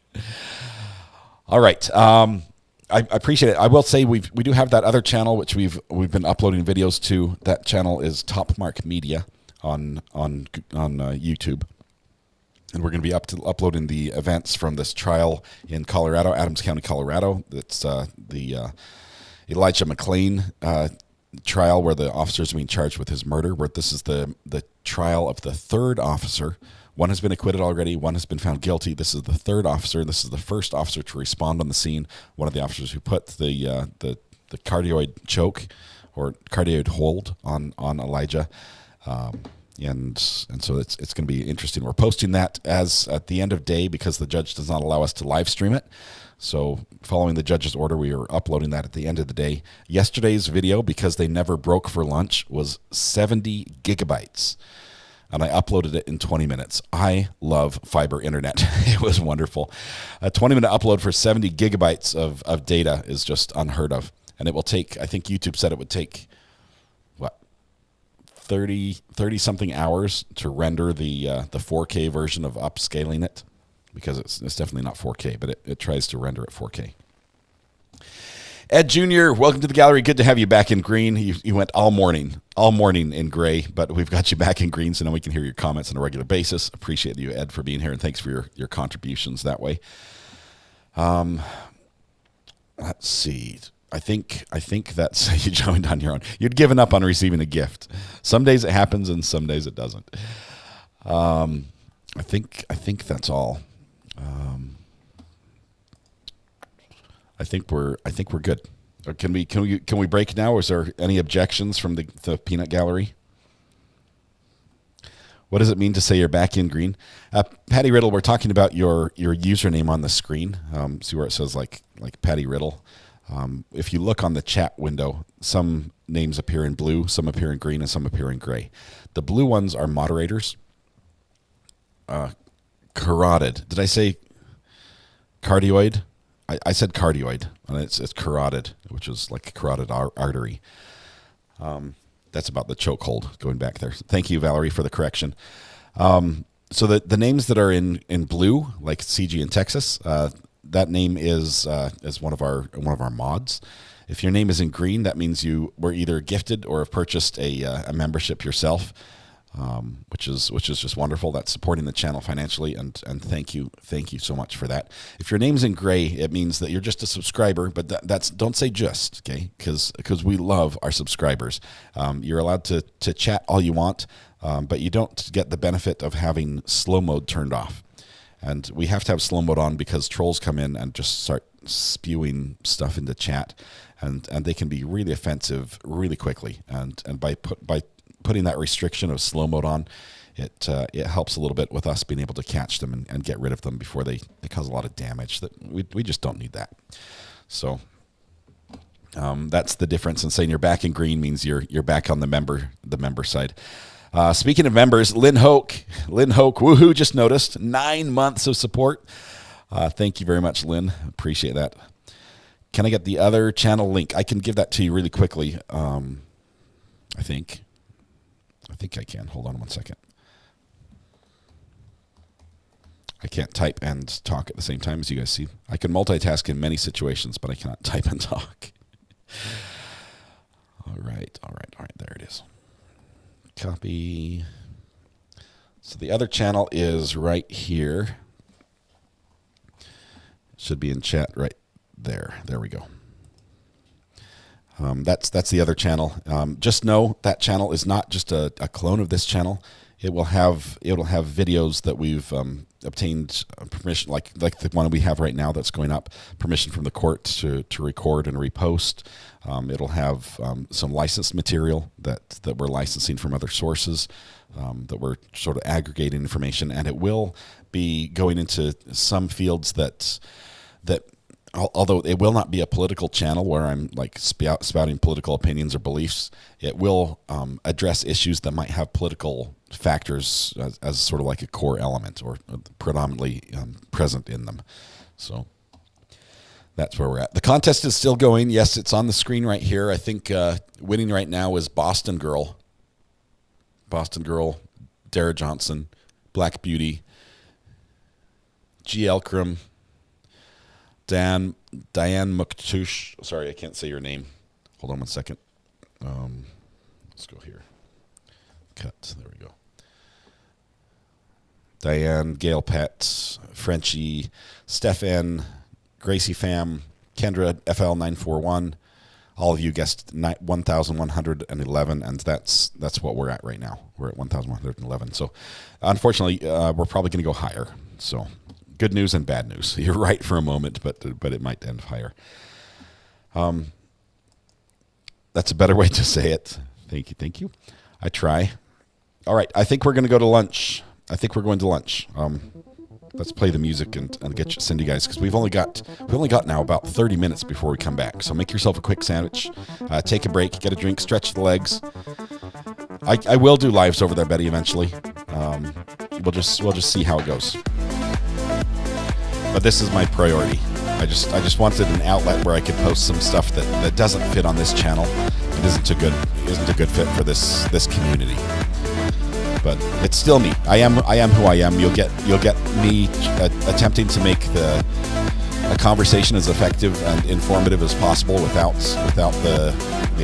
All right. I appreciate it. I will say we do have that other channel, which we've been uploading videos to. That channel is Top Mark Media on YouTube. And we're going to be uploading the events from this trial in Colorado, Adams County, Colorado. It's the Elijah McClain trial where the officer is being charged with his murder, where this is the trial of the third officer. One has been acquitted already. One has been found guilty. This is the third officer. This is the first officer to respond on the scene. One of the officers who put the cardioid choke or cardioid hold on Elijah. And so it's going to be interesting. We're posting that as at the end of day because the judge does not allow us to live stream it. So following the judge's order, we are uploading that at the end of the day. Yesterday's video, because they never broke for lunch, was 70 gigabytes. And I uploaded it in 20 minutes. I love fiber internet. It was wonderful. A 20-minute upload for 70 gigabytes of data is just unheard of. And it will take, I think YouTube said it would take, 30-something hours to render the 4K version of upscaling it. Because it's definitely not 4K, but it tries to render at 4K. Ed Jr., welcome to the gallery. Good to have you back in green. You went all morning in gray, but we've got you back in green, so now we can hear your comments on a regular basis. Appreciate you, Ed, for being here, and thanks for your contributions that way. Let's see. I think that's you joined on your own. You'd given up on receiving a gift. Some days it happens, and some days it doesn't. I think that's all. I think we're good. Can we break now? Is there any objections from the peanut gallery? What does it mean to say you're back in green? Patty Riddle, we're talking about your username on the screen. See where it says like Patty Riddle. If you look on the chat window, some names appear in blue, some appear in green, and some appear in gray. The blue ones are moderators. Carotid. Did I say cardioid? I said cardioid, and it's carotid, which is like a carotid artery. That's about the chokehold going back there. Thank you, Valerie, for the correction. So the names that are in blue, like CG in Texas, that name is one of our mods. If your name is in green, that means you were either gifted or have purchased a membership yourself, which is just wonderful. That's supporting the channel financially, and thank you so much for that. If your name's in gray, it means that you're just a subscriber, but that's don't say just, okay? Because we love our subscribers. You're allowed to chat all you want, but you don't get the benefit of having slow mode turned off. And we have to have slow mode on because trolls come in and just start spewing stuff into chat, and they can be really offensive really quickly. And by putting that restriction of slow mode on, it helps a little bit with us being able to catch them and get rid of them before they cause a lot of damage. That we just don't need that. So that's the difference. And saying you're back in green means you're back on the member side. Speaking of members, Lynn Hoke, woohoo, just noticed 9 months of support. Thank you very much, Lynn. Appreciate that. Can I get the other channel link? I can give that to you really quickly. I think I can. Hold on one second. I can't type and talk at the same time, as you guys see. I can multitask in many situations, but I cannot type and talk. All right. There it is. Copy. So the other channel is right here. Should be in chat right there. There we go. That's the other channel. Just know that channel is not just a clone of this channel. It'll have videos that we've obtained permission, like the one we have right now that's going up, permission from the court to record and repost. It'll have some licensed material that we're licensing from other sources, that we're sort of aggregating information, and it will be going into some fields that although it will not be a political channel where I'm like spouting political opinions or beliefs, it will address issues that might have political factors as sort of like a core element or predominantly present in them. So that's where we're at. The contest is still going. Yes, it's on the screen right here. I think winning right now is Boston Girl, Dara Johnson, Black Beauty, G. Elkram, Diane Muktouche. Sorry, I can't say your name. Hold on one second. Let's go here. Cut. There we go. Diane, Gail Pett, Frenchie, Stefan, Gracie Pham, Kendra, FL941. All of you guessed 1,111, and that's what we're at right now. We're at 1,111. So, unfortunately, we're probably going to go higher. So, good news and bad news. You're right for a moment, but it might end higher. That's a better way to say it. Thank you. I try. All right, I think we're going to go to lunch. Let's play the music and send you guys, because we only got now about 30 minutes before we come back. So make yourself a quick sandwich, take a break, get a drink, stretch the legs. I will do lives over there, Betty, eventually. We'll just see how it goes. But this is my priority. I just wanted an outlet where I could post some stuff that doesn't fit on this channel. It isn't a good fit for this community. But it's still me. I am who I am. You'll get me attempting to make a conversation as effective and informative as possible without the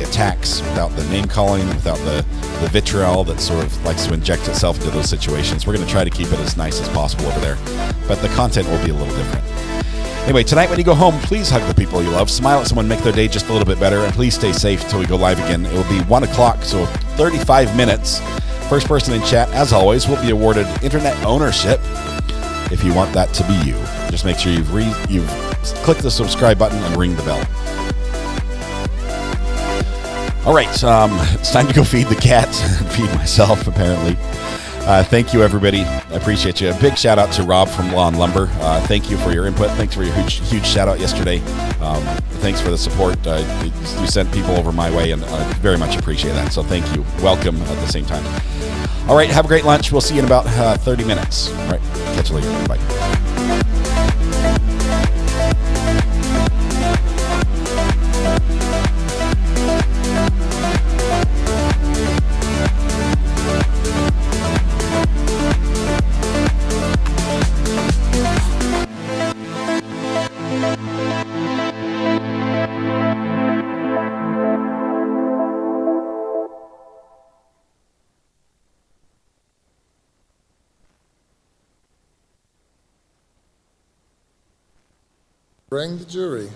attacks, without the name calling, without the vitriol that sort of likes to inject itself into those situations. We're going to try to keep it as nice as possible over there, but the content will be a little different. Anyway, tonight when you go home, please hug the people you love, smile at someone, make their day just a little bit better, and please stay safe until we go live again. It will be 1 o'clock, so 35 minutes. First person in chat, as always, will be awarded internet ownership if you want that to be you. Just make sure you've clicked the subscribe button and ring the bell. All right, it's time to go feed the cat and feed myself, apparently. Thank you, everybody. I appreciate you. A big shout out to Rob from Law and Lumber. Thank you for your input. Thanks for your huge shout out yesterday. Thanks for the support. You sent people over my way, and I very much appreciate that. So thank you. Welcome at the same time. All right, have a great lunch. We'll see you in about 30 minutes. All right, catch you later. Bye. Bring the jury.